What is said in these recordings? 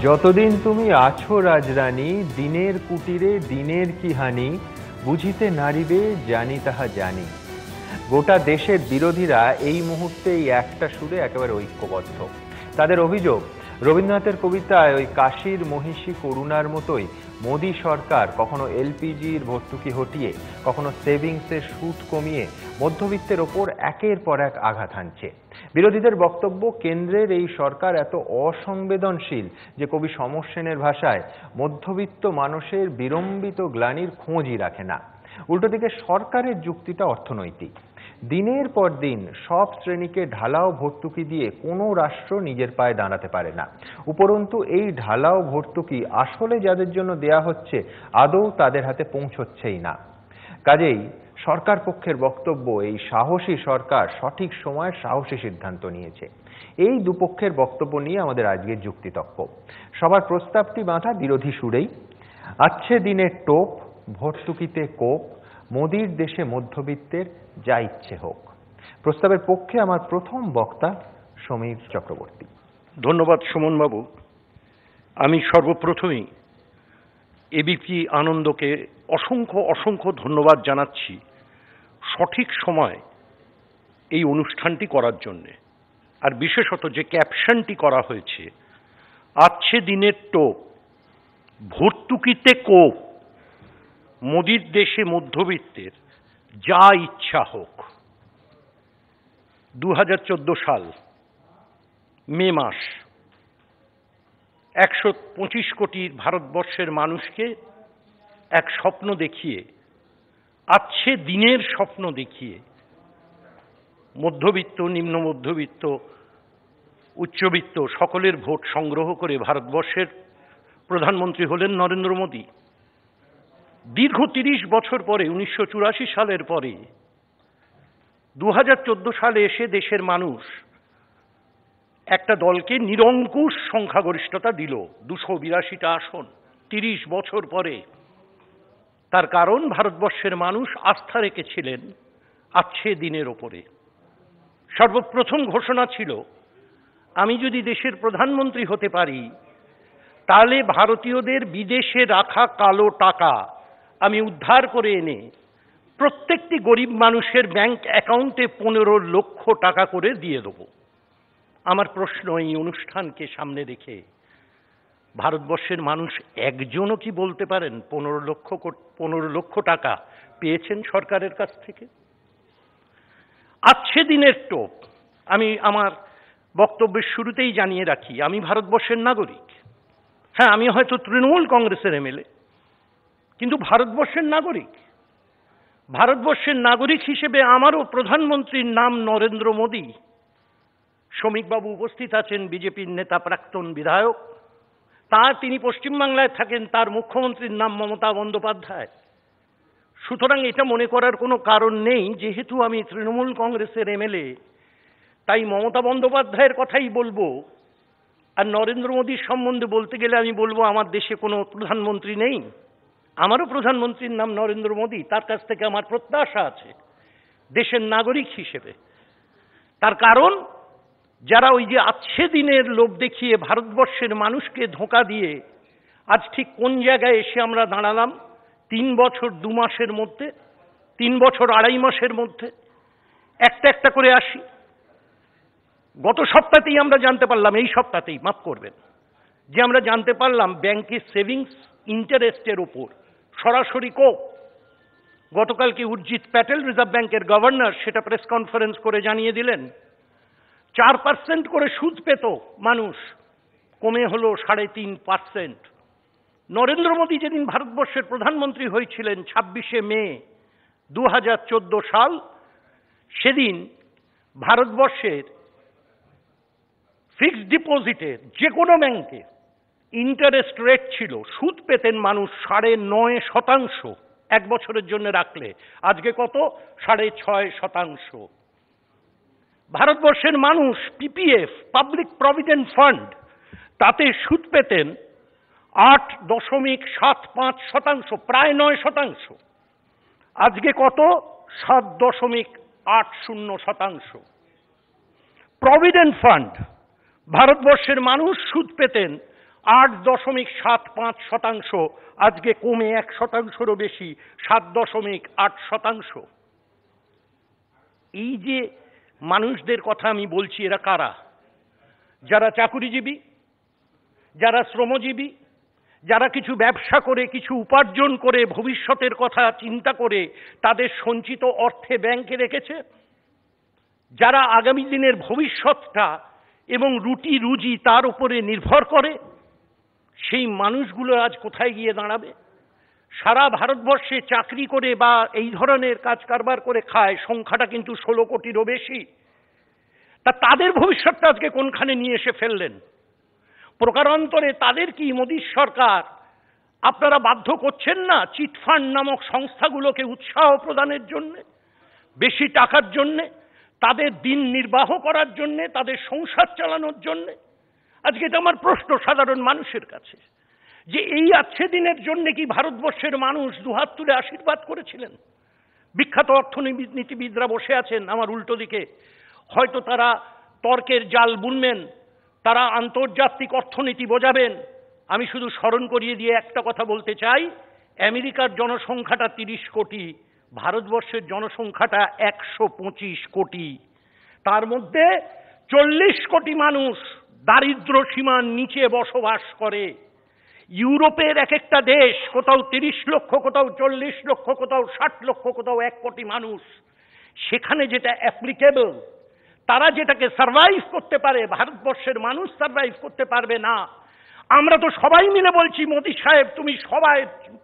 যতদিন তুমি আছো রাজরানী, দিনের কুটিরে দিনের কি হানি, বুঝিতে নারিবে জানি তাহা জানি। গোটা দেশের বিরোধীরা এই মুহূর্তে এই একটা সুরে একেবারে ঐক্যবদ্ধ। তাদের অভিযোগ, রবীন্দ্রনাথের কবিতায় ওই কাশীর মহিষী করুণার মতোই মোদী সরকার কখনো এলপিজির ভর্তুকি হটিয়ে, কখনো সেভিংসের সুদ কমিয়ে মধ্যবিত্তের ওপর একের পর এক আঘাত হানছে। বিরোধীদের বক্তব্য, কেন্দ্রের এই সরকার এত অসংবেদনশীল যে কবি সমর সেনের ভাষায় মধ্যবিত্ত মানুষের বিড়ম্বিত গ্লানির খোঁজই রাখে না। উল্টো দিকে সরকারের যুক্তিটা অর্থনৈতিক। দিনের পর দিন সব শ্রেণীকে ঢালাও ভর্তুকি দিয়ে কোনো রাষ্ট্র নিজের পায়ে দাঁড়াতে পারে না। উপরন্তু এই ঢালাও ভর্তুকি আসলে যাদের জন্য দেয়া হচ্ছে আদৌ তাদের হাতে পৌঁছচ্ছেই না। কাজেই সরকার পক্ষের বক্তব্য, এই সাহসী সরকার সঠিক সময়ে সাহসী সিদ্ধান্ত নিয়েছে। এই দুপক্ষের বক্তব্য নিয়ে আমাদের আজকের যুক্তিতক্ক। সবার প্রস্তাবটি বাঁধা বিরোধী সুরেই। আচ্ছে দিনের টোপ, ভর্তুকিতে কোপ, মোদির দেশে মধ্যবিত্তের যা ইচ্ছে হোক। প্রস্তাবের পক্ষে আমার প্রথম বক্তা সমীর চক্রবর্তী। ধন্যবাদ সুমন বাবু। আমি সর্বপ্রথমেই এবিপি আনন্দকে অসংখ্য অসংখ্য ধন্যবাদ জানাচ্ছি সঠিক সময় এই অনুষ্ঠানটি করার জন্যে। আর বিশেষত যে ক্যাপশনটি করা হয়েছে, আচ্ছে দিনের টোপ, ভর্তুকিতে কোপ, মোদির দেশে মধ্যবিত্তের যা ইচ্ছা হোক। 2014 সাল মে মাস, 125 কোটির ভারতবর্ষের মানুষকে এক স্বপ্ন দেখিয়ে, আচ্ছে দিনের স্বপ্ন দেখিয়ে, মধ্যবিত্ত, নিম্ন মধ্যবিত্ত, উচ্চবিত্ত সকলের ভোট সংগ্রহ করে ভারতবর্ষের প্রধানমন্ত্রী হলেন নরেন্দ্র মোদী। দীর্ঘ 30 বছর পরে, 1984 সালের পরে 2014 সালে এসে দেশের মানুষ একটা দলকে নিরঙ্কুশ সংখ্যাগরিষ্ঠতা দিল, 282টা আসন 30 বছর পরে। তার কারণ ভারতবর্ষের মানুষ আস্থা রেখেছিলেন আচ্ছে দিনের ওপরে। সর্বপ্রথম ঘোষণা ছিল, আমি যদি দেশের প্রধানমন্ত্রী হতে পারি তাহলে ভারতীয়দের বিদেশে রাখা কালো টাকা আমি উদ্ধার করে এনে প্রত্যেকটি গরিব মানুষের ব্যাংক অ্যাকাউন্টে 15 লক্ষ টাকা করে দিয়ে দেব। আমার প্রশ্ন, এই অনুষ্ঠানকে সামনে রেখে ভারতবর্ষের মানুষ একজনও কি বলতে পারেন 15 লক্ষ টাকা পেয়েছেন সরকারের কাছ থেকে? আচ্ছে দিনের টোপ। আমি আমার বক্তব্যের শুরুতেই জানিয়ে রাখি, আমি ভারতবর্ষের নাগরিক। হ্যাঁ, আমি হয়তো তৃণমূল কংগ্রেসের এমএলএ, কিন্তু ভারতবর্ষের নাগরিক। ভারতবর্ষের নাগরিক হিসেবে আমারও প্রধানমন্ত্রীর নাম নরেন্দ্র মোদী। শ্রমিকবাবু উপস্থিত আছেন, বিজেপির নেতা, প্রাক্তন বিধায়ক। তিনি পশ্চিমবাংলায় থাকেন, তার মুখ্যমন্ত্রীর নাম মমতা বন্দ্যোপাধ্যায়। সুতরাং এটা মনে করার কোনো কারণ নেই, যেহেতু আমি তৃণমূল কংগ্রেসের এমএলএ তাই মমতা বন্দ্যোপাধ্যায়ের কথাই বলবো। আর নরেন্দ্র মোদীর সম্বন্ধে বলতে গেলে আমি বলবো, আমার দেশে কোনো প্রধানমন্ত্রী নেই, আমারও প্রধানমন্ত্রীর নাম নরেন্দ্র মোদী। তার কাছ থেকে আমার প্রত্যাশা আছে দেশের নাগরিক হিসেবে। তার কারণ, যারা ওই যে আচ্ছে দিনের লোভ দেখিয়ে ভারতবর্ষের মানুষকে ধোঁকা দিয়ে আজ ঠিক কোন জায়গায় এসে আমরা দাঁড়ালাম, 3 বছর 2 মাসের মধ্যে, 3 বছর 2.5 মাসের মধ্যে। একটা একটা করে আসি। গত সপ্তাহতেই আমরা জানতে পারলাম, এই সপ্তাহতেই, মাফ করবেন, যে আমরা জানতে পারলাম ব্যাংকের সেভিংস ইন্টারেস্টের উপর সরাসরি কোপ। গতকালকে উর্জিত প্যাটেল, রিজার্ভ ব্যাংকের গভর্নর, সেটা প্রেস কনফারেন্স করে জানিয়ে দিলেন 4% করে সুদ পেত মানুষ, কমে হলো 3.5%। নরেন্দ্র মোদী যেদিন ভারতবর্ষের প্রধানমন্ত্রী হয়েছিলেন 26শে মে 2014 সাল, সেদিন ভারতবর্ষের ফিক্সড ডিপোজিটের যে কোনো ব্যাংকে ইন্টারেস্ট রেট ছিল, সুদ পেতেন মানুষ 9.5%, 1 বছরের জন্য রাখলে। আজকে কত? 6.5%। ভারতবর্ষের মানুষ পিপিএফ, পাবলিক প্রভিডেন্ট ফান্ড, তাতে সুদ পেতেন 8.75%, প্রায় 9%। আজকে কত? 7.80%। প্রভিডেন্ট ফান্ড, ভারতবর্ষের মানুষ সুদ পেতেন 8.75%, আজকে কমে 1%-রও বেশি, 7.8%। এই যে মানুষদের কথা আমি বলছি, এরা কারা? যারা চাকুরিজীবী, যারা শ্রমজীবী, যারা কিছু ব্যবসা করে, কিছু উপার্জন করে, ভবিষ্যতের কথা চিন্তা করে তাদের সঞ্চিত অর্থে ব্যাংকে রেখেছে, যারা আগামী দিনের ভবিষ্যৎটা এবং রুটি রুজি তার উপরে নির্ভর করে, সেই মানুষগুলো আজ কোথায় গিয়ে দাঁড়াবে? সারা ভারতবর্ষে চাকরি করে বা এই ধরনের কাজ কারবার করে খায় সংখ্যাটা কিন্তু 16 কোটিরও বেশি। তাদের ভবিষ্যৎটা আজকে কোনখানে নিয়ে এসে ফেললেন? প্রকারান্তরে তাদের কি মোদী সরকার আপনারা বাধ্য করছেন না চিটফান্ড নামক সংস্থাগুলোকে উৎসাহ প্রদানের জন্য, বেশি টাকার জন্য, তাদের দিন নির্বাহ করার জন্য, তাদের সংসার চালানোর জন্য? আজকে এটা আমার প্রশ্ন সাধারণ মানুষের কাছে, যে এই আছে দিনের জন্য কি ভারতবর্ষের মানুষ দুহাত তুলে আশীর্বাদ করেছিলেন? বিখ্যাত অর্থনীতিবিদরা বসে আছেন আমার উল্টো দিকে, হয়তো তারা তর্কের জাল বুনবেন, তারা আন্তর্জাতিক অর্থনীতি বোঝাবেন। আমি শুধু স্মরণ করিয়ে দিয়ে একটা কথা বলতে চাই, আমেরিকার জনসংখ্যাটা 30 কোটি, ভারতবর্ষের জনসংখ্যাটা 125 কোটি। তার মধ্যে 40 কোটি মানুষ দারিদ্র সীমার নিচে বসবাস করে। ইউরোপের এক একটা দেশ, কোথাও 30 লক্ষ, কোথাও 40 লক্ষ, কোথাও 60 লক্ষ, কোথাও 1 কোটি মানুষ, সেখানে যেটা অ্যাপ্লিকেবল, তারা যেটাকে সার্ভাইভ করতে পারে, ভারতবর্ষের মানুষ সার্ভাইভ করতে পারবে না। আমরা তো সবাই মিলে বলছি মোদী সাহেব তুমি সবাই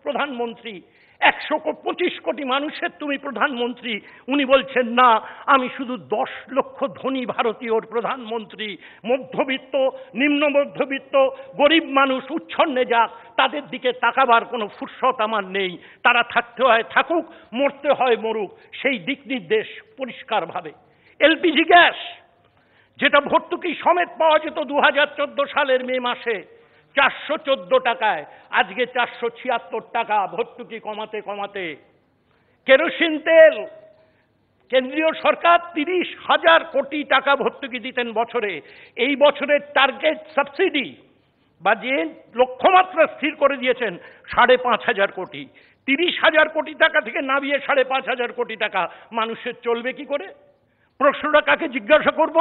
প্রধানমন্ত্রী, 125 কোটি মানুষের তুমি প্রধানমন্ত্রী। উনি বলছেন না, আমি শুধু 10 লক্ষ ধনী ভারতীয়র প্রধানমন্ত্রী। মধ্যবিত্ত, নিম্ন মধ্যবিত্ত, গরিব মানুষ উচ্ছন্নে যাক, তাদের দিকে তাকাবার কোনো ফুরসত আমার নেই। তারা থাকতে হয় থাকুক, মরতে হয় মরুক, সেই দিক নির্দেশ পরিষ্কারভাবে। এলপিজি গ্যাস যেটা ভর্তুকি সমেত পাওয়া যেত 2014 সালের মে মাসে 414 টাকায়, আজকে 476 টাকা, ভর্তুকি কমাতে কমাতে। কেরোসিন তেল, কেন্দ্রীয় সরকার 30,000 কোটি টাকা ভর্তুকি দিতেন বছরে। এই বছরের টার্গেট সাবসিডি বা যে লক্ষ্যমাত্রা স্থির করে দিয়েছেন 5,500 কোটি। 30,000 কোটি টাকা থেকে নামিয়ে 5,500 কোটি টাকা, মানুষের চলবে কি করে? প্রশ্নটা কাকে জিজ্ঞাসা করব?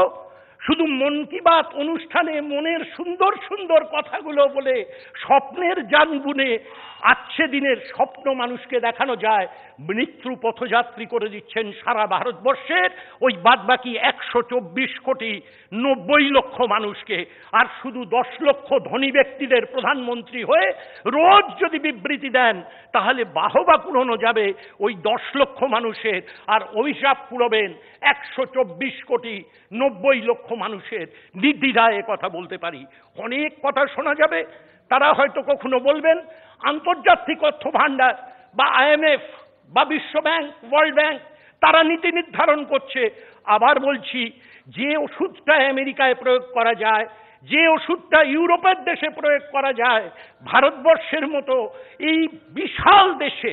শুধু মন কি বাত অনুষ্ঠানে মনের সুন্দর সুন্দর কথাগুলো বলে স্বপ্নের যান বুনে আচ্ছে দিনের স্বপ্ন মানুষকে দেখানো যায়, মৃত্যু পথযাত্রী করে দিচ্ছেন সারা ভারতবর্ষের ওই বাদবাকি 124 কোটি 90 লক্ষ মানুষকে। আর শুধু 10 লক্ষ ধনী ব্যক্তিদের প্রধানমন্ত্রী হয়ে রোজ যদি বিবৃতি দেন, তাহলে বাহবা পুরনো যাবে ওই 10 লক্ষ মানুষের, আর অভিশাপ পুরবেন 124 কোটি 90 লক্ষ মানুষের। নির্দ্বিধায় কথা বলতে পারি, অনেক কথা শোনা যাবে। তারা হয়তো কখনো বলবেন আন্তর্জাতিক অর্থ ভান্ডার বা IMF বা বিশ্ব ব্যাংক, ওয়ার্ল্ড ব্যাংক তারা নীতি নির্ধারণ করছে। আবার বলছি, যে ওষুধটা আমেরিকায় প্রয়োগ করা যায়, যে ওষুধটা ইউরোপের দেশে প্রয়োগ করা যায়, ভারতবর্ষের মতো এই বিশাল দেশে,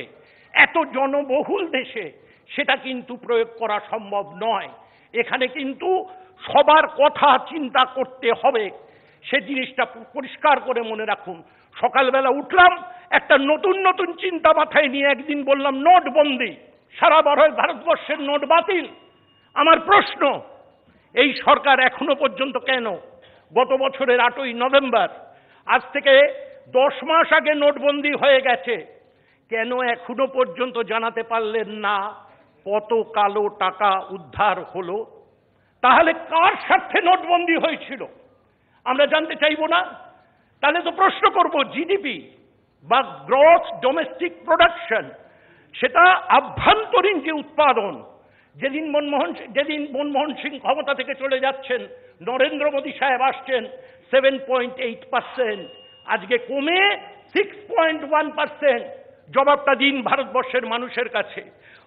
এত জনবহুল দেশে সেটা কিন্তু প্রয়োগ করা সম্ভব নয়। এখানে কিন্তু সবার কথা চিন্তা করতে হবে, সে জিনিসটা পরিষ্কার করে মনে রাখুন। সকালবেলা উঠলাম, একটা নতুন নতুন চিন্তা মাথায় নিয়ে একদিন বললাম নোটবন্দি, সারা ভারতবর্ষের নোট বাতিল। আমার প্রশ্ন, এই সরকার এখনো পর্যন্ত কেন, গত বছরের 8ই নভেম্বর, আজ থেকে 10 মাস আগে নোটবন্দি হয়ে গেছে, কেন এখনো পর্যন্ত জানাতে পারলেন না কত কালো টাকা উদ্ধার হলো? তাহলে কার স্বার্থে নোটবন্দি হয়েছিল আমরা জানতে চাইব না? তাহলে তো প্রশ্ন করব, জিডিপি বা গ্রস ডোমেস্টিক প্রোডাকশন, সেটা আভ্যন্তরীণ যে উৎপাদন, যেদিন মনমোহন সিং ক্ষমতা থেকে চলে যাচ্ছেন, নরেন্দ্র মোদী সাহেব আসছেন, 7.8%, আজকে কমে 6.1%। জবাবটা দিন ভারতবর্ষের মানুষের কাছে।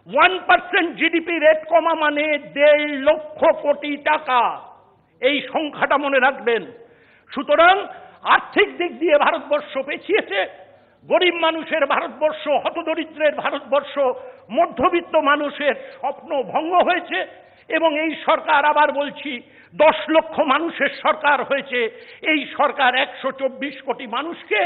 1% জিডিপি রেট কমা মানে 1.5 লক্ষ কোটি টাকা, এই সংখ্যাটা মনে রাখবেন। সুতরাং আর্থিক দিক দিয়ে ভারতবর্ষ পেছিয়েছে, গরিব মানুষের ভারতবর্ষ, হতদরিদ্রের ভারতবর্ষ, মধ্যবিত্ত মানুষের স্বপ্ন ভঙ্গ হয়েছে। এবং এই সরকার, আবার বলছি, 10 লক্ষ মানুষের সরকার হয়েছে। এই সরকার 124 কোটি মানুষকে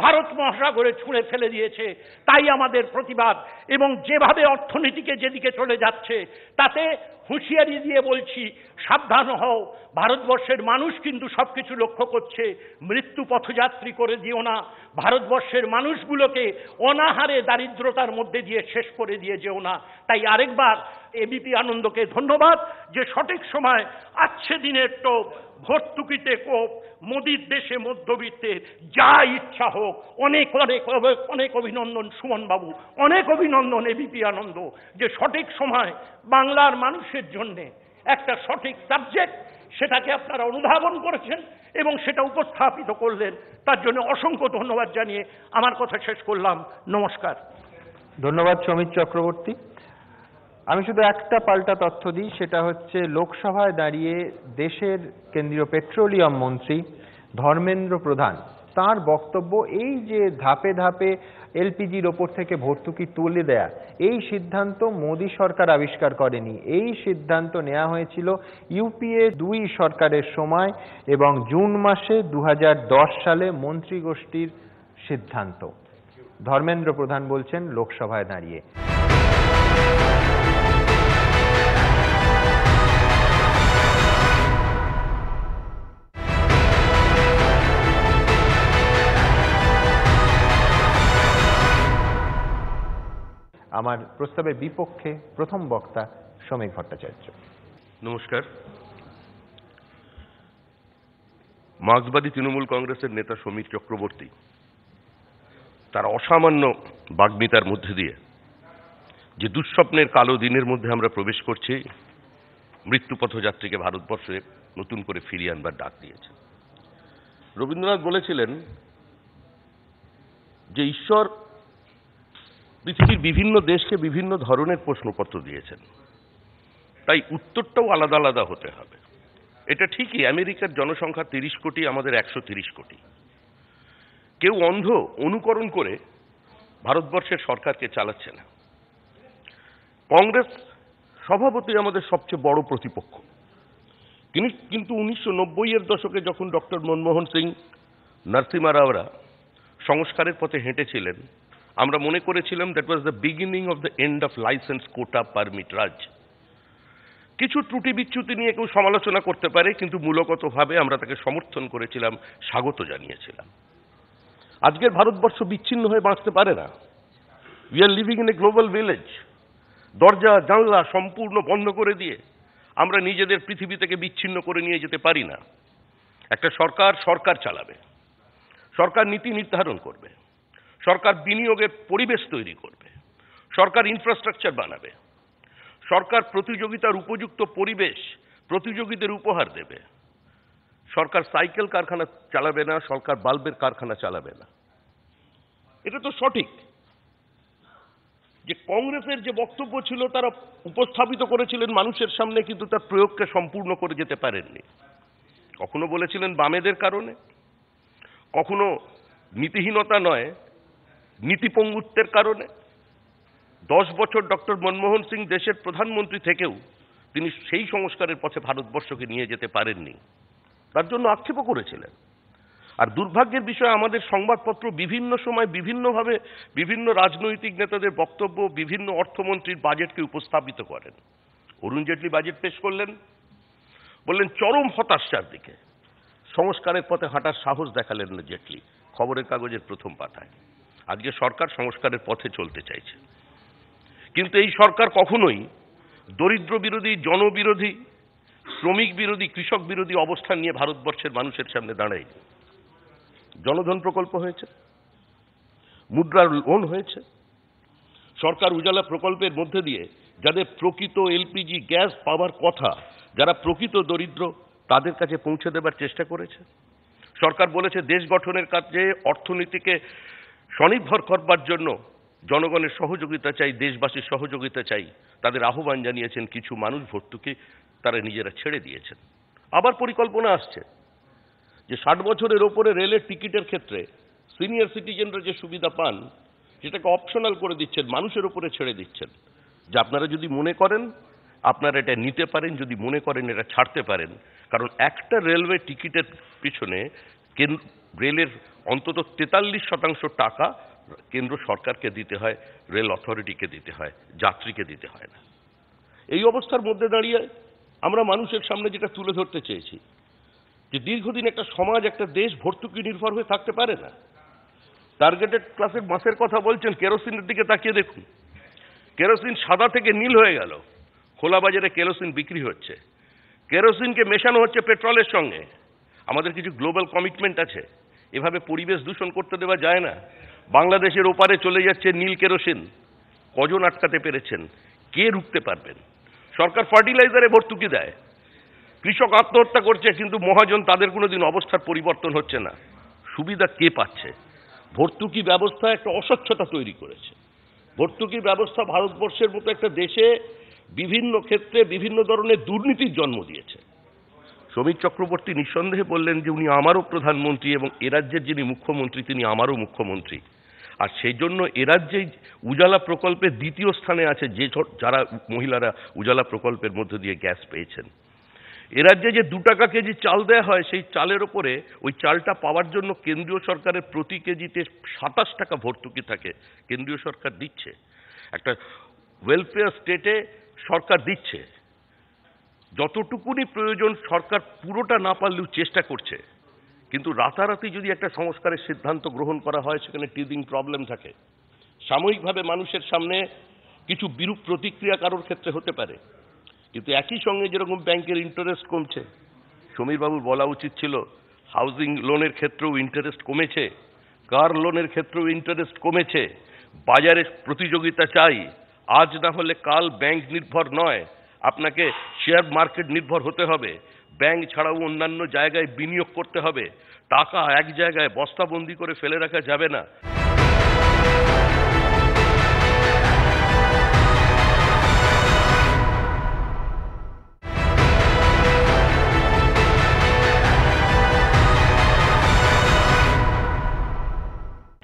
ভারত মহাসাগরে ছুঁড়ে ফেলে দিয়েছে। তাই আমাদের প্রতিবাদ। এবং যেভাবে অর্থনীতিকে যেদিকে চলে যাচ্ছে, তাতে হুঁশিয়ারি দিয়ে বলছি, সাবধান হও। ভারতবর্ষের মানুষ কিন্তু সবকিছু লক্ষ্য করছে। মৃত্যু পথযাত্রী করে দিও না। ভারতবর্ষের মানুষগুলোকে অনাহারে দারিদ্রতার মধ্যে দিয়ে শেষ করে দিয়ে যেও না। তাই আরেকবার এবিপি আনন্দকে ধন্যবাদ যে সঠিক সময় আচ্ছে দিনের টোপ, ভর্তুকিতে কোপ, মোদির দেশে মধ্যবিত্তের যা ইচ্ছা হোক। অনেক অনেক অনেক অভিনন্দন সুমন বাবু, অনেক অভিনন্দন এবিপি আনন্দ যে সঠিক সময় বাংলার মানুষের জন্য একটা সঠিক সাবজেক্ট, সেটাকে আপনারা অনুধাবন করেছেন এবং সেটা উপস্থাপিত করলেন। তার জন্য অসংখ্য ধন্যবাদ জানিয়ে আমার কথা শেষ করলাম। নমস্কার। ধন্যবাদ সমীর চক্রবর্তী। আমি শুধু একটা পাল্টা তথ্য দিই, সেটা হচ্ছে লোকসভায় দাঁড়িয়ে দেশের কেন্দ্রীয় পেট্রোলিয়াম মন্ত্রী ধর্মেন্দ্র প্রধান তার বক্তব্য, এই যে ধাপে ধাপে এলপিজির ওপর থেকে ভর্তুকি তুলে দেয়া, এই সিদ্ধান্ত মোদী সরকার আবিষ্কার করেনি। এই সিদ্ধান্ত নেওয়া হয়েছিল ইউপিএ 2 সরকারের সময় এবং জুন মাসে 2010 সালে মন্ত্রিগোষ্ঠীর সিদ্ধান্ত। ধর্মেন্দ্র প্রধান বলছেন লোকসভায় দাঁড়িয়ে। আমার প্রস্তাবের বিপক্ষে প্রথম বক্তা সমীক ভট্টাচার্য। নমস্কার। মার্ক্সবাদী তৃণমূল কংগ্রেসের নেতা সমীর চক্রবর্তী তার অসামান্য বাগ্মিতার মধ্যে দিয়ে যে দুঃস্বপ্নের কালো দিনের মধ্যে আমরা প্রবেশ করছি, মৃত্যু পথযাত্রীকে ভারতবর্ষে নতুন করে ফিরিয়ে আনবার ডাক দিয়েছেন। রবীন্দ্রনাথ বলেছিলেন যে ঈশ্বর পৃথিবীর বিভিন্ন দেশকে বিভিন্ন ধরনের প্রশ্নপত্র দিয়েছেন, তাই উত্তরটাও আলাদা আলাদা হতে হবে। এটা ঠিকই, আমেরিকার জনসংখ্যা 30 কোটি, আমাদের 130 কোটি। কেউ অন্ধ অনুকরণ করে ভারতবর্ষের সরকারকে চালাচ্ছে না। কংগ্রেস স্বভাবতই আমাদের সবচেয়ে বড় প্রতিপক্ষ। কিন্তু 1990-এর দশকে যখন ডক্টর মনমোহন সিং, নরসিমা রাওরা সংস্কারের পথে হেঁটেছিলেন, আমরা মনে করেছিলাম that was the beginning of the end of licence quota permit raj. কিছু ত্রুটি বিচ্যুতি নিয়ে কেউ সমালোচনা করতে পারে, কিন্তু মূলগতভাবে আমরা তাকে সমর্থন করেছিলাম, স্বাগত জানিয়েছিলাম। আজকের ভারতবর্ষ বিচ্ছিন্ন হয়ে বাঁচতে পারে না। We are living in a global village. দরজা জানলা সম্পূর্ণ বন্ধ করে দিয়ে আমরা নিজেদের পৃথিবী থেকে বিচ্ছিন্ন করে নিয়ে যেতে পারি না। একটা সরকার চালাবে, সরকার নীতি নির্ধারণ করবে, সরকার বিনিয়োগের পরিবেশ তৈরি করবে, সরকার ইনফ্রাস্ট্রাকচার বানাবে, সরকার প্রতিযোগিতার উপযুক্ত পরিবেশ প্রতিযোগীদের উপহার দেবে। সরকার সাইকেল কারখানা চালাবে না, সরকার বাল্বের কারখানা চালাবে না। এটা তো সঠিক। যে কংগ্রেসের যে বক্তব্য ছিল তারা উপস্থাপিত করেছিলেন মানুষের সামনে, কিন্তু তার প্রয়োগকে সম্পূর্ণ করে যেতে পারেননি। কখনো বলেছিলেন বামেদের কারণে, কখনো নীতিহীনতা নয় নীতিপঙ্গুত্বের কারণে। 10 বছর ডক্টর মনমোহন সিং দেশের প্রধানমন্ত্রী থেকেও তিনি সেই সংস্কারের পথে ভারতবর্ষকে নিয়ে যেতে পারেননি, তার জন্য আক্ষেপও করেছিলেন। আর দুর্ভাগ্যের বিষয়, আমাদের সংবাদপত্র বিভিন্ন সময় বিভিন্নভাবে বিভিন্ন রাজনৈতিক নেতাদের বক্তব্য, বিভিন্ন অর্থমন্ত্রীর বাজেটকে উপস্থাপিত করেন। অরুণ জেটলি বাজেট পেশ করলেন, বললেন চরম হতাশার দিকে, সংস্কারের পথে হাঁটার সাহস দেখালেন না জেটলি, খবরের কাগজের প্রথম পাতায়। আজকে সরকার সংস্কারের পথে চলতে চাইছে, কিন্তু এই সরকার কখনোই দরিদ্র বিরোধী, জনবিরোধী, শ্রমিক বিরোধী, কৃষক বিরোধী অবস্থান নিয়ে ভারতবর্ষের মানুষের সামনে দাঁড়ায়নি। জনধন প্রকল্প হয়েছে, মুদ্রা লোন হয়েছে, সরকার উজালা প্রকল্পের মধ্যে দিয়ে যাদের প্রকৃত এলপিজি গ্যাস পাওয়ার কথা, যারা প্রকৃত দরিদ্র, তাদের কাছে পৌঁছে দেবার চেষ্টা করেছে। সরকার বলেছে দেশ গঠনের কাজে অর্থনীতিকে স্বনির্ভর করবার জন্য জনগণের সহযোগিতা চাই, দেশবাসীর সহযোগিতা চাই। তাদের আহ্বান জানিয়েছেন। কিছু মানুষ ভর্তুকি তারা নিজেরা ছেড়ে দিয়েছেন। আবার পরিকল্পনা আসছে যে 60 বছরের ওপরে রেলের টিকিটের ক্ষেত্রে সিনিয়র সিটিজেনরা যে সুবিধা পান, সেটাকে অপশনাল করে দিচ্ছেন, মানুষের উপরে ছেড়ে দিচ্ছেন। যে আপনারা যদি মনে করেন আপনারা এটা নিতে পারেন যদি মনে করেন এটা ছাড়তে পারেন। কারণ একটা রেলওয়ে টিকিটের পিছনে রেলের অন্তত 43% টাকা কেন্দ্র সরকারকে দিতে হয়, রেল অথরিটিকে দিতে হয়, যাত্রীকে দিতে হয় না। এই অবস্থার মধ্যে দাঁড়িয়ে আমরা মানুষের সামনে যেটা তুলে ধরতে চেয়েছি যে দীর্ঘদিন একটা সমাজ, একটা দেশ ভর্তুকি নির্ভর হয়ে থাকতে পারে না। টার্গেটেড ক্লাসের মাসের কথা বলছেন, কেরোসিনের দিকে তাকিয়ে দেখুন। কেরোসিন সাদা থেকে নীল হয়ে গেল, খোলা বাজারে কেরোসিন বিক্রি হচ্ছে। কেরোসিনকে মেশানো হচ্ছে পেট্রোলের সঙ্গে। আমাদের কিছু গ্লোবাল কমিটমেন্ট আছে, এভাবে পরিবেশ দূষণ করতে দেওয়া যায় না। বাংলাদেশের ওপারে চলে যাচ্ছে নীল কেরোসিন, কজন আটকাতে পেরেছেন? কে রুখতে পারবেন? সরকার ফার্টিলাইজারে ভর্তুকি দেয়, কৃষক আত্মহত্যা করছে, কিন্তু মহাজন তাদের কোনোদিন অবস্থার পরিবর্তন হচ্ছে না। সুবিধা কে পাচ্ছে? ভর্তুকি ব্যবস্থা একটা অস্বচ্ছতা তৈরি করেছে। ভর্তুকি ব্যবস্থা ভারতবর্ষের মতো একটা দেশে বিভিন্ন ক্ষেত্রে বিভিন্ন ধরনের দুর্নীতির জন্ম দিয়েছে। সমীর চক্রবর্তী নিঃসন্দেহে বললেন যে উনি আমারও প্রধানমন্ত্রী এবং এ রাজ্যের যিনি মুখ্যমন্ত্রী তিনি আমারও মুখ্যমন্ত্রী, আর সেই জন্য এ রাজ্যেই উজালা প্রকল্পের দ্বিতীয় স্থানে আছে যারা মহিলারা উজালা প্রকল্পের মধ্য দিয়ে গ্যাস পেয়েছেন। এ রাজ্যে যে 2 টাকা কেজি চাল দেয়া হয়, সেই চালের ওপরে ওই চালটা পাওয়ার জন্য কেন্দ্রীয় সরকারের প্রতি কেজিতে 27 টাকা ভর্তুকি থাকে, কেন্দ্রীয় সরকার দিচ্ছে। একটা ওয়েলফেয়ার স্টেটে সরকার দিচ্ছে, যতটুকুনি প্রয়োজন সরকার পুরোটা না পারলেও চেষ্টা করছে। কিন্তু রাতারাতি যদি একটা সংস্কারের সিদ্ধান্ত গ্রহণ করা হয়, সেখানে টিদিং প্রবলেম থাকে। সাময়িকভাবে মানুষের সামনে কিছু বিরূপ প্রতিক্রিয়া কারোর ক্ষেত্রে হতে পারে, কিন্তু একই সঙ্গে যেরকম ব্যাংকের ইন্টারেস্ট কমছে, সমীরবাবুর বলা উচিত ছিল হাউজিং লোনের ক্ষেত্রেও ইন্টারেস্ট কমেছে, কার লোনের ক্ষেত্রেও ইন্টারেস্ট কমেছে। বাজারে প্রতিযোগিতা চাই, আজ না হলে কাল ব্যাংক নির্ভর নয়, আপনাকে শেয়ার মার্কেট নির্ভর হতে হবে। ব্যাংক ছাড়াও অন্যান্য জায়গায় বিনিয়োগ করতে হবে। টাকা এক জায়গায় বস্তাবন্দি করে ফেলে রাখা যাবে না।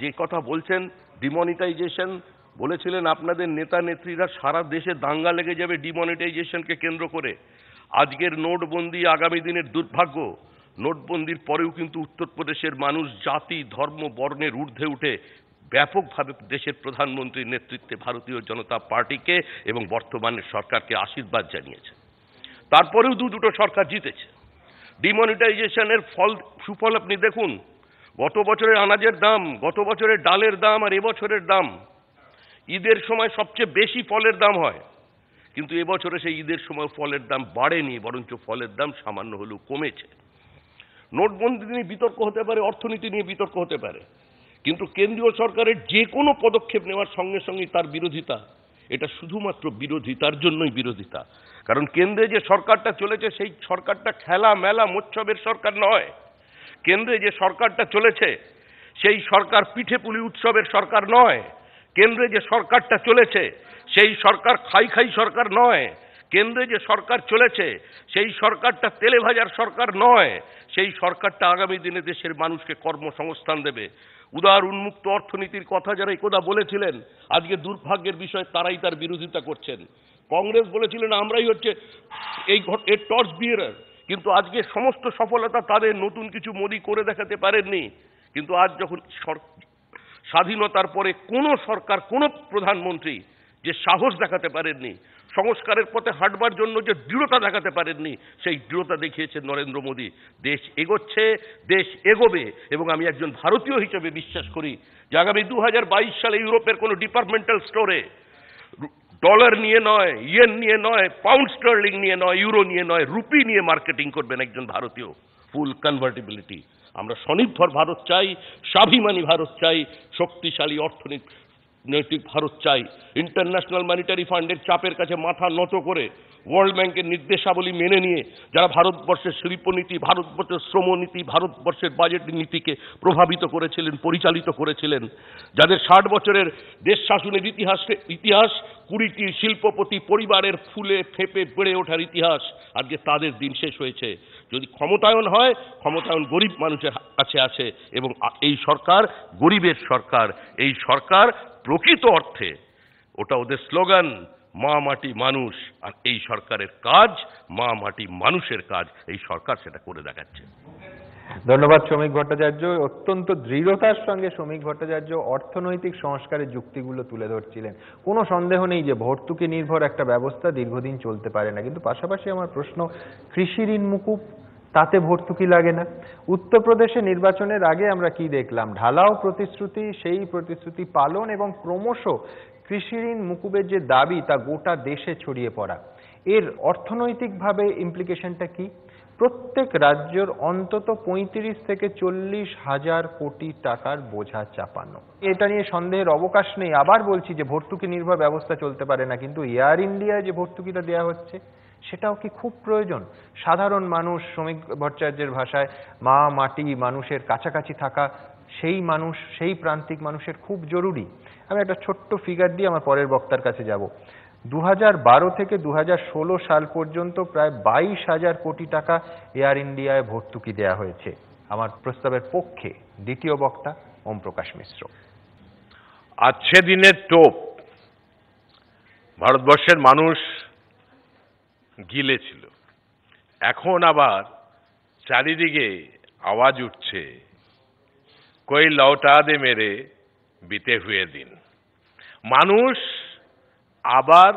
যে কথা বলছেন ডিমনিটাইজেশন, বলেছিলেন আপনাদের নেতা নেত্রীরা সারা দেশে দাঙ্গা লেগে যাবে ডিমনিটাইজেশনকে কেন্দ্র করে। আজকের নোটবন্দি আগামী দিনের দুর্ভাগ্য। নোটবন্দির পরেও কিন্তু উত্তরপ্রদেশের মানুষ জাতি ধর্ম বর্ণের ঊর্ধ্বে উঠে ব্যাপকভাবে দেশের প্রধানমন্ত্রীর নেতৃত্বে ভারতীয় জনতা পার্টিকে এবং বর্তমানের সরকারকে আশীর্বাদ জানিয়েছে। তারপরেও দুটো সরকার জিতেছে। ডিমনিটাইজেশনের সুফল আপনি দেখুন। গত বছরের আনাজের দাম, গত বছরের ডালের দাম আর এবছরের দাম। ঈদের সময় সবচেয়ে বেশি ফলের দাম হয়, কিন্তু এবছরে সেই ঈদের সময় ফলের দাম বাড়েনি, বরঞ্চ ফলের দাম সামান্য হলেও কমেছে। নোটবন্দি নিয়ে বিতর্ক হতে পারে, অর্থনীতি নিয়ে বিতর্ক হতে পারে, কিন্তু কেন্দ্রীয় সরকারের যে কোনো পদক্ষেপ নেওয়ার সঙ্গে সঙ্গে তার বিরোধিতা, এটা শুধুমাত্র বিরোধিতার জন্যই বিরোধিতা। কারণ কেন্দ্রে যে সরকারটা চলেছে সেই সরকারটা খেলা মেলা মোৎসবের সরকার নয়। কেন্দ্রে যে সরকারটা চলেছে সেই সরকার পিঠে পুলি উৎসবের সরকার নয়। কেন্দ্রে যে সরকারটা চলেছে সেই সরকার খাই খাই সরকার নয়। কেন্দ্রে যে সরকার চলেছে সেই সরকারটা তেলে ভাজার সরকার নয়। সেই সরকারটা আগামী দিনে দেশের মানুষকে কর্মসংস্থান দেবে। উদার উন্মুক্ত অর্থনীতির কথা যারা একদা বলেছিলেন, আজকে দুর্ভাগ্যের বিষয় তারাই তার বিরোধিতা করছেন। কংগ্রেস বলেছিলেন আমরাই হচ্ছে এর টর্চ বিয়ারার, কিন্তু আজকে সমস্ত সফলতা তাদের, নতুন কিছু মোদি করে দেখাতে পারেননি। কিন্তু আজ যখন স্বাধীনতার পরে কোনো সরকার, কোনো প্রধানমন্ত্রী যে সাহস দেখাতে পারেননি, সংস্কারের পথে হাঁটবার জন্য যে দৃঢ়তা দেখাতে পারেননি, সেই দৃঢ়তা দেখিয়েছেন নরেন্দ্র মোদী। দেশ এগোচ্ছে, দেশ এগোবে, এবং আমি একজন ভারতীয় হিসেবে বিশ্বাস করি যে আগামী 2022 সালে ইউরোপের কোনো ডিপার্টমেন্টাল স্টোরে ডলার নিয়ে নয়, ইয়েন নিয়ে নয়, পাউন্ড স্টার্লিং নিয়ে নয়, ইউরো নিয়ে নয়, রুপি নিয়ে মার্কেটিং করবেন একজন ভারতীয়। ফুল কনভার্টিবিলিটি। আমরা স্বনির্ভর ভারত চাই, স্বাভিমানী ভারত চাই, শক্তিশালী অর্থনৈতিক ভারত চাই। ইন্টারন্যাশনাল মনিটারি ফান্ডের চাপের কাছে মাথা নত করে, ওয়ার্ল্ড ব্যাংকের নির্দেশাবলী মেনে নিয়ে যারা ভারতবর্ষের শিল্পনীতি, ভারতবর্ষের শ্রমনীতি, ভারতবর্ষের বাজেট নীতিকে প্রভাবিত করেছিলেন, পরিচালিত করেছিলেন, যাদের 60 বছরের দেশ শাসনের ইতিহাস, 20টি শিল্পপতি পরিবারের ফুলে ফেঁপে বেড়ে ওঠার ইতিহাস, আজকে তাদের দিন শেষ হয়েছে। যদি ক্ষমতায়ন হয়, ক্ষমতায়ন গরিব মানুষের কাছে আছে, এবং এই সরকার গরিবের সরকার। এই সরকার প্রকৃত অর্থে, ওটা ওদের স্লোগান, মা মাটি মানুষ, আর এই সরকারের কাজ মা মাটি মানুষের কাজ, এই সরকার সেটা করে দেখাচ্ছে। ধন্যবাদ শ্রমিক ভট্টাচার্য। অত্যন্ত দৃঢ়তার সঙ্গে শ্রমিক ভট্টাচার্য অর্থনৈতিক সংস্কারের যুক্তিগুলো তুলে ধরছিলেন। কোনো সন্দেহ নেই যে ভর্তুকি নির্ভর একটা ব্যবস্থা দীর্ঘদিন চলতে পারে না, কিন্তু পাশাপাশি আমার প্রশ্ন, কৃষি ঋণ মুকুব, তাতে ভর্তুকি লাগে না? উত্তরপ্রদেশে নির্বাচনের আগে আমরা কি দেখলাম? ঢালাও প্রতিশ্রুতি, সেই প্রতিশ্রুতি পালন এবং ক্রমশ কৃষি ঋণ মুকুবের যে দাবি তা গোটা দেশে ছড়িয়ে পড়া। এর অর্থনৈতিকভাবে ইমপ্লিকেশনটা কি? প্রত্যেক রাজ্যের অন্তত ৩৫ থেকে ৪০ হাজার কোটি টাকার বোঝা চাপানো। এটা নিয়ে সন্দেহের অবকাশ নেই। আবার বলছি যে ভর্তুকি নির্ভর ব্যবস্থা চলতে পারে না, কিন্তু এয়ার ইন্ডিয়ায় যে ভর্তুকিটা দেওয়া হচ্ছে সেটাও কি খুব প্রয়োজন? সাধারণ মানুষ, শ্রমিক ভট্টাচার্যের ভাষায় মা মাটি মানুষের কাছাকাছি থাকা, সেই মানুষ, সেই প্রান্তিক মানুষের খুব জরুরি। আমি একটা ছোট্ট ফিগার দিয়ে আমার পরের বক্তার কাছে যাব। 2012 থেকে 2016 সাল পর্যন্ত প্রায় 22,000 কোটি টাকা এয়ার ইন্ডিয়ায় ভর্তুকি দেয়া হয়েছে। আমার প্রস্তাবের পক্ষে দ্বিতীয় বক্তা ওম প্রকাশ মিশ্র। আজকে দিনের টোপ ভারতবর্ষের মানুষ গিলেছিল, এখন আবার চারিদিকে আওয়াজ উঠছে, কই লৌটা দে মেরে বিতে হুয়ে দিন। মানুষ আবার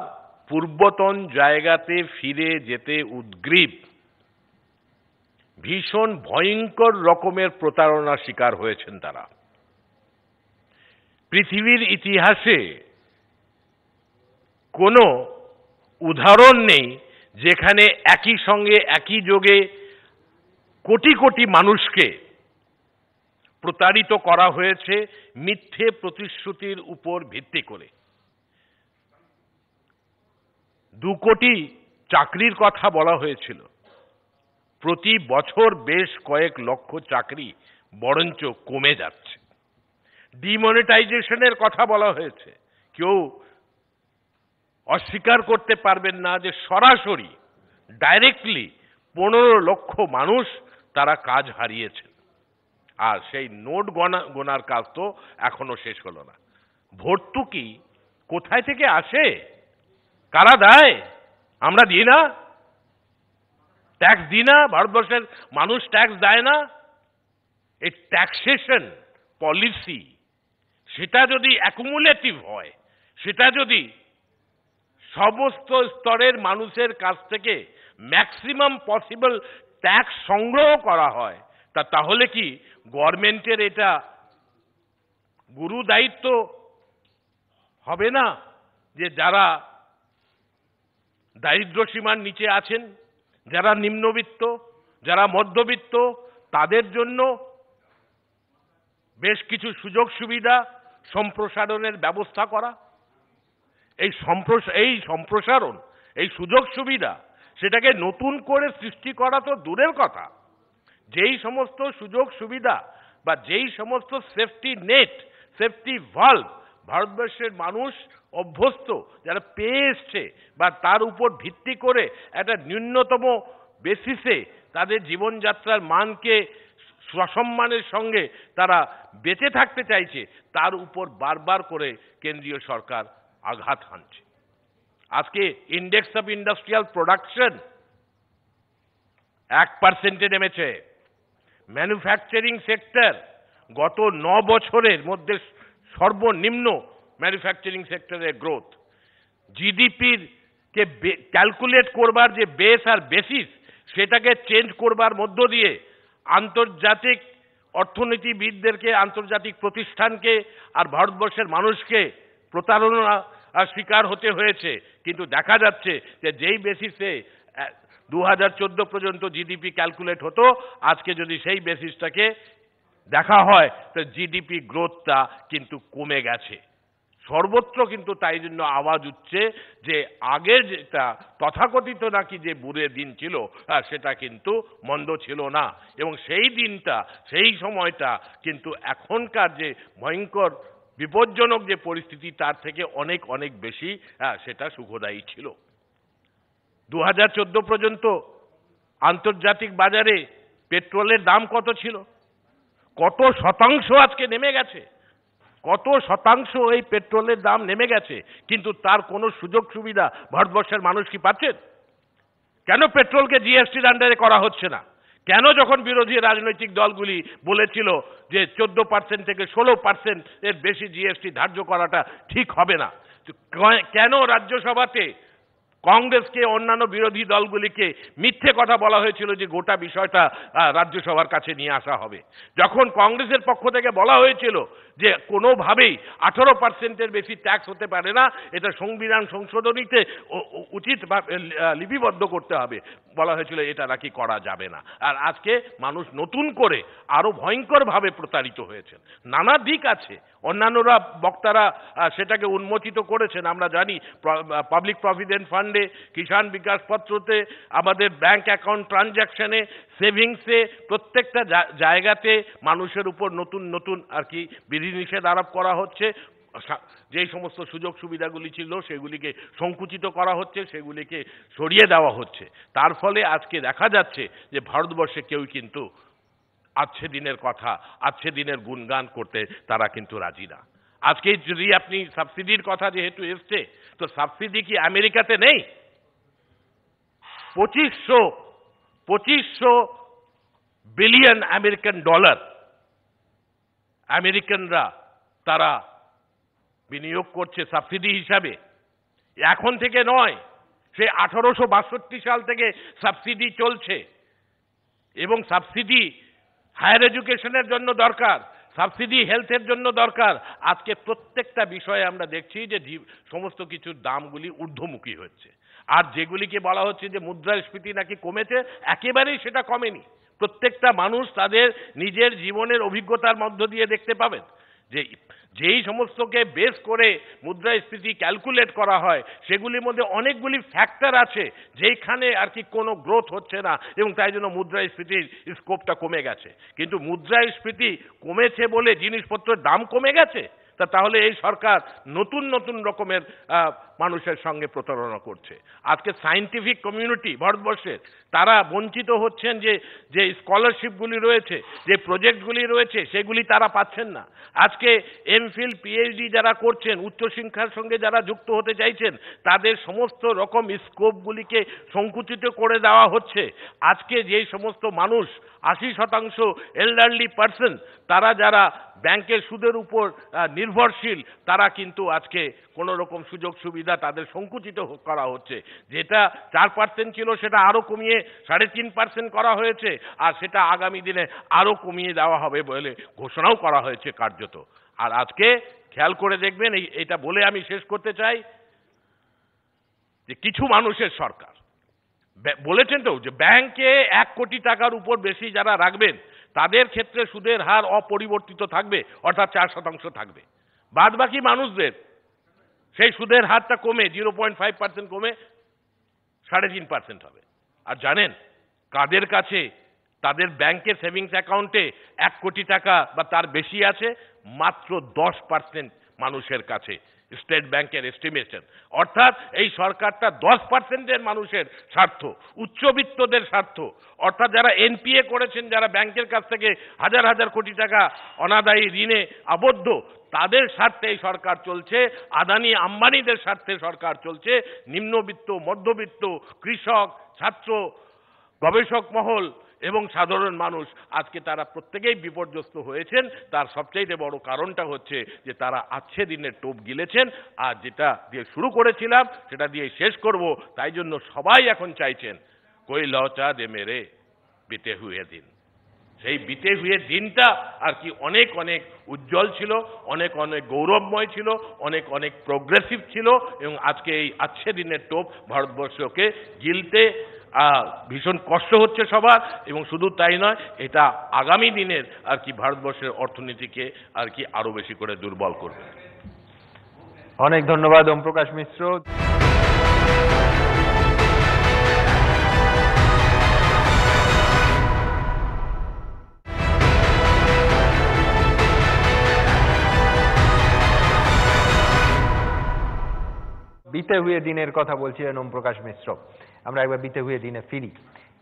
পূর্বতন জায়গাতে ফিরে যেতে উদ্গ্রীব। ভীষণ ভয়ঙ্কর রকমের প্রতারণার শিকার হয়েছেন তারা। পৃথিবীর ইতিহাসে কোনো উদাহরণ নেই যেখানে একই সঙ্গে একই যোগে কোটি কোটি মানুষকে প্রতারিত করা হয়েছে মিথ্যে প্রতিশ্রুতির উপর ভিত্তি করে। 2 কোটি চাকরির কথা বলা হয়েছিল, প্রতি বছর বেশ কয়েক লক্ষ চাকরি বরঞ্চ কমে যাচ্ছে। ডিমনিটাইজেশনের কথা বলা হয়েছে, কেউ অস্বীকার করতে পারবেন না যে সরাসরি ডাইরেক্টলি 15 লক্ষ মানুষ তারা কাজ হারিয়েছেন। আর সেই নোট গোনার কাজ তো এখনো শেষ হলো না। ভর্তুকি কোথায় থেকে আসে, কারা দেয়? আমরা দিই না, ট্যাক্স দিই না? ভারতবর্ষের মানুষ ট্যাক্স দেয় না? এই ট্যাক্সেশন পলিসি সেটা যদি অ্যাকুমুলেটিভ হয়, সেটা যদি সমস্ত স্তরের মানুষের কাছ থেকে ম্যাক্সিমাম পসিবল ট্যাক্স সংগ্রহ করা হয়, তাহলে কি গভর্নমেন্টের এটা গুরু দায়িত্ব হবে না যে যারা দারিদ্র সীমার নিচে আছেন, যারা নিম্নবিত্ত, যারা মধ্যবিত্ত, তাদের জন্য বেশ কিছু সুযোগ সুবিধা সম্প্রসারণের ব্যবস্থা করা? এই সম্প্রসারণ, এই সুযোগ সুবিধা সেটাকে নতুন করে সৃষ্টি করা তো দূরের কথা। যেই সমস্ত সুযোগ সুবিধা বা যেই সমস্ত সেফটি নেট, সেফটি ভালভ ভারতবর্ষের মানুষ অভ্যস্ত, যারা পেয়ে এসছে বা তার উপর ভিত্তি করে একটা ন্যূনতম বেসিসে তাদের জীবনযাত্রার মানকে সসম্মানের সঙ্গে তারা বেঁচে থাকতে চাইছে, তার উপর বারবার করে কেন্দ্রীয় সরকার আঘাত হানছে। আজকে ইন্ডেক্স অফ ইন্ডাস্ট্রিয়াল প্রোডাকশন 1% নেমেছে। ম্যানুফ্যাকচারিং সেক্টর গত 9 বছরের মধ্যে সর্বনিম্ন ম্যানুফ্যাকচারিং সেক্টরের গ্রোথ। জিডিপির কে ক্যালকুলেট করবার যে বেস আর বেসিস, সেটাকে চেঞ্জ করবার মধ্য দিয়ে আন্তর্জাতিক অর্থনীতিবিদদেরকে, আন্তর্জাতিক প্রতিষ্ঠানকে আর ভারতবর্ষের মানুষকে প্রতারণা শিকার হতে হয়েছে। কিন্তু দেখা যাচ্ছে যে যেই বেসিসে 2014 পর্যন্ত জিডিপি ক্যালকুলেট হতো, আজকে যদি সেই বেসিসটাকে দেখা হয় তো জিডিপি গ্রোথটা কিন্তু কমে গেছে সর্বত্র। কিন্তু তাই জন্য আওয়াজ উঠছে যে আগে যেটা তথাকথিত নাকি যে বুড়ে দিন ছিল, সেটা কিন্তু মন্দ ছিল না, এবং সেই দিনটা, সেই সময়টা কিন্তু এখনকার যে ভয়ঙ্কর বিপজ্জনক যে পরিস্থিতি তার থেকে অনেক অনেক বেশি সেটা সুখদায়ী ছিল। 2014 পর্যন্ত আন্তর্জাতিক বাজারে পেট্রোলের দাম কত ছিল, কত শতাংশ আজকে নেমে গেছে। কত শতাংশ এই পেট্রোলের দাম নেমে গেছে, কিন্তু তার কোনো সুযোগ সুবিধা ভারতবর্ষের মানুষ কি পাচ্ছেন? কেন পেট্রোলকে জিএসটির আন্ডারে করা হচ্ছে না? কেন যখন বিরোধী রাজনৈতিক দলগুলি বলেছিল যে 14% থেকে 16% এর বেশি জিএসটি ধার্য করাটা ঠিক হবে না, কেন রাজ্যসভাতে কংগ্রেসকে অন্যান্য বিরোধী দলগুলিকে মিথ্যে কথা বলা হয়েছিল যে গোটা বিষয়টা রাজ্যসভার কাছে নিয়ে আসা হবে? যখন কংগ্রেসের পক্ষ থেকে বলা হয়েছিল যে কোনোভাবেই 18%-এর বেশি ট্যাক্স হতে পারে না, এটা সংবিধান সংশোধনীতে উচিত লিপিবদ্ধ করতে হবে, বলা হয়েছিল এটা নাকি করা যাবে না। আর আজকে মানুষ নতুন করে আরো ভয়ঙ্করভাবে প্রতারিত হয়েছেন। নানা দিক আছে, অন্যান্যরা বক্তারা সেটাকে উন্মোচিত করেছেন। আমরা জানি পাবলিক প্রভিডেন্ট ফান্ডে, কিষাণ বিকাশ পত্রতে, আমাদের ব্যাংক অ্যাকাউন্ট ট্রানজ্যাকশনে, সেভিংসে, প্রত্যেকটা জায়গাতে মানুষের উপর নতুন নতুন আর কি বিধিনিষেধ আরোপ করা হচ্ছে। যেই সমস্ত সুযোগ সুবিধাগুলি ছিল সেগুলিকে সংকুচিত করা হচ্ছে, সেগুলিকে সরিয়ে দেওয়া হচ্ছে। তার ফলে আজকে দেখা যাচ্ছে যে ভারতবর্ষে কেউ কিন্তু আজকে দিনের কথা, আজকে দিনের গুণগান করতে তারা কিন্তু রাজি না। আজকে যদি আপনি সাবসিডির কথা যেহেতু এসছে, তো সাবসিডি কি আমেরিকাতে নেই? 2500 বিলিয়ন আমেরিকান ডলার আমেরিকানরা তারা বিনিয়োগ করছে সাবসিডি হিসাবে। এখন থেকে নয়, সে 1862 সাল থেকে সাবসিডি চলছে। এবং সাবসিডি হায়ার এডুকেশনের জন্য দরকার, সাবসিডি হেলথের জন্য দরকার। আজকে প্রত্যেকটা বিষয়ে আমরা দেখছি যে সমস্ত কিছুর দামগুলি ঊর্ধ্বমুখী হচ্ছে। আর যেগুলিকে বলা হচ্ছে যে মুদ্রাস্ফীতি নাকি কমেছে, একেবারেই সেটা কমেনি। প্রত্যেকটা মানুষ তাদের নিজের জীবনের অভিজ্ঞতার মধ্য দিয়ে দেখতে পাবেন যে যেই সমস্তকে বেস করে মুদ্রাস্ফীতি ক্যালকুলেট করা হয়, সেগুলির মধ্যে অনেকগুলি ফ্যাক্টর আছে যেখানে আর কি কোনো গ্রোথ হচ্ছে না, এবং তাই জন্য মুদ্রাস্ফীতির স্কোপটা কমে গেছে। কিন্তু মুদ্রাস্ফীতি কমেছে বলে জিনিসপত্রের দাম কমে গেছে? তাহলে এই সরকার নতুন নতুন রকমের মানুষের সঙ্গে প্রতারণা করছে। আজকে সায়েন্টিফিক কমিউনিটি ভারতবর্ষের তারা বঞ্চিত হচ্ছেন, যে স্কলারশিপগুলি রয়েছে, যে প্রজেক্টগুলি রয়েছে, সেগুলি তারা পাচ্ছেন না। আজকে এমফিল পিএইচডি যারা করছেন, উচ্চশিক্ষার সঙ্গে যারা যুক্ত হতে চাইছেন, তাদের সমস্ত রকম স্কোপগুলিকে সংকুচিত করে দেওয়া হচ্ছে। আজকে যেই সমস্ত মানুষ 80% এল্ডারলি পার্সন, তারা যারা ব্যাংকের সুদের উপর নির্ভরশীল, তারা কিন্তু আজকে কোনো রকম সুযোগ সুবিধা তাদের সংকুচিত করা হচ্ছে। যেটা 4% ছিল সেটা আরো কমিয়ে 3.5% করা হয়েছে, আর সেটা আগামী দিনে আরো কমিয়ে দেওয়া হবে বলে ঘোষণাও করা হয়েছে কার্যত। আর আজকে খেয়াল করে দেখবেন, এটা বলে আমি শেষ করতে চাই যে কিছু মানুষের সরকার বলেছেন তো যে ব্যাংকে 1 কোটি টাকার উপর বেশি যারা রাখবেন তাদের ক্ষেত্রে সুদের হার অপরিবর্তিত থাকবে, অর্থাৎ 4% থাকবে। বাদ বাকি মানুষদের সেই সুদের হারটা কমে 0.5% কমে 3.5% হবে। আর জানেন কাদের কাছে তাদের ব্যাংকের সেভিংস অ্যাকাউন্টে 1 কোটি টাকা বা তার বেশি আছে? মাত্র 10% মানুষের কাছে, স্টেট ব্যাংকের এস্টিমেশন। অর্থাৎ এই সরকারটা 10%-এর মানুষের স্বার্থ, উচ্চবিত্তদের স্বার্থ, অর্থাৎ যারা এনপিএ করেছেন, যারা ব্যাংকের কাছ থেকে হাজার হাজার কোটি টাকা অনাদায়ী ঋণে আবদ্ধ, তাদের স্বার্থে এই সরকার চলছে। আদানি আম্বানিদের স্বার্থে সরকার চলছে। নিম্নবিত্ত, মধ্যবিত্ত, কৃষক, ছাত্র, গবেষক মহল এবং সাধারণ মানুষ আজকে তারা প্রত্যেকেই বিপর্যস্ত হয়েছেন। তার সবচেয়ে বড় কারণটা হচ্ছে যে তারা আজকে দিনের টোপ গিলেছেন। আর যেটা দিয়ে শুরু করেছিলাম সেটা দিয়ে শেষ করব। তাই জন্য সবাই এখন চাইছেন কই লৌটা দে মেরে বিতে হুয়ে দিন। সেই বিতে হুয়ে দিনটা আর কি অনেক অনেক উজ্জ্বল ছিল, অনেক অনেক গৌরবময় ছিল, অনেক অনেক প্রোগ্রেসিভ ছিল, এবং আজকে এই আজকে দিনের টোপ ভারতবর্ষকে গিলতে ভীষণ কষ্ট হচ্ছে সবার। এবং শুধু তাই নয়, এটা আগামী দিনের আর কি ভারতবর্ষের অর্থনীতিকে আর কি আরো বেশি করে দুর্বল করবে। অনেক ধন্যবাদ ওম প্রকাশ মিশ্র। বিতে হুয়ে দিনের কথা বলছিলেন ওম প্রকাশ মিশ্র। আমরা একবার বিতে হুয়ে দিনে ফিরি।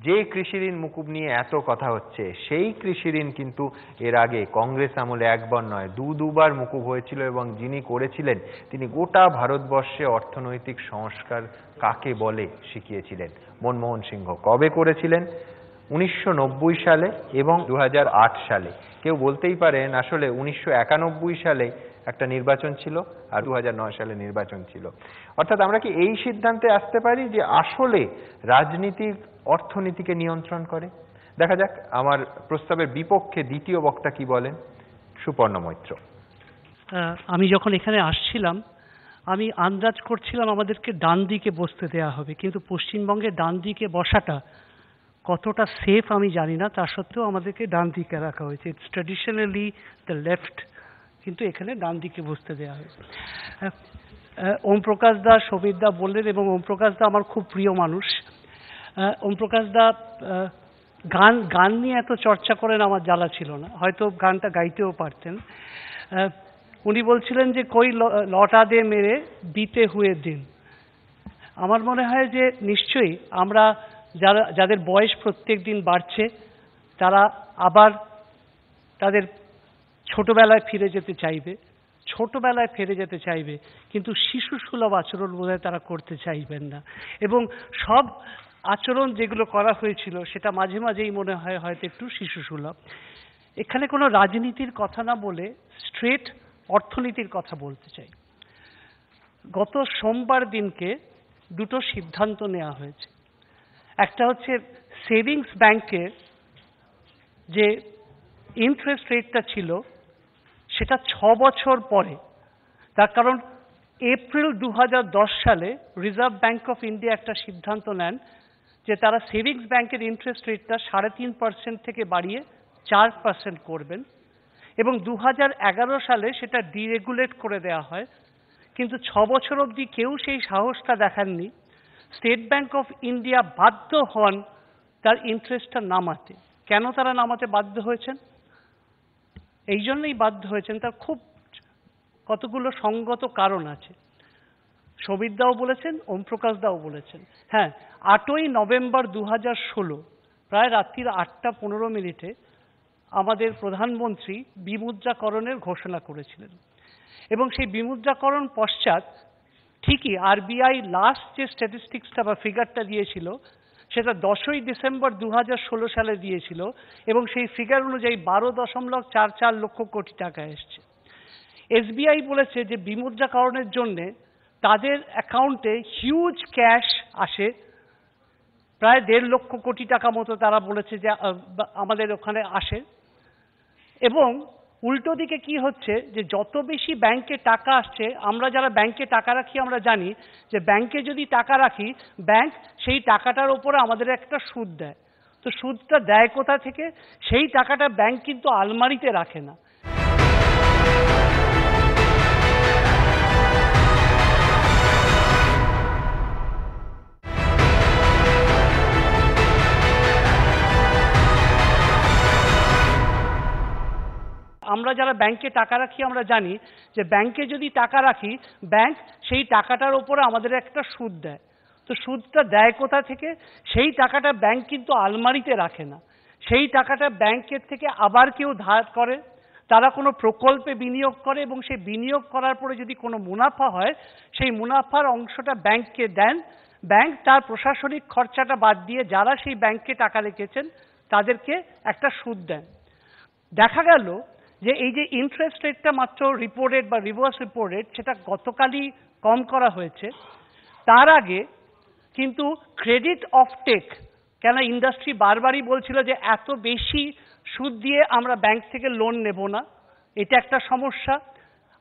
যে কৃষি ঋণ মুকুব নিয়ে এত কথা হচ্ছে, সেই কৃষি ঋণ কিন্তু এর আগে কংগ্রেস আমলে একবার নয় দুবার মুকুব হয়েছিল, এবং যিনি করেছিলেন তিনি গোটা ভারতবর্ষে অর্থনৈতিক সংস্কার কাকে বলে শিখিয়েছিলেন। মনমোহন সিংহ কবে করেছিলেন? 1990 সালে এবং 2008 সালে। কেউ বলতেই পারেন আসলে 1991 সালে একটা নির্বাচন ছিল আর 2009 সালে নির্বাচন ছিল। অর্থাৎ আমরা কি এই সিদ্ধান্তে আসতে পারি যে আসলে রাজনীতি অর্থনীতিকে নিয়ন্ত্রণ করে? দেখা যাক আমার প্রস্তাবের বিপক্ষে দ্বিতীয় বক্তা কি বলেন। সুপর্ণ মৈত্র। আমি যখন এখানে আসছিলাম আমি আন্দাজ করছিলাম আমাদেরকে ডান দিকে বসতে দেওয়া হবে, কিন্তু পশ্চিমবঙ্গে ডান দিকে বসাটা কতটা সেফ আমি জানি না, তা সত্ত্বেও আমাদেরকে ডান দিকে রাখা হয়েছে। ইটস ট্র্যাডিশনালি দ্য লেফট, কিন্তু এখানে ডান দিকে বসতে দেওয়া হয়েছে। ওম প্রকাশ দা, শোভিত দা বললেন, এবং ওম প্রকাশ দা আমার খুব প্রিয় মানুষ। ওম প্রকাশ দা গান নিয়ে এত চর্চা করেন আমার জ্বালা ছিল না, হয়তো গানটা গাইতেও পারতেন। উনি বলছিলেন যে কই লটা দে মেরে বিতে হুয়ে দিন। আমার মনে হয় যে নিশ্চয়ই আমরা যাদের বয়স প্রত্যেক দিন বাড়ছে তারা আবার তাদের ছোটবেলায় ফিরে যেতে চাইবে, কিন্তু শিশু সুলভ আচরণ বোধহয় তারা করতে চাইবেন না। এবং সব আচরণ যেগুলো করা হয়েছিল সেটা মাঝে মাঝেই মনে হয় হয়তো একটু শিশু সুলভ। এখানে কোনো রাজনীতির কথা না বলে স্ট্রেট অর্থনীতির কথা বলতে চাই। গত সোমবার দিনকে দুটো সিদ্ধান্ত নেওয়া হয়েছে। একটা হচ্ছে সেভিংস ব্যাংকের যে ইন্টারেস্ট রেটটা ছিল সেটা 6 বছর পরে, তার কারণ এপ্রিল 2010 সালে রিজার্ভ ব্যাংক অফ ইন্ডিয়া একটা সিদ্ধান্ত নেন যে তারা সেভিংস ব্যাংকের ইন্টারেস্ট রেটটা 3.5% থেকে বাড়িয়ে 4% করবেন, এবং 2011 সালে সেটা ডিরেগুলেট করে দেওয়া হয়। কিন্তু 6 বছর অবধি কেউ সেই সাহসটা দেখাননি। স্টেট ব্যাংক অফ ইন্ডিয়া বাধ্য হন তার ইন্টারেস্টটা নামাতে। কেন তারা নামাতে বাধ্য হয়েছেন? এই জন্যই বাধ্য হয়েছেন, তার খুব কতগুলো সঙ্গত কারণ আছে। শোভিত দাও বলেছেন, ওম প্রকাশ দাও বলেছেন। হ্যাঁ, 8ই নভেম্বর 2016 প্রায় রাত্রির 8:15 আমাদের প্রধানমন্ত্রী বিমুদ্রাকরণের ঘোষণা করেছিলেন, এবং সেই বিমুদ্রাকরণ পশ্চাৎ ঠিকই আরবিআই লাস্ট যে স্ট্যাটিস্টিক্সটা বা ফিগারটা দিয়েছিল সেটা 10ই ডিসেম্বর 2016 সালে দিয়েছিল, এবং সেই ফিগার অনুযায়ী 12.44 লক্ষ কোটি টাকা এসছে। এসবিআই বলেছে যে বিমুদ্রাকরণের জন্যে তাদের অ্যাকাউন্টে হিউজ ক্যাশ আসে, প্রায় 1.5 লক্ষ কোটি টাকা মতো তারা বলেছে যে আমাদের ওখানে আসে। এবং উল্টো দিকে কি হচ্ছে যে যত বেশি ব্যাংকে টাকা আসছে, আমরা যারা ব্যাংকে টাকা রাখি আমরা জানি যে ব্যাংকে যদি টাকা রাখি ব্যাংক সেই টাকাটার ওপরে আমাদের একটা সুদ দেয়। তো সুদটা দেয় কোথা থেকে? সেই টাকাটা ব্যাংক কিন্তু আলমারিতে রাখে না। আমরা যারা ব্যাংকে টাকা রাখি আমরা জানি যে ব্যাংকে যদি টাকা রাখি ব্যাংক সেই টাকাটার ওপরে আমাদের একটা সুদ দেয়। তো সুদটা দেয় কোথা থেকে? সেই টাকাটা ব্যাংক কিন্তু আলমারিতে রাখে না, সেই টাকাটা ব্যাংকের থেকে আবার কেউ ধার করে, তারা কোনো প্রকল্পে বিনিয়োগ করে, এবং সেই বিনিয়োগ করার পরে যদি কোনো মুনাফা হয় সেই মুনাফার অংশটা ব্যাংককে দেন। ব্যাংক তার প্রশাসনিক খরচাটা বাদ দিয়ে যারা সেই ব্যাংকে টাকা রেখেছেন তাদেরকে একটা সুদ দেন। দেখা গেল যে এই যে ইন্টারেস্ট রেটটা মাত্র রিপো রেট বা রিভার্স রিপো রেট সেটা গতকালই কম করা হয়েছে, তার আগে কিন্তু ক্রেডিট অফটেক, কেন ইন্ডাস্ট্রি বারবারই বলছিল যে এত বেশি সুদ দিয়ে আমরা ব্যাংক থেকে লোন নেব না, এটা একটা সমস্যা।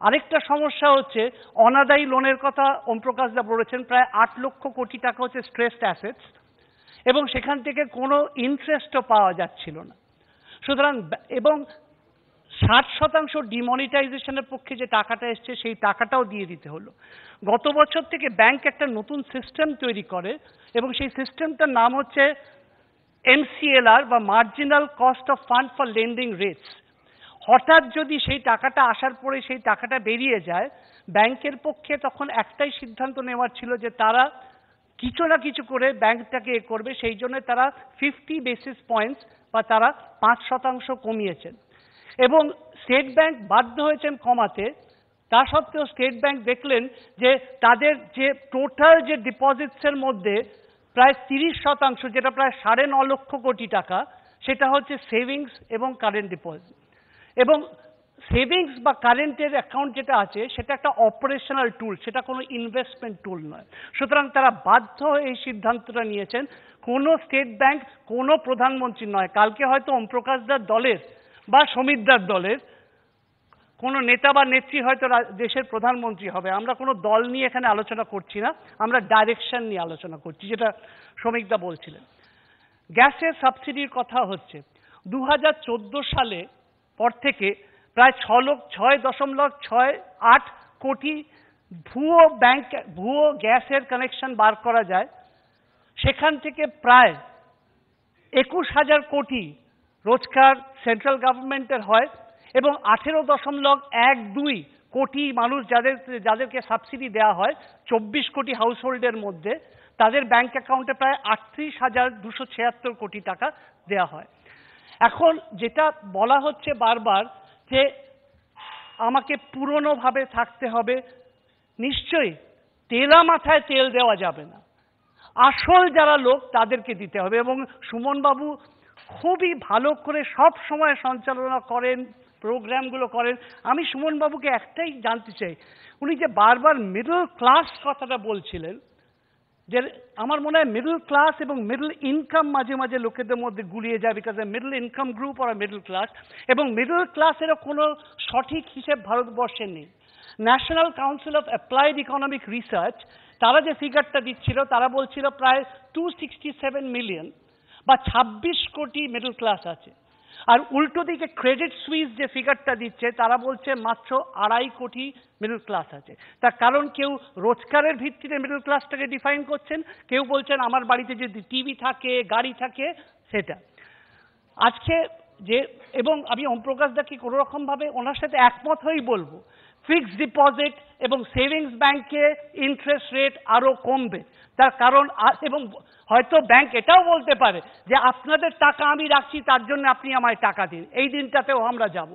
আরেকটা সমস্যা হচ্ছে অনাদায়ী লোনের কথা ওম প্রকাশ দা বলেছেন, প্রায় 8 লক্ষ কোটি টাকা হচ্ছে স্ট্রেসড অ্যাসেটস, এবং সেখান থেকে কোনো ইন্টারেস্টও পাওয়া যাচ্ছিল না। সুতরাং এবং 60% ডিমনিটাইজেশনের পক্ষে যে টাকাটা এসছে সেই টাকাটাও দিয়ে দিতে হলো। গত বছর থেকে ব্যাংক একটা নতুন সিস্টেম তৈরি করে, এবং সেই সিস্টেমটার নাম হচ্ছে MCLR বা marginal cost of fund for lending rates. হঠাৎ যদি সেই টাকাটা আসার পরে সেই টাকাটা বেরিয়ে যায়, ব্যাংকের পক্ষে তখন একটাই সিদ্ধান্ত নেওয়ার ছিল যে তারা কিছু না কিছু করে ব্যাংকটাকে করবে, সেই জন্য তারা 50 বেসিস পয়েন্টস বা তারা 5% কমিয়েছেন। এবং স্টেট ব্যাংক বাধ্য হয়েছেন কমাতে, তা সত্ত্বেও স্টেট ব্যাংক দেখলেন যে তাদের যে টোটাল যে ডিপোজিটসের মধ্যে প্রায় 30%, যেটা প্রায় 9.5 লক্ষ কোটি টাকা, সেটা হচ্ছে সেভিংস এবং কারেন্ট ডিপোজিট। এবং সেভিংস বা কারেন্টের অ্যাকাউন্ট যেটা আছে সেটা একটা অপারেশনাল টুল, সেটা কোনো ইনভেস্টমেন্ট টুল নয়। সুতরাং তারা বাধ্য হয়ে এই সিদ্ধান্তটা নিয়েছেন। কোনো স্টেট ব্যাংক কোনো প্রধানমন্ত্রী নয়, কালকে হয়তো ওম প্রকাশদার দলের বা সমিতদার দলের কোনো নেতা বা নেত্রী হয়তো দেশের প্রধানমন্ত্রী হবে। আমরা কোনো দল নিয়ে এখানে আলোচনা করছি না, আমরা ডাইরেকশন নিয়ে আলোচনা করছি, যেটা শ্রমিকদা বলছিলেন। গ্যাসের সাবসিডির কথা হচ্ছে 2014 সালে পর থেকে প্রায় 6.68 কোটি ভুয়ো গ্যাসের কানেকশন বার করা যায়। সেখান থেকে প্রায় 21,000 কোটি রোজগার সেন্ট্রাল গভর্নমেন্টের হয় এবং 18.12 কোটি মানুষ যাদেরকে সাবসিডি দেওয়া হয়, 24 কোটি হাউসহোল্ডের মধ্যে, তাদের ব্যাংক অ্যাকাউন্টে প্রায় 38,276 কোটি টাকা দেওয়া হয়। এখন যেটা বলা হচ্ছে বারবার যে আমাকে পুরনোভাবে থাকতে হবে, নিশ্চয়ই তেলা মাথায় তেল দেওয়া যাবে না, আসল যারা লোক তাদেরকে দিতে হবে। এবং সুমনবাবু খুবই ভালো করে সব সময় সঞ্চালনা করেন, প্রোগ্রামগুলো করেন। আমি সুমনবাবুকে একটাই জানতে চাই, উনি যে বারবার মিডল ক্লাস কথাটা বলছিলেন, যে আমার মনে হয় মিডল ক্লাস এবং মিডল ইনকাম মাঝে মাঝে লোকেদের মধ্যে গুলিয়ে যায়, বিকজ মিডল ইনকাম গ্রুপ আর মিডল ক্লাস, এবং মিডল ক্লাসেরও কোনো সঠিক হিসেব ভারতবর্ষে নেই। National council of applied economic research তারা যে ফিগারটা দিচ্ছিল, তারা বলছিল প্রায় 267 মিলিয়ন বা 26 কোটি মিডল ক্লাস আছে। আর উল্টো দিকে ক্রেডিট সুইস যে ফিগারটা দিচ্ছে, তারা বলছে মাত্র 2.5 কোটি মিডল ক্লাস আছে। তার কারণ কেউ রোজগারের ভিত্তিতে মিডল ক্লাসটাকে ডিফাইন করছেন, কেউ বলছেন আমার বাড়িতে যদি টিভি থাকে, গাড়ি থাকে, সেটা। আজকে যে, এবং আমি ওম প্রকাশ দাকে কোনো রকমভাবে ওনার সাথে একমত হয়েই বলবো, ফিক্সড ডিপোজিট এবং সেভিংস ব্যাংকে ইন্টারেস্ট রেট আরো কমবে। তার কারণ, এবং হয়তো ব্যাংক এটাও বলতে পারে যে আপনাদের টাকা আমি রাখছি, তার জন্য আপনি আমায় টাকা দিন, এই দিনটাতেও আমরা যাব।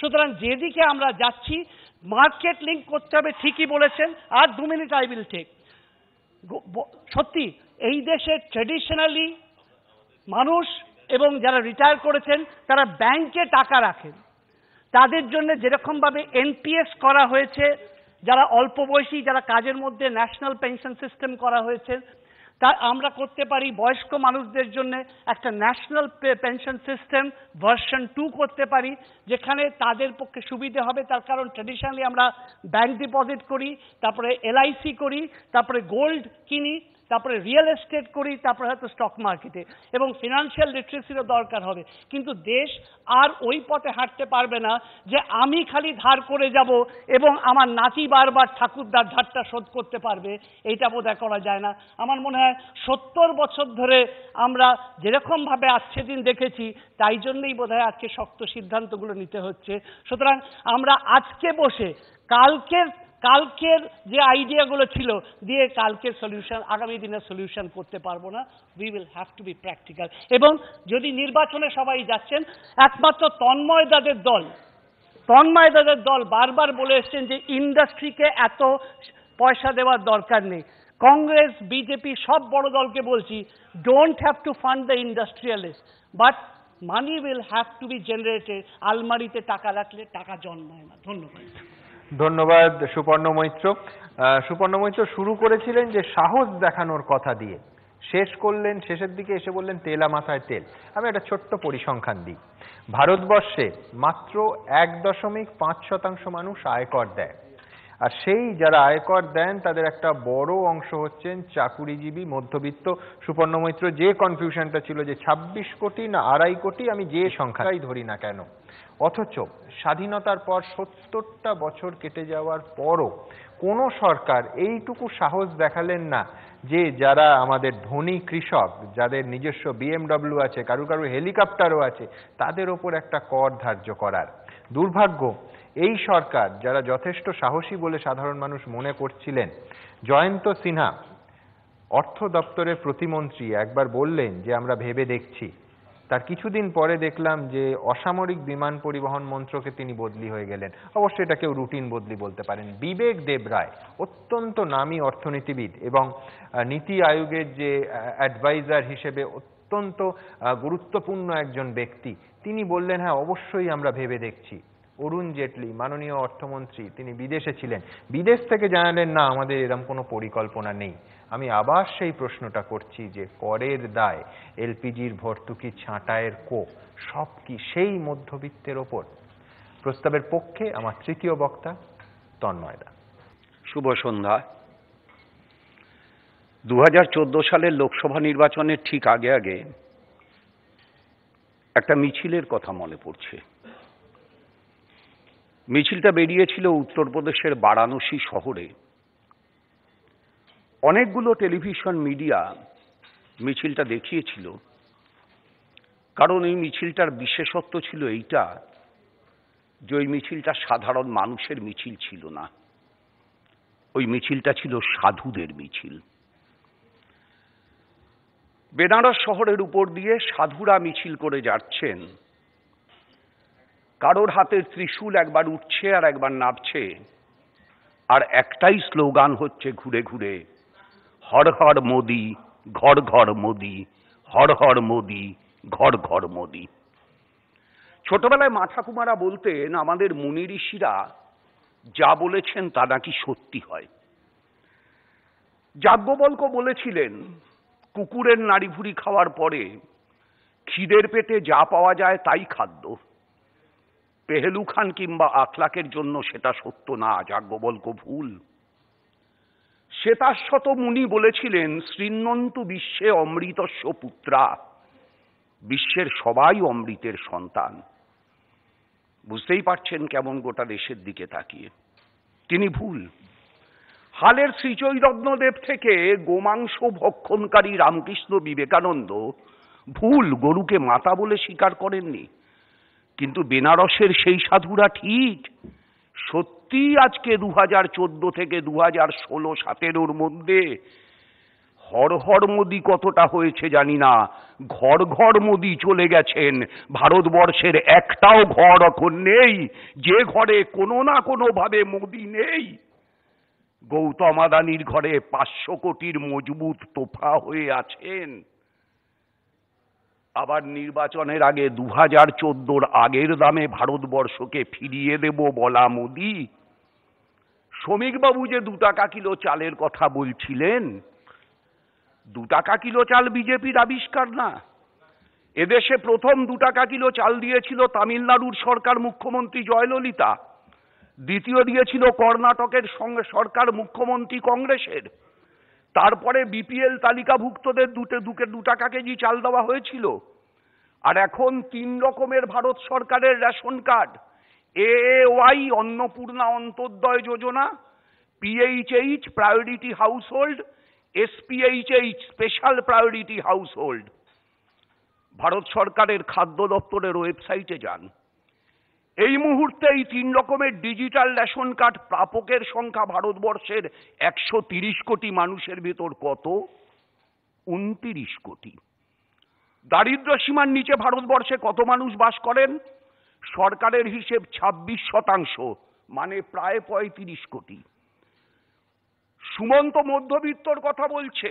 সুতরাং যেদিকে আমরা যাচ্ছি, মার্কেট লিঙ্ক করতে হবে, ঠিকই বলেছেন। আর 2 মিনিট আই উইল টেক। সত্যি এই দেশে ট্রেডিশনালি মানুষ এবং যারা রিটায়ার করেছেন তারা ব্যাংকে টাকা রাখেন। তাদের জন্য যেরকমভাবে এনপিএস করা হয়েছে, যারা অল্প বয়সী, যারা কাজের মধ্যে ন্যাশনাল পেনশন সিস্টেম করা হয়েছে, তা আমরা করতে পারি বয়স্ক মানুষদের জন্য একটা ন্যাশনাল পেনশন সিস্টেম ভার্সন 2 করতে পারি, যেখানে তাদের পক্ষে সুবিধে হবে। তার কারণ ট্র্যাডিশনালি আমরা ব্যাংক ডিপোজিট করি, তারপরে এলআইসি করি, তারপরে গোল্ড কিনি, তারপরে রিয়েল এস্টেট করি, তারপরে হয়তো স্টক মার্কেটে, এবং ফিনান্সিয়াল লিটারেসিরও দরকার হবে। কিন্তু দেশ আর ওই পথে হাঁটতে পারবে না যে আমি খালি ধার করে যাব এবং আমার নাতি বারবার ঠাকুরদার ধারটা শোধ করতে পারবে, এইটা বোধহয় করা যায় না। আমার মনে হয় 70 বছর ধরে আমরা যেরকমভাবে আজকে দিন দেখেছি, তাই জন্যই বোধহয় আজকে শক্ত সিদ্ধান্তগুলো নিতে হচ্ছে। সুতরাং আমরা আজকে বসে কালকের যে আইডিয়াগুলো ছিল দিয়ে কালকের সলিউশন, আগামী দিনের সলিউশন করতে পারবো না। We will have to B practical. এবং যদি নির্বাচনে সবাই যাচ্ছেন, একমাত্র তন্ময় দাদের দল বারবার বলে এসছেন যে ইন্ডাস্ট্রিকে এত পয়সা দেওয়ার দরকার নেই। কংগ্রেস, বিজেপি সব বড় দলকে বলছি, don't have to fund the industrialist, but money will have to B generated. আলমারিতে টাকা রাখলে টাকা জন্মায় না। ধন্যবাদ। ধন্যবাদ সুপর্ণ মৈত্র। সুপর্ণ মৈত্র শুরু করেছিলেন যে সাহস দেখানোর কথা দিয়ে, শেষ করলেন, শেষের দিকে এসে বললেন তেলা মাথায় তেল। আমি একটা ছোট্ট পরিসংখ্যান দিই। ভারতবর্ষে মাত্র 1.5% মানুষ আয়কর দেয়, আর সেই যারা আয়কর দেন তাদের একটা বড় অংশ হচ্ছেন চাকুরিজীবী মধ্যবিত্ত। সুপর্ণ মৈত্র যে কনফিউশনটা ছিল যে 26 কোটি না 2.5 কোটি, আমি যে সংখ্যাই ধরি না কেন, অথচ স্বাধীনতার পর 70টা বছর কেটে যাওয়ার পরও কোনো সরকার এইটুকু সাহস দেখালেন না যে যারা আমাদের ধনী কৃষক, যাদের নিজস্ব BMW আছে, কারু কারু হেলিকপ্টারও আছে, তাদের ওপর একটা কর ধার্য করার। দুর্ভাগ্য, এই সরকার যারা যথেষ্ট সাহসী বলে সাধারণ মানুষ মনে করছিলেন, জয়ন্ত সিনহা অর্থ দপ্তরের প্রতিমন্ত্রী একবার বললেন যে আমরা ভেবে দেখছি, তার কিছুদিন পরে দেখলাম যে অসামরিক বিমান পরিবহন মন্ত্রকে তিনি বদলি হয়ে গেলেন। অবশ্যই এটা কেউ রুটিন বদলি বলতে পারেন। বিবেক দেবরায় অত্যন্ত নামী অর্থনীতিবিদ এবং নীতি আয়োগের যে অ্যাডভাইজার হিসেবে অত্যন্ত গুরুত্বপূর্ণ একজন ব্যক্তি, তিনি বললেন হ্যাঁ অবশ্যই আমরা ভেবে দেখছি। অরুণ জেটলি মাননীয় অর্থমন্ত্রী, তিনি বিদেশে ছিলেন, বিদেশ থেকে জানালেন না আমাদের এরকম কোনো পরিকল্পনা নেই। আমি আবার সেই প্রশ্নটা করছি যে করের দায়, এলপিজির ভর্তুকি ছাঁটাইয়ের সব কি সেই মধ্যবিত্তের ওপর? প্রস্তাবের পক্ষে আমার তৃতীয় বক্তা তন্ময় দা। শুভ সন্ধ্যা। 2014 সালের লোকসভা নির্বাচনের ঠিক আগে আগে একটা মিছিলের কথা মনে পড়ছে। মিছিলটা বেরিয়েছিল উত্তরপ্রদেশের বারাণসী শহরে। অনেকগুলো টেলিভিশন মিডিয়া মিছিলটা দেখিয়েছিল, কারণ এই মিছিলটার বিশেষত্ব ছিল এইটা যে ওই মিছিলটা সাধারণ মানুষের মিছিল ছিল না, ওই মিছিলটা ছিল সাধুদের মিছিল। বেনারস শহরের উপর দিয়ে সাধুরা মিছিল করে যাচ্ছেন, কারোর হাতের ত্রিশূল একবার উঠছে আর একবার নামছে, আর একটাই স্লোগান হচ্ছে ঘুরে ঘুরে, হর হর মোদি, ঘর ঘর মোদি, হর হর মোদি, ঘর ঘর মোদি। ছোটবেলায় মা ঠাকুমারা বলতেন আমাদের মুনি ঋষিরা যা বলেছেন তা নাকি সত্যি হয়। যাজ্ঞবল্ক্য বলেছিলেন কুকুরের নাড়িভুড়ি খাওয়ার পরে খিদের পেটে যা পাওয়া যায় তাই খাদ্য। পেহেলু খান কিংবা আখলাকের জন্য সেটা সত্য না, যাজ্ঞবল্ক্য ভুল। শ্বেতাশ্বত মুনি বলেছিলেন শৃণ্বন্তু বিশ্বে অমৃতস্য পুত্রা, বিশ্বের সবাই অমৃতের সন্তান। বুঝতেই পারছেন কেমন গোটা দেশের দিকে তাকিয়ে। তিনি ভুল। হালের শ্রীচৈতন্যদেব থেকে গোমাংস ভক্ষণকারী রামকৃষ্ণ বিবেকানন্দ ভুল গরুকে মাতা বলে স্বীকার করেননি, কিন্তু বেনারসের সেই সাধুরা ঠিক। সত্যি আজকে 2014 থেকে 2016-17 মধ্যে হর হর মোদি কতটা হয়েছে জানি না, ঘর ঘর মোদি চলে গেছেন। ভারতবর্ষের একটাও ঘর এখন নেই যে ঘরে কোনো না কোনো ভাবে মোদি নেই। গৌতম আদানির ঘরে 500 কোটির মজবুত তোফা হয়ে আছেন। আবার নির্বাচনের আগে 2014 আগের দামে ভারতবর্ষকে ফিরিয়ে দেব বলা মোদি। শ্রমিকবাবু যে 2 টাকা কিলো চালের কথা বলছিলেন, 2 টাকা কিলো চাল বিজেপির আবিষ্কার না। এদেশে প্রথম 2 টাকা কিলো চাল দিয়েছিল তামিলনাড়ুর সরকার মুখ্যমন্ত্রী জয়ললিতা, দ্বিতীয় দিয়েছিল কর্ণাটকের সঙ্গে সরকার মুখ্যমন্ত্রী কংগ্রেসের। তারপরে বিপিএল তালিকাভুক্তদের 2 টাকা কেজি চাল দেওয়া হয়েছিল। আর এখন 3 রকমের ভারত সরকারের ration card, AAY Annapurna Antyodaya যোজনা, PHH priority household, SPHH special priority household. Bharat সরকারের খাদ্য দপ্তরের ওয়েবসাইটে যান, এই মুহূর্তে এই 3 রকমের ডিজিটাল রেশন কার্ড প্রাপকের সংখ্যা ভারতবর্ষের 130 কোটি মানুষের ভেতর কত? 29 কোটি। দারিদ্র সীমার নিচে ভারতবর্ষে কত মানুষ বাস করেন? সরকারের হিসেব 26%, মানে প্রায় 35 কোটি। সুমন্ত মধ্যবিত্তর কথা বলছে।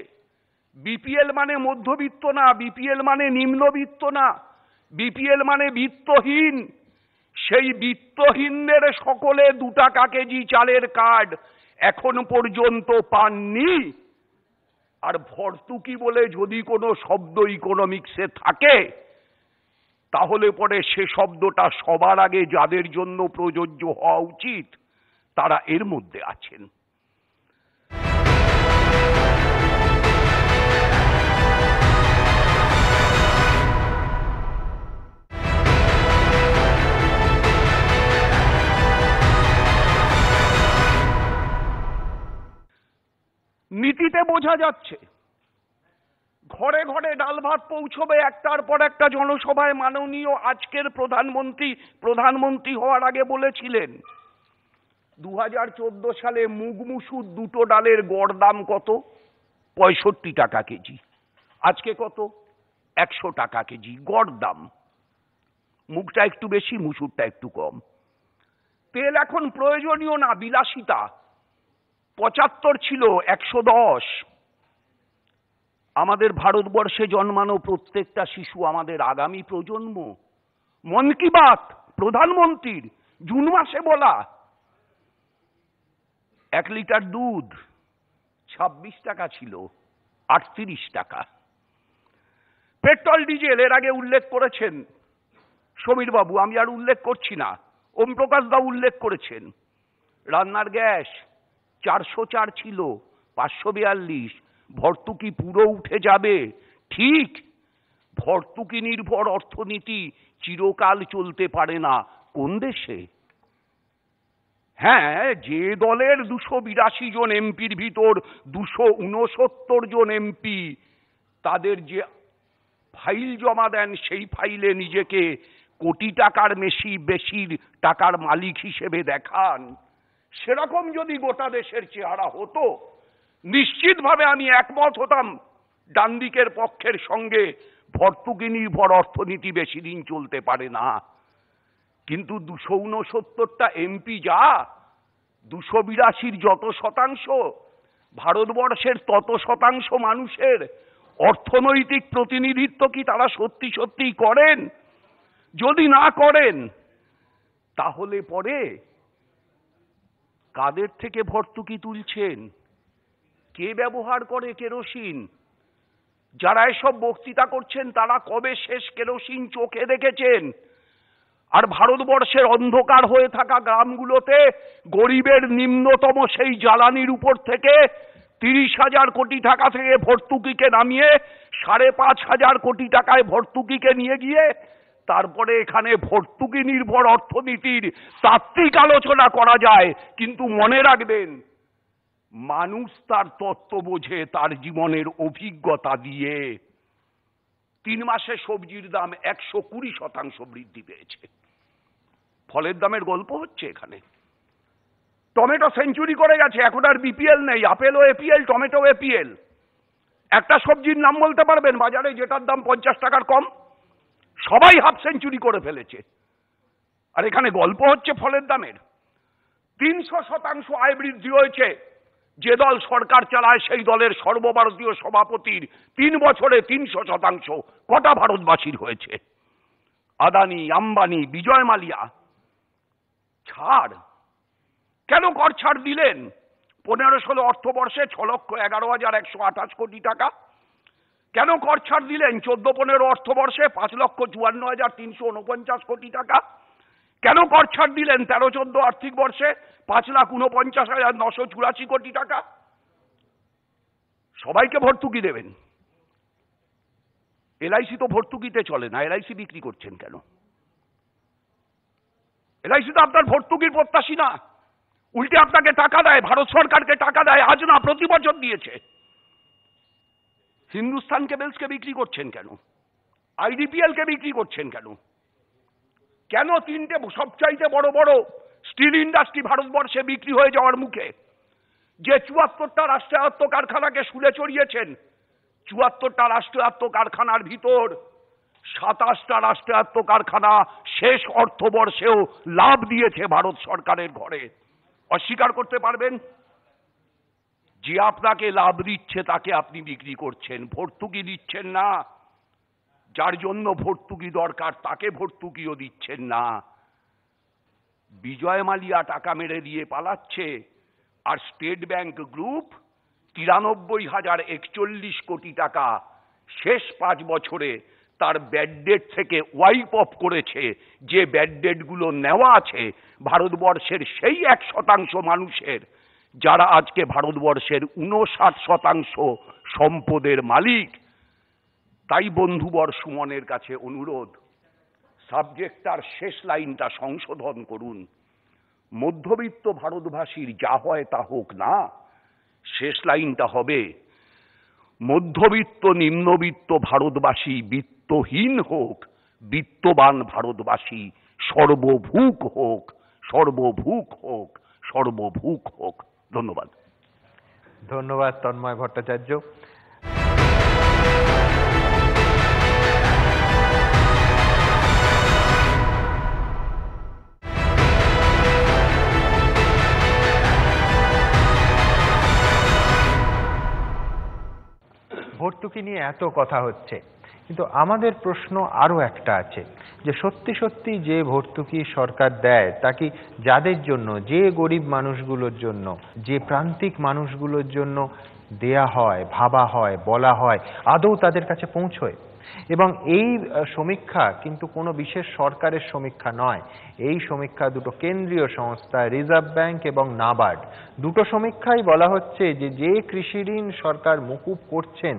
বিপিএল মানে মধ্যবিত্ত না, বিপিএল মানে নিম্নবিত্ত না, বিপিএল মানে বিত্তহীন। সেই বিত্তহীনদের সকলে 2 টাকা কেজি চালের কার্ড এখন পর্যন্ত পাননি। আর ভর্তুকি বলে যদি কোনো শব্দ ইকোনমিক্সে থাকে, তাহলে পরে সে শব্দটা সবার আগে যাদের জন্য প্রযোজ্য হওয়া উচিত তারা এর মধ্যে আছেন। নীতিতে বোঝা যাচ্ছে, ঘরে ঘরে ডাল ভাত পৌঁছবে একটার পর একটা জনসভায়। মাননীয় আজকের প্রধানমন্ত্রী হওয়ার আগে বলেছিলেন 2014 সালে মুগ মুসুর 2টো ডালের গড় দাম কত? 65 টাকা কেজি। আজকে কত? 100 টাকা কেজি গড় দাম। মুগটা একটু বেশি, মুসুরটা একটু কম। তেল এখন প্রয়োজনীয় না, বিলাসিতা। 75 ছিল, 110। আমাদের ভারতবর্ষে জন্মানো প্রত্যেকটা শিশু আমাদের আগামী প্রজন্ম। মন কি বাত প্রধানমন্ত্রীর জুন মাসে বলা, 1 লিটার দুধ 26 টাকা ছিল, 38 টাকা। পেট্রোল ডিজেল এর আগে উল্লেখ করেছেন সমীর বাবু, আমি আর উল্লেখ করছি না, ওম প্রকাশ দা উল্লেখ করেছেন। রান্নার গ্যাস 404 ছিল, 542। ভর্তুকি পুরো উঠে যাবে, ঠিক। ভর্তুকি নির্ভর অর্থনীতি চিরকাল চলতে পারে না। কোন দেশে? হ্যাঁ, যে দলের 282 জন এমপির ভিতর 269 জন এমপি তাদের যে ফাইল জমা দেন, সেই ফাইলে নিজেকে কোটি টাকার বেশির টাকার মালিক হিসেবে দেখান, সেরকম যদি গোটা দেশের চেহারা হতো, নিশ্চিতভাবে আমি একমত হতাম ডান দিকের পক্ষের সঙ্গে। ভর্তুকি নির্ভর অর্থনীতি বেশি দিন চলতে পারে না। কিন্তু 269টা এমপি যা, 282-র যত শতাংশ, ভারতবর্ষের তত শতাংশ মানুষের অর্থনৈতিক প্রতিনিধিত্ব কি তারা সত্যি সত্যি করেন? যদি না করেন, তাহলে পরে কাদের থেকে ভর্তুকি তুলছেন? কে ব্যবহার করে কেরোসিন? যারা এসব বক্তৃতা করছেন তারা কবে শেষ কেরোসিন চোখে দেখেছেন? আর ভারতবর্ষের অন্ধকার হয়ে থাকা গ্রামগুলোতে গরিবের নিম্নতম সেই জ্বালানির উপর থেকে 30,000 কোটি টাকা থেকে ভর্তুকিকে নামিয়ে 5,500 কোটি টাকায় ভর্তুকিকে নিয়ে গিয়ে তারপরে এখানে ভর্তুকি নির্ভর অর্থনীতির তাত্ত্বিক আলোচনা করা যায়। কিন্তু মনে রাখবেন, মানুষ তার তত্ত্ব বোঝে তার জীবনের অভিজ্ঞতা দিয়ে। 3 মাসে সবজির দাম 120% বৃদ্ধি পেয়েছে। ফলের দামের গল্প হচ্ছে এখানে। টমেটো সেঞ্চুরি করে গেছে, এখন আর বিপিএল নেই। আপেলও এপিএল, টমেটো এপিএল। একটা সবজির নাম বলতে পারবেন বাজারে যেটার দাম 50 টাকার কম? সবাই হাফ সেঞ্চুরি করে ফেলেছে। আর এখানে গল্প হচ্ছে ফলের দামের। 300% আয় বৃদ্ধি হয়েছে। যে দল সরকার চালায় সেই দলের সর্বভারতীয় সভাপতির 3 বছরে 300%। কটা ভারতবাসীর হয়েছে? আদানি, আম্বানি, বিজয় মালিয়া। ছাড় কেন? কর ছাড় দিলেন 15-16 অর্থবর্ষে 6,11,128 কোটি টাকা। কেন কর ছাড় দিলেন 14-15 অর্থবর্ষে 5,54,349 কোটি টাকা? কেন কর ছাড় দিলেন 13-14 আর্থিক বর্ষে 5,49,984 কোটি টাকা? সবাইকে ভর্তুকি দেবেন। এলআইসি তো ভর্তুকিতে চলে না, এলআইসি বিক্রি করছেন কেন? এলআইসি তো আপনার ভর্তুকির প্রত্যাশী না, উল্টে আপনাকে টাকা দেয়, ভারত সরকারকে টাকা দেয়। আজ না, প্রতি বছর দিয়েছে। হিন্দুস্তান কেবলসকে বিক্রি করছেন কেন? আইডিপিএলকে বিক্রি করছেন কেন? কেন 3টে সবচাইতে বড় বড় স্টিল ইন্ডাস্ট্রি ভারতবর্ষে বিক্রি হয়ে যাওয়ার মুখে? যে 74টা রাষ্ট্রায়ত্ত কারখানাকে শুলে চড়িয়েছেন, 74টা রাষ্ট্রায়ত্ত কারখানার ভিতর 27টা রাষ্ট্রায়ত্ত কারখানা শেষ অর্থবর্ষেও লাভ দিয়েছে ভারত সরকারের ঘরে। অস্বীকার করতে পারবেন? যে আপনাকে লাভ দিচ্ছে তাকে আপনি বিক্রি করছেন, ভর্তুকি দিচ্ছেন না। যার জন্য ভর্তুকি দরকার তাকে ভর্তুকিও দিচ্ছেন না। বিজয় মালিয়া টাকা মেরে দিয়ে পালাচ্ছে, আর স্টেট ব্যাংক গ্রুপ 93,041 কোটি টাকা শেষ 5 বছরে তার ব্যাড ডেট থেকে ওয়াইপ অফ করেছে। যে ব্যাড ডেটগুলো নেওয়া আছে ভারতবর্ষের সেই 1% মানুষের, যারা আজকে ভারতবর্ষের 59% সম্পদের মালিক। তাই বন্ধুবর সুমনের কাছে অনুরোধ, সাবজেক্টটার শেষ লাইনটা সংশোধন করুন। মধ্যবিত্ত ভারতবাসীর যা হয় তা হোক না, শেষ লাইনটা হবে মধ্যবিত্ত নিম্নবিত্ত ভারতবাসী বিত্তহীন হোক, বিত্তবান ভারতবাসী সর্বভূক হোক, সর্বভূক হোক, সর্বভূক হোক। ধন্যবাদ। ধন্যবাদ তন্ময় ভট্টাচার্য। ভর্তুকি নিয়ে এত কথা হচ্ছে, কিন্তু আমাদের প্রশ্ন আরো একটা আছে যে সত্যি সত্যি যে ভর্তুকি সরকার দেয় তা কি যাদের জন্য, যে গরিব মানুষগুলোর জন্য, যে প্রান্তিক মানুষগুলোর জন্য দেয়া হয়, ভাবা হয়, বলা হয়, আদৌ তাদের কাছে পৌঁছয়? এবং এই সমীক্ষা কিন্তু কোনো বিশেষ সরকারের সমীক্ষা নয়। এই সমীক্ষা দুটো কেন্দ্রীয় সংস্থা, রিজার্ভ ব্যাংক এবং নাবার্ড, দুটো সমীক্ষাই বলা হচ্ছে যে যে কৃষি ঋণ সরকার মুকুব করছেন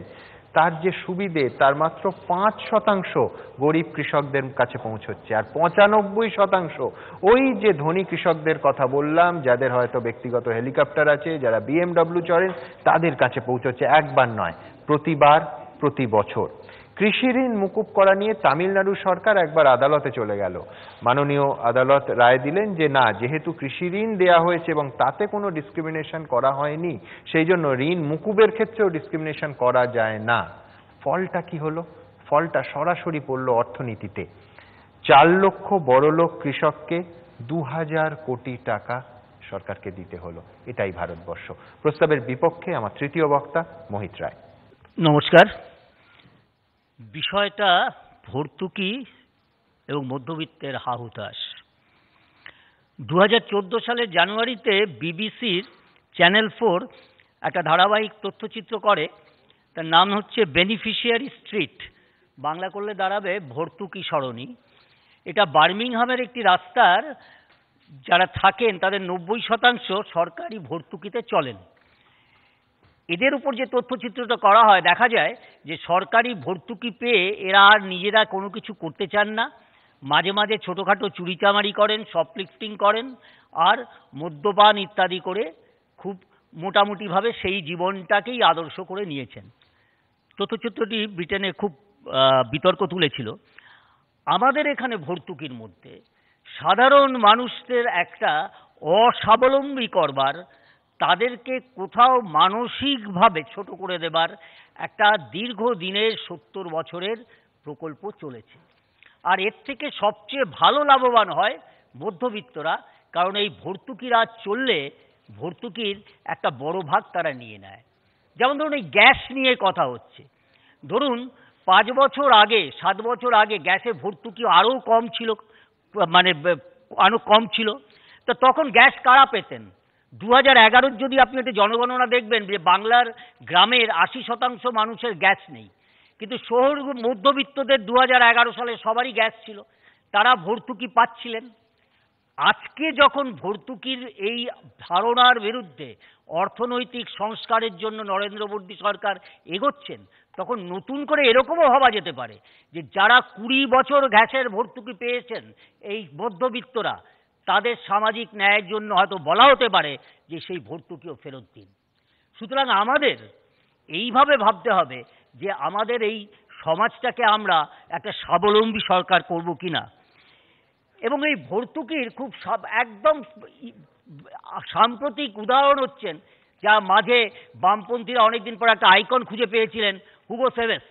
তার যে সুবিধে তার মাত্র 5% গরিব কৃষকদের কাছে পৌঁছচ্ছে, আর 95% ওই যে ধনী কৃষকদের কথা বললাম, যাদের হয়তো ব্যক্তিগত হেলিকপ্টার আছে, যারা BMW চড়েন, তাদের কাছে পৌঁছচ্ছে। একবার নয়, প্রতিবার, প্রতি বছর। কৃষি ঋণ মুকুব করা নিয়ে তামিলনাড়ু সরকার একবার আদালতে চলে গেল। মাননীয় আদালত রায় দিলেন যে না, যেহেতু কৃষি ঋণ দেওয়া হয়েছে এবং তাতে কোনো ডিসক্রিমিনেশন করা হয়নি, সেই জন্য ঋণ মুকুবের ক্ষেত্রেও ডিসক্রিমিনেশন করা যায় না। ফলটা কি হলো? ফলটা সরাসরি পড়ল অর্থনীতিতে। 4 লক্ষ বড়লোক কৃষককে 2000 কোটি টাকা সরকারকে দিতে হলো। এটাই ভারতবর্ষ। প্রস্তাবের বিপক্ষে আমার তৃতীয় বক্তা মোহিত রায়। নমস্কার। বিষয়টা ভর্তুকি এবং মধ্যবিত্তের হাহুতাশ। 2014 সালের জানুয়ারিতে বিবিসির চ্যানেল 4 একটা ধারাবাহিক তথ্যচিত্র করে, তার নাম হচ্ছে বেনিফিশিয়ারি স্ট্রিট, বাংলা করলে দাঁড়াবে ভর্তুকি সরণি। এটা বার্মিংহামের একটি রাস্তার যারা থাকেন তাদের 90% সরকারি ভর্তুকিতে চলেন। এদের উপর যে তথ্যচিত্রটা করা হয়, দেখা যায় যে সরকারি ভর্তুকি পেয়ে এরা আর নিজেরা কোনো কিছু করতে চান না, মাঝে মাঝে ছোটোখাটো চুরিচামারি করেন, শপলিফটিং করেন, আর মদ্যপান ইত্যাদি করে খুব মোটামুটিভাবে সেই জীবনটাকেই আদর্শ করে নিয়েছেন। তথ্যচিত্রটি ব্রিটেনে খুব বিতর্ক তুলেছিল। আমাদের এখানে ভর্তুকির মধ্যে সাধারণ মানুষদের একটা অস্বাবলম্বী করবার, তাদেরকে কোথাও মানসিকভাবে ছোট করে দেবার একটা দীর্ঘদিনের 70 বছরের প্রকল্প চলেছে। আর এর থেকে সবচেয়ে ভালো লাভবান হয় মধ্যবিত্তরা, কারণ এই ভর্তুকি রাজ চললে ভর্তুকির একটা বড় ভাগ তারা নিয়ে নেয়। যেমন ধরুন, এই গ্যাস নিয়ে কথা হচ্ছে। ধরুন 5 বছর আগে, 7 বছর আগে গ্যাসে ভর্তুকি আরও কম ছিল, মানে আরও কম ছিল। তো তখন গ্যাস কারা পেতেন? 2011 যদি আপনি একটা জনগণনা দেখবেন যে বাংলার গ্রামের 80% মানুষের গ্যাস নেই, কিন্তু শহর মধ্যবিত্তদের 2011 সালে সবারই গ্যাস ছিল, তারা ভর্তুকি পাচ্ছিলেন। আজকে যখন ভর্তুকির এই ধারণার বিরুদ্ধে অর্থনৈতিক সংস্কারের জন্য নরেন্দ্র মোদী সরকার এগোচ্ছেন, তখন নতুন করে এরকমও ভাবা যেতে পারে যে যারা 20 বছর গ্যাসের ভর্তুকি পেয়েছেন, এই মধ্যবিত্তরা, তাদের সামাজিক ন্যায়ের জন্য হয়তো বলা হতে পারে যে সেই ভর্তুকিও ফেরত দিন। সুতরাং আমাদের এইভাবে ভাবতে হবে যে আমাদের এই সমাজটাকে আমরা একটা স্বাবলম্বী সরকার করব কিনা। এবং এই ভর্তুকির খুব একদম সাম্প্রতিক উদাহরণ হচ্ছেন, যা মাঝে বামপন্থীরা অনেকদিন পর একটা আইকন খুঁজে পেয়েছিলেন, হুগো সেভেস,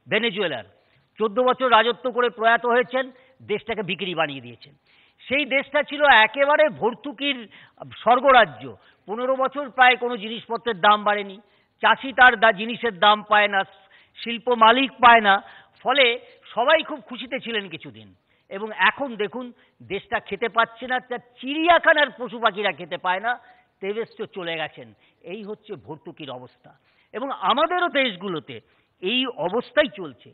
ভেনেজুয়েলার। 14 বছর রাজত্ব করে প্রয়াত হয়েছেন, দেশটাকে বিক্রি বানিয়ে দিয়েছেন। সেই দেশটা ছিল একেবারে ভর্তুকির স্বর্গরাজ্য। 15 বছর প্রায় কোনো জিনিসপত্রের দাম বাড়েনি, চাষি তার জিনিসের দাম পায় না, শিল্প মালিক পায় না, ফলে সবাই খুব খুশিতে ছিলেন কিছুদিন। এবং এখন দেখুন, দেশটা খেতে পাচ্ছে না, তার চিড়িয়াখানার পশু পাখিরা খেতে পায় না, তেভেস তো চলে গেছেন। এই হচ্ছে ভর্তুকির অবস্থা। এবং আমাদেরও দেশগুলোতে এই অবস্থাই চলছে।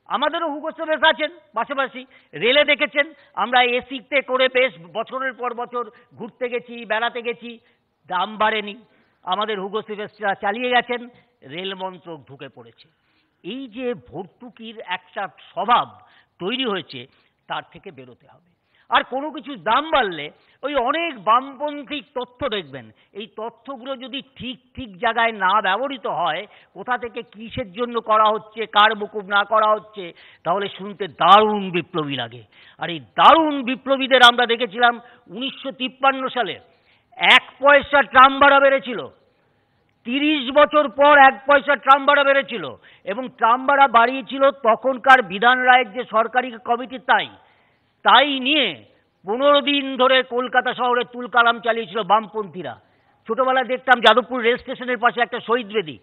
আমাদেরও হুগো সেভেস আছেন পাশাপাশি। রেলে দেখেছেন, আমরা এসিতে করে বেশ বছরের পর বছর ঘুরতে গেছি, বেড়াতে গেছি, দাম বাড়েনি। আমাদের হুগো সেভেসরা চালিয়ে গেছেন, রেল মন্ত্রক ঢুকে পড়েছে। এই যে ভর্তুকির একটা স্বভাব তৈরি হয়েছে, তার থেকে বেরোতে হবে। আর কোনো কিছু দাম বাড়লে ওই অনেক বামপন্থী তথ্য দেখবেন, এই তথ্যগুলো যদি ঠিক ঠিক জায়গায় না ব্যবহৃত হয়, কোথা থেকে কিসের জন্য করা হচ্ছে, কার মুকুব না করা হচ্ছে, তাহলে শুনতে দারুণ বিপ্লবী লাগে। আর এই দারুণ বিপ্লবীদের আমরা দেখেছিলাম 1953 সালে 1 পয়সা ট্রাম ভাড়া বেড়েছিল। 30 বছর পর 1 পয়সা ট্রাম ভাড়া বেড়েছিল, এবং ট্রাম ভাড়া বাড়িয়েছিল তখনকার বিধান রায়ের যে সরকারি কমিটি তাই নিয়ে 15 দিন ধরে কলকাতা শহরে তুলকালাম চালিয়েছিল বামপন্থীরা। ছোটবেলায় দেখতাম যাদবপুর রেল স্টেশনের পাশে একটা শহীদ বেদি,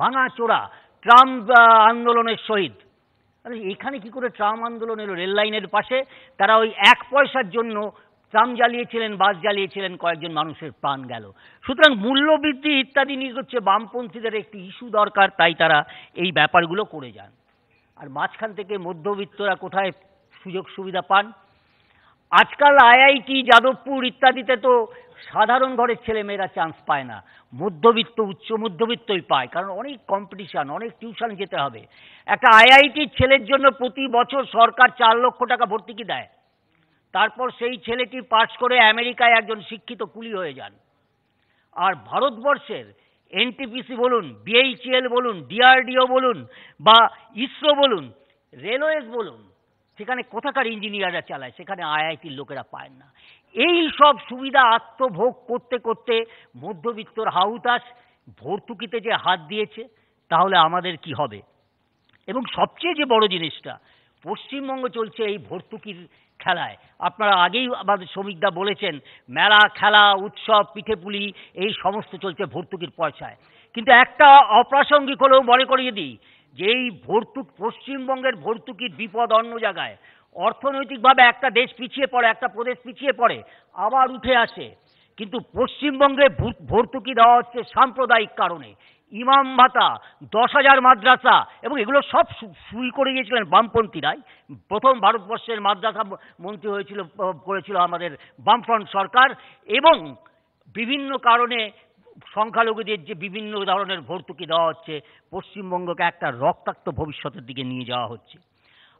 ভাঙা চোরা, ট্রাম আন্দোলনের শহীদ। এখানে কি করে ট্রাম আন্দোলন এলো? রেল লাইনের পাশে তারা ওই 1 পয়সার জন্য ট্রাম জ্বালিয়েছিলেন, বাস জ্বালিয়েছিলেন, কয়েকজন মানুষের প্রাণ গেল। সুতরাং মূল্যবৃদ্ধি ইত্যাদি নিয়ে হচ্ছে বামপন্থীদের একটি ইস্যু দরকার, তাই তারা এই ব্যাপারগুলো করে যান। আর মাঝখান থেকে মধ্যবিত্তরা কোথায় সুযোগ সুবিধা পান? আজকাল আইআইটি, যাদবপুর ইত্যাদিতে তো সাধারণ ঘরের ছেলেমেয়েরা চান্স পায় না, মধ্যবিত্ত উচ্চ মধ্যবিত্তই পায়, কারণ অনেক কম্পিটিশন, অনেক টিউশন যেতে হবে। একটা আইআইটির ছেলের জন্য প্রতি বছর সরকার 4 লক্ষ টাকা ভর্তুকি দেয়, তারপর সেই ছেলেটি পাস করে আমেরিকায় একজন শিক্ষিত কুলি হয়ে যান। আর ভারতবর্ষের এনটিপিসি বলুন, বিএইচইএল বলুন, ডিআরডিও বলুন, বা ইসরো বলুন, রেলওয়েজ বলুন, সেখানে কোথাকার ইঞ্জিনিয়াররা চালায়, সেখানে আইআইটির লোকেরা পায় না। এই সব সুবিধা আত্মভোগ করতে করতে মধ্যবিত্তর হাউতাস ভর্তুকিতে যে হাত দিয়েছে, তাহলে আমাদের কি হবে? এবং সবচেয়ে যে বড় জিনিসটা, পশ্চিমবঙ্গ চলছে এই ভর্তুকির খেলায়। আপনারা আগেই আমাদের শ্রমিকদা বলেছেন, মেলা, খেলা, উৎসব, পিঠেপুলি এই সমস্ত চলছে ভর্তুকির পয়সায়। কিন্তু একটা অপ্রাসঙ্গিক হলেও মনে করিয়ে দিই যে এই পশ্চিমবঙ্গের ভর্তুকির বিপদ অন্য জায়গায়। অর্থনৈতিকভাবে একটা দেশ পিছিয়ে পড়ে, একটা প্রদেশ পিছিয়ে পড়ে, আবার উঠে আসে। কিন্তু পশ্চিমবঙ্গে ভর্তুকি দেওয়া হচ্ছে সাম্প্রদায়িক কারণে। ইমাম ভাতা, 10,000 মাদ্রাসা, এবং এগুলো সব শুরু করে গিয়েছিলেন বামপন্থীরাই। প্রথম ভারতবর্ষের মাদ্রাসা মন্ত্রী করেছিল আমাদের বামফ্রন্ট সরকার। এবং বিভিন্ন কারণে সংখ্যালঘুদের যে বিভিন্ন ধরনের ভর্তুকি দেওয়া হচ্ছে, পশ্চিমবঙ্গকে একটা রক্তাক্ত ভবিষ্যতের দিকে নিয়ে যাওয়া হচ্ছে।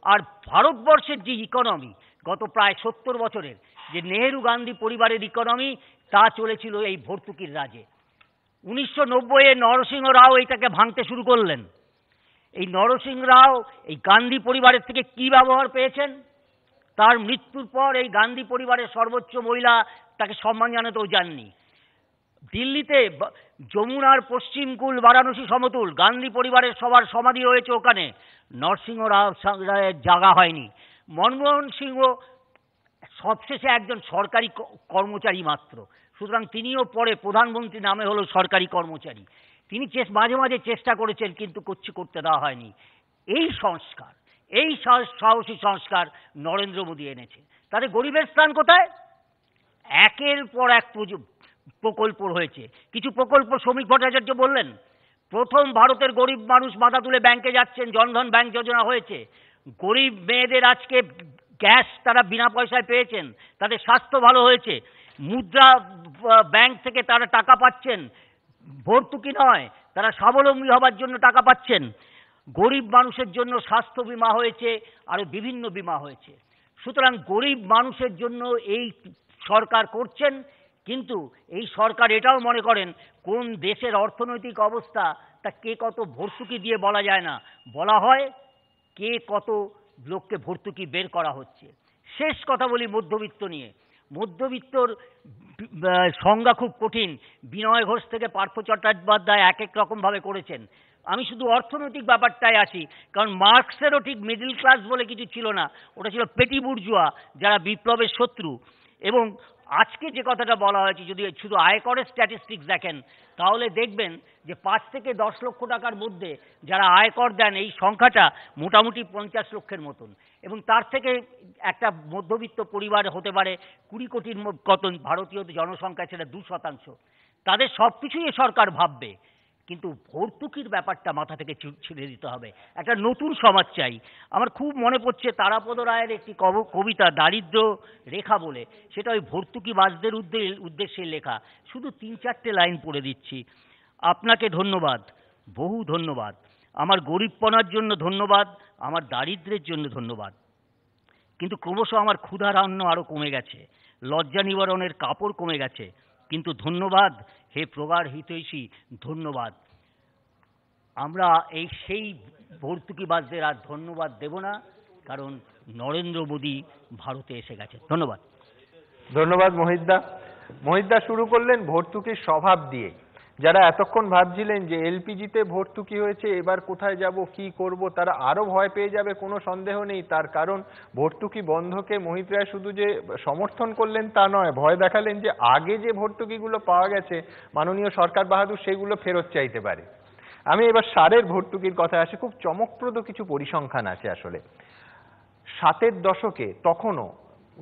আর ভারতবর্ষের যে ইকোনমি গত প্রায় 70 বছরের, যে নেহেরু গান্ধী পরিবারের ইকোনমি, তা চলেছিল এই ভর্তুকির রাজে। 1990-এ নরসিংহ রাও এইটাকে ভাঙতে শুরু করলেন। এই নরসিংহ রাও এই গান্ধী পরিবারের থেকে কি ব্যবহার পেয়েছেন? তার মৃত্যুর পর এই গান্ধী পরিবারের সর্বোচ্চ মহিলা তাকে সম্মান জানাতেও যাননি। দিল্লিতে যমুনার পশ্চিম কূল, বারাণসী সমতুল, গান্ধী পরিবারের সবার সমাধি রয়েছে ওখানে, নরসিংহ রায়ের জায়গা হয়নি। মনমোহন সিংহ সবশেষে একজন সরকারি কর্মচারী মাত্র, সুতরাং তিনিও পরে প্রধানমন্ত্রী নামে হলো সরকারি কর্মচারী। তিনি মাঝে মাঝে চেষ্টা করেছেন, কিন্তু করতে দেওয়া হয়নি। এই সংস্কার, এই সাহসী সংস্কার নরেন্দ্র মোদী এনেছে। তাতে গরিবের স্থান কোথায়? একের পর এক প্রকল্প হয়েছে। কিছু প্রকল্প শ্রমিক ভট্টাচার্য বললেন, প্রথম ভারতের গরিব মানুষ মাথা তুলে ব্যাংকে যাচ্ছেন, জনধন ব্যাংক যোজনা হয়েছে। গরিব মেয়েদের আজকে গ্যাস তারা বিনা পয়সায় পেয়েছেন, তাদের স্বাস্থ্য ভালো হয়েছে। মুদ্রা ব্যাংক থেকে তারা টাকা পাচ্ছেন, ভর্তুকি নয়, তারা স্বাবলম্বী হবার জন্য টাকা পাচ্ছেন। গরিব মানুষের জন্য স্বাস্থ্য বীমা হয়েছে, আর বিভিন্ন বীমা হয়েছে। সুতরাং গরিব মানুষের জন্য এই সরকার করছেন। কিন্তু এই সরকার এটাও মনে করেন, কোন দেশের অর্থনৈতিক অবস্থা তা কে কত ভর্তুকি দিয়ে বলা যায় না, বলা হয় কে কত লোককে ভর্তুকি বের করা হচ্ছে। শেষ কথা বলি মধ্যবিত্ত নিয়ে। মধ্যবিত্তর সংজ্ঞা খুব কঠিন। বিনয় ঘোষ থেকে পার্থ চট্টোপাধ্যায় এক এক রকমভাবে করেছেন। আমি শুধু অর্থনৈতিক ব্যাপারটাই আসি, কারণ মার্কসেরও ঠিক মিডল ক্লাস বলে কিছু ছিল না, ওটা ছিল পেটি বুর্জুয়া, যারা বিপ্লবের শত্রু। এবং আজকে যে কথাটা বলা হয়েছে, যদি শুধু আয়করের স্ট্যাটিস্টিক্স দেখেন, তাহলে দেখবেন যে 5 থেকে 10 লক্ষ টাকার মধ্যে যারা আয়কর দেন, এই সংখ্যাটা মোটামুটি 50 লক্ষের মতন। এবং তার থেকে একটা মধ্যবিত্ত পরিবার হতে পারে 20 কোটির মতন, ভারতীয় জনসংখ্যা সেটা 2%। তাদের সব কিছুই এ সরকার ভাববে, কিন্তু ভর্তুকির ব্যাপারটা মাথা থেকে ছিঁড়ে দিতে হবে। একটা নতুন সমাজ চাই। আমার খুব মনে পড়ছে তারাপদ রায়ের একটি কবিতা, দারিদ্র রেখা বলে, সেটা ওই ভর্তুকিবাজদের উদ্দেশ্যে লেখা। শুধু 3-4টে লাইন পড়ে দিচ্ছি। আপনাকে ধন্যবাদ, বহু ধন্যবাদ। আমার গরিবপনার জন্য ধন্যবাদ, আমার দারিদ্র্যের জন্য ধন্যবাদ। কিন্তু ক্রমশ আমার ক্ষুধারান্ন আরও কমে গেছে, লজ্জা নিবারণের কাপড় কমে গেছে। কিন্তু ধন্যবাদ হে প্রগাঢ় হিতৈষী, ধন্যবাদ। আমরা সেই ভর্তুকিবাজদের আর ধন্যবাদ দেব না, কারণ নরেন্দ্র মোদী ভারতে এসে গেছে। ধন্যবাদ। ধন্যবাদ মহিতদা। মহিতদা শুরু করলেন ভর্তুকির স্বভাব দিয়ে। যারা এতক্ষণ ভাবছিলেন যে এলপিজিতে ভর্তুকি হয়েছে, এবার কোথায় যাব, কি করব, তারা আরো ভয় পেয়ে যাবে, কোনো সন্দেহ নেই। তার কারণ ভর্তুকি বন্ধকে মোহিত রায় শুধু যে সমর্থন করলেন তা নয়, ভয় দেখালেন যে আগে যে ভর্তুকিগুলো পাওয়া গেছে মাননীয় সরকার বাহাদুর সেগুলো ফেরত চাইতে পারে। আমি এবার সারের ভর্তুকির কথা আসি। খুব চমকপ্রদ কিছু পরিসংখ্যান আছে আসলে। ৭-এর দশকে তখনও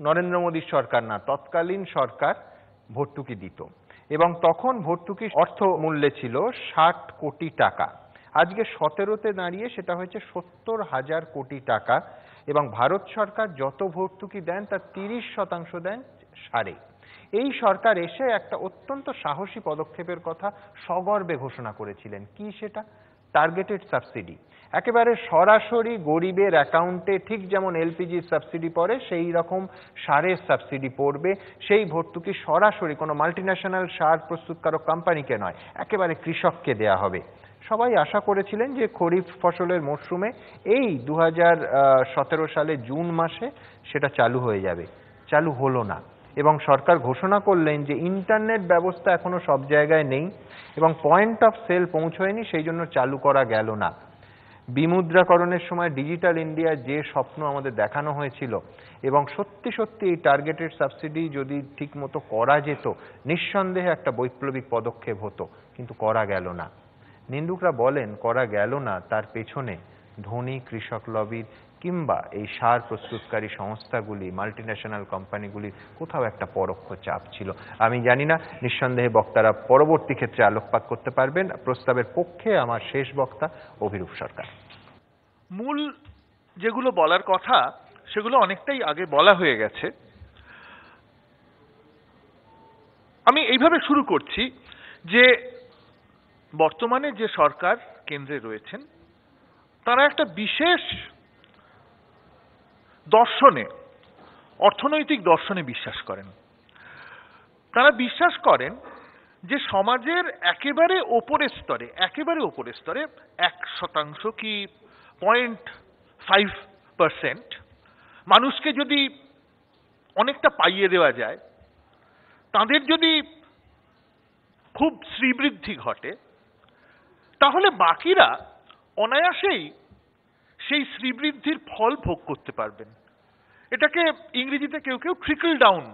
নরেন্দ্র মোদীর সরকার না, তৎকালীন সরকার ভর্তুকি দিত এবং তখন ভর্তুকি অর্থ মূল্যে ছিল ৬০ কোটি টাকা। আজকে ১৭তে দাঁড়িয়ে সেটা হয়েছে ৭০,০০০ কোটি টাকা এবং ভারত সরকার যত ভর্তুকি দেন তার ৩০% দেন সারে। এই সরকার এসে একটা অত্যন্ত সাহসী পদক্ষেপের কথা সগর্বে ঘোষণা করেছিলেন। কি সেটা? Targeted subsidy. একেবারে সরাসরি গরিবের অ্যাকাউন্টে ঠিক যেমন এলপিজি সাবসিডি পড়ে সেই রকম সারের সাবসিডি পড়বে। সেই ভর্তুকি সরাসরি কোনো মাল্টিন্যাশনাল সার প্রস্তুতকারক কোম্পানিকে নয়, একেবারে কৃষককে দেয়া হবে। সবাই আশা করেছিলেন যে খরিফ ফসলের মরশুমে এই 2017 সালে জুন মাসে সেটা চালু হয়ে যাবে। চালু হলো না এবং সরকার ঘোষণা করলেন যে ইন্টারনেট ব্যবস্থা এখনো সব জায়গায় নেই এবং পয়েন্ট অফ সেল পৌঁছয়নি, সেই জন্য চালু করা গেল না। বিমুদ্রাকরণের সময় ডিজিটাল ইন্ডিয়ার যে স্বপ্ন আমাদের দেখানো হয়েছিল এবং সত্যি সত্যি এই টার্গেটেড সাবসিডি যদি ঠিক মতো করা যেত নিঃসন্দেহে একটা বৈপ্লবিক পদক্ষেপ হতো, কিন্তু করা গেল না। নিন্দুকরা বলেন করা গেল না, তার পেছনে ধনী কৃষক লবির কিংবা এই সার প্রস্তুতকারী সংস্থাগুলি, মাল্টিন্যাশনাল কোম্পানিগুলির কোথাও একটা পরোক্ষ চাপ ছিল। আমি জানি না, নিঃসন্দেহে বক্তারা পরবর্তী ক্ষেত্রে আলোকপাত করতে পারবেন। প্রস্তাবের পক্ষে আমার শেষ বক্তা অভিরূপ সরকার। মূল যেগুলো বলার কথা সেগুলো অনেকটাই আগে বলা হয়ে গেছে। আমি এইভাবে শুরু করছি যে বর্তমানে যে সরকার কেন্দ্রে রয়েছেন তারা একটা বিশেষ দর্শনে, অর্থনৈতিক দর্শনে বিশ্বাস করেন। তারা বিশ্বাস করেন যে সমাজের একেবারে ওপরের স্তরে 1% কি 0.5% মানুষকে যদি অনেকটা পাইয়ে দেওয়া যায়, তাদের যদি খুব শ্রীবৃদ্ধি ঘটে, তাহলে বাকিরা অনায়াসেই সেই শ্রীবৃদ্ধির ফল ভোগ করতে পারবেন। এটাকে ইংরেজিতে কেউ কেউ ট্রিকল ডাউন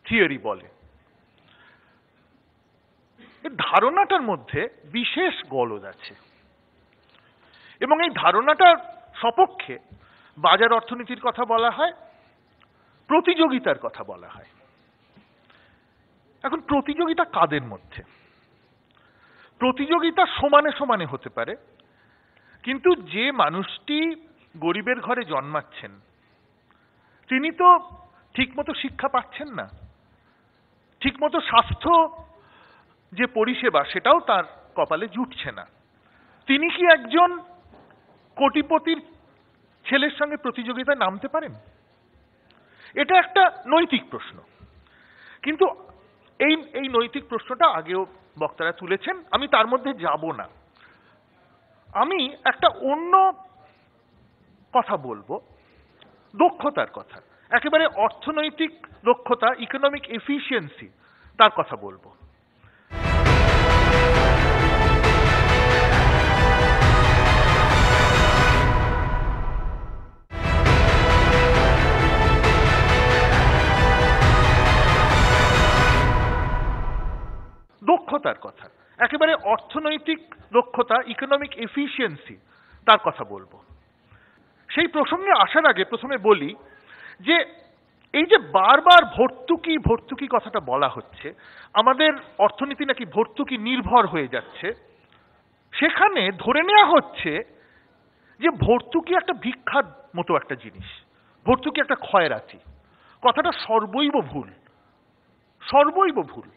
থিওরি বলে। এই ধারণাটার মধ্যে বিশেষ গলদ আছে এবং এই ধারণাটার সপক্ষে বাজার অর্থনীতির কথা বলা হয়, প্রতিযোগিতার কথা বলা হয়। এখন প্রতিযোগিতা কাদের মধ্যে? প্রতিযোগিতা সমানে সমানে হতে পারে, কিন্তু যে মানুষটি গরিবের ঘরে জন্মাচ্ছেন তিনি তো ঠিকমতো শিক্ষা পাচ্ছেন না, ঠিকমতো স্বাস্থ্য যে পরিষেবা সেটাও তার কপালে জুটছে না। তিনি কি একজন কোটিপতির ছেলের সঙ্গে প্রতিযোগিতায় নামতে পারেন? এটা একটা নৈতিক প্রশ্ন। কিন্তু এই নৈতিক প্রশ্নটা আগেও বক্তারা তুলেছেন, আমি তার মধ্যে যাব না। আমি একটা অন্য কথা বলবো, দক্ষতার কথা, একেবারে অর্থনৈতিক দক্ষতা, ইকোনমিক এফিসিয়েন্সি, তার কথা বলবো। দক্ষতার কথা, একেবারে অর্থনৈতিক দক্ষতা, ইকোনমিক এফিসিয়েন্সি, তার কথা বলবো। সেই প্রসঙ্গে আসার আগে প্রথমে বলি যে এই যে বারবার ভর্তুকি ভর্তুকি কথাটা বলা হচ্ছে, আমাদের অর্থনীতি নাকি ভর্তুকি নির্ভর হয়ে যাচ্ছে, সেখানে ধরে নেওয়া হচ্ছে যে ভর্তুকি একটা ভিক্ষার মতো একটা জিনিস, ভর্তুকি একটা খয়রাতি। কথাটা সর্বৈব ভুল, সর্বৈব ভুল।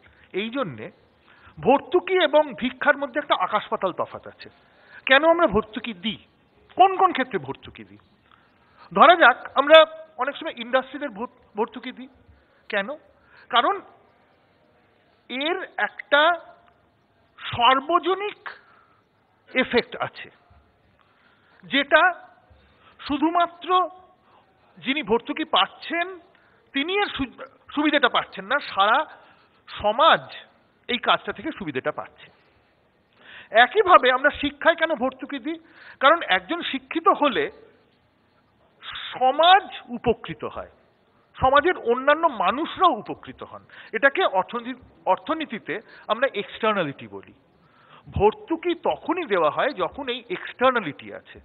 এই জন্যে ভর্তুকি এবং ভিক্ষার মধ্যে একটা আকাশ পাতাল তফাৎ আছে। কেন আমরা ভর্তুকি দিই, কোন কোন ক্ষেত্রে ভর্তুকি দিই? ধরা যাক আমরা অনেক সময় ইন্ডাস্ট্রিদের ভর্তুকি দিই। কেন? কারণ এর একটা সার্বজনিক এফেক্ট আছে, যেটা শুধুমাত্র যিনি ভর্তুকি পাচ্ছেন তিনি এর সুবিধাটা পাচ্ছেন না, সারা সমাজ এই কাজটা থেকে সুবিধাটা পাচ্ছে। একইভাবে আমরা শিক্ষায় কেন ভর্তুকি দিই? কারণ একজন শিক্ষিত হলে সমাজ উপকৃত হয়, সমাজের অন্যান্য মানুষরাও উপকৃত হন। এটাকে অর্থনীতিতে আমরা এক্সটার্নালিটি বলি। ভর্তুকি তখনই দেওয়া হয় যখন এই এক্সটার্নালিটি আছে,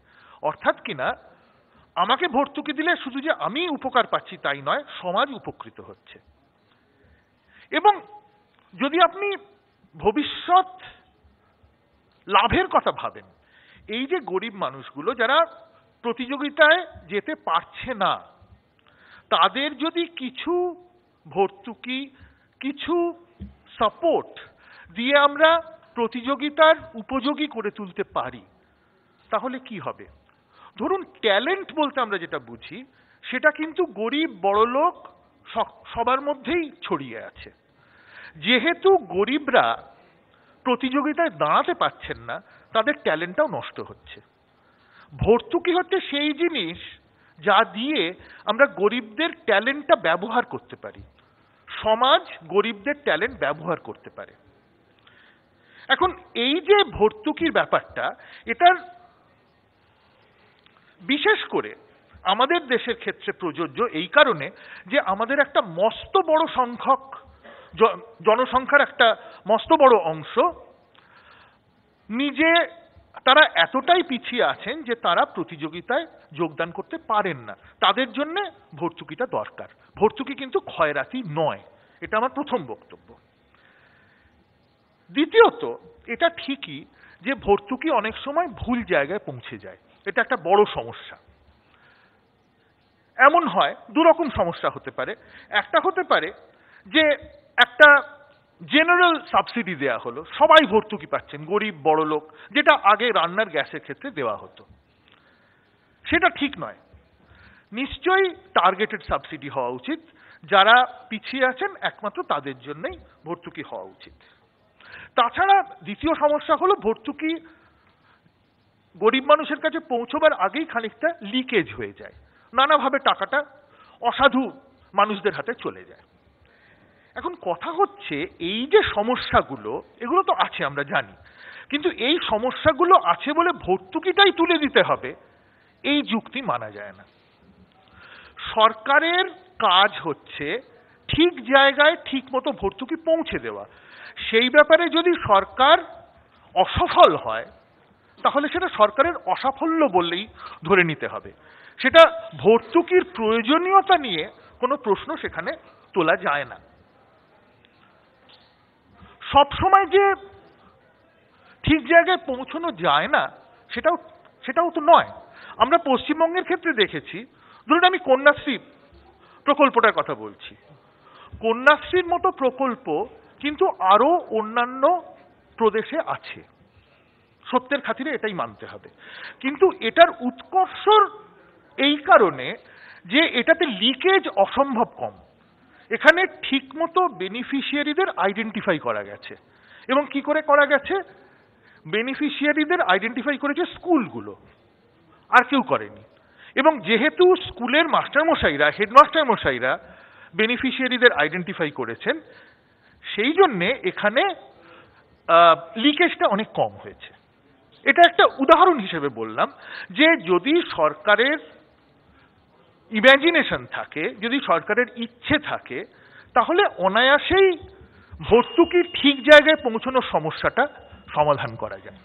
অর্থাৎ কিনা আমাকে ভর্তুকি দিলে শুধু যে আমি উপকার পাচ্ছি তাই নয়, সমাজ উপকৃত হচ্ছে। এবং যদি আপনি ভবিষ্যৎ লাভের কথা ভাবেন, এই যে গরিব মানুষগুলো যারা প্রতিযোগিতায় যেতে পারছে না, তাদের যদি কিছু ভর্তুকি, কিছু সাপোর্ট দিয়ে আমরা প্রতিযোগিতার উপযোগী করে তুলতে পারি, তাহলে কি হবে? ধরুন ট্যালেন্ট বলতে আমরা যেটা বুঝি সেটা কিন্তু গরিব বড়লোক সবার মধ্যেই ছড়িয়ে আছে। যেহেতু গরিবরা প্রতিযোগিতায় দাঁড়াতে পারছেন না, তাদের ট্যালেন্টটাও নষ্ট হচ্ছে। ভর্তুকি হচ্ছে সেই জিনিস যা দিয়ে আমরা গরিবদের ট্যালেন্টটা ব্যবহার করতে পারি, সমাজ গরিবদের ট্যালেন্ট ব্যবহার করতে পারে। এখন এই যে ভর্তুকির ব্যাপারটা, এটার বিশেষ করে আমাদের দেশের ক্ষেত্রে প্রযোজ্য এই কারণে যে আমাদের একটা মস্ত বড় সংখ্যক জনসংখ্যার একটা মস্ত বড় অংশ তারা এতটাই পিছিয়ে আছেন যে তারা প্রতিযোগিতায় যোগদান করতে পারেন না। তাদের জন্য ভর্তুকিটা দরকার। ভর্তুকি কিন্তু খয়রাতি নয়, এটা আমার প্রথম বক্তব্য। দ্বিতীয়ত, এটা ঠিকই যে ভর্তুকি অনেক সময় ভুল জায়গায় পৌঁছে যায়, এটা একটা বড় সমস্যা। এমন হয়, দুরকম সমস্যা হতে পারে। একটা হতে পারে যে একটা জেনারেল সাবসিডি দেয়া হলো, সবাই ভর্তুকি পাচ্ছেন, গরিব বড় লোক, যেটা আগে রান্নার গ্যাসের ক্ষেত্রে দেওয়া হতো। সেটা ঠিক নয়। নিশ্চয়ই টার্গেটেড সাবসিডি হওয়া উচিত, যারা পিছিয়ে আছেন একমাত্র তাদের জন্যই ভর্তুকি হওয়া উচিত। তাছাড়া দ্বিতীয় সমস্যা হলো ভর্তুকি গরিব মানুষের কাছে পৌঁছবার আগেই খানিকটা লিকেজ হয়ে যায়, নানাভাবে টাকাটা অসাধু মানুষদের হাতে চলে যায়। এখন কথা হচ্ছে, এই যে সমস্যাগুলো, এগুলো তো আছে আমরা জানি, কিন্তু এই সমস্যাগুলো আছে বলে ভর্তুকিটাই তুলে দিতে হবে, এই যুক্তি মানা যায় না। সরকারের কাজ হচ্ছে ঠিক জায়গায় ঠিক মতো ভর্তুকি পৌঁছে দেওয়া। সেই ব্যাপারে যদি সরকার অসফল হয়, তাহলে সেটা সরকারের অসাফল্য বললেই ধরে নিতে হবে। সেটা ভর্তুকির প্রয়োজনীয়তা নিয়ে কোনো প্রশ্ন সেখানে তোলা যায় না। সবসময় যে ঠিক জায়গায় পৌঁছানো যায় না সেটাও তো নয়। আমরা পশ্চিমবঙ্গের ক্ষেত্রে দেখেছি, ধরুন আমি কন্যাশ্রী প্রকল্পটার কথা বলছি। কন্যাশ্রীর মতো প্রকল্প কিন্তু আরো অন্যান্য প্রদেশে আছে, সত্যের খাতিরে এটাই মানতে হবে। কিন্তু এটার উৎকর্ষ এই কারণে যে এটাতে লিকেজ অসম্ভব কম। এখানে ঠিকমতো বেনিফিশিয়ারিদের আইডেন্টিফাই করা গেছে। এবং কি করে করা গেছে? বেনিফিশিয়ারিদের আইডেন্টিফাই করেছে স্কুলগুলো, আর কেউ করেনি। এবং যেহেতু স্কুলের মাস্টারমশাইরা, হেডমাস্টারমশাইরা বেনিফিশিয়ারিদের আইডেন্টিফাই করেছেন, সেই জন্যে এখানে লিকেজটা অনেক কম হয়েছে। এটা একটা উদাহরণ হিসেবে বললাম যে যদি সরকারের ইমাজিনেশন থাকে, যদি সরকারের ইচ্ছে থাকে, তাহলে অনায়াসেই ভর্তুকি ঠিক জায়গায় পৌঁছানোর সমস্যাটা সমাধান করা যায়।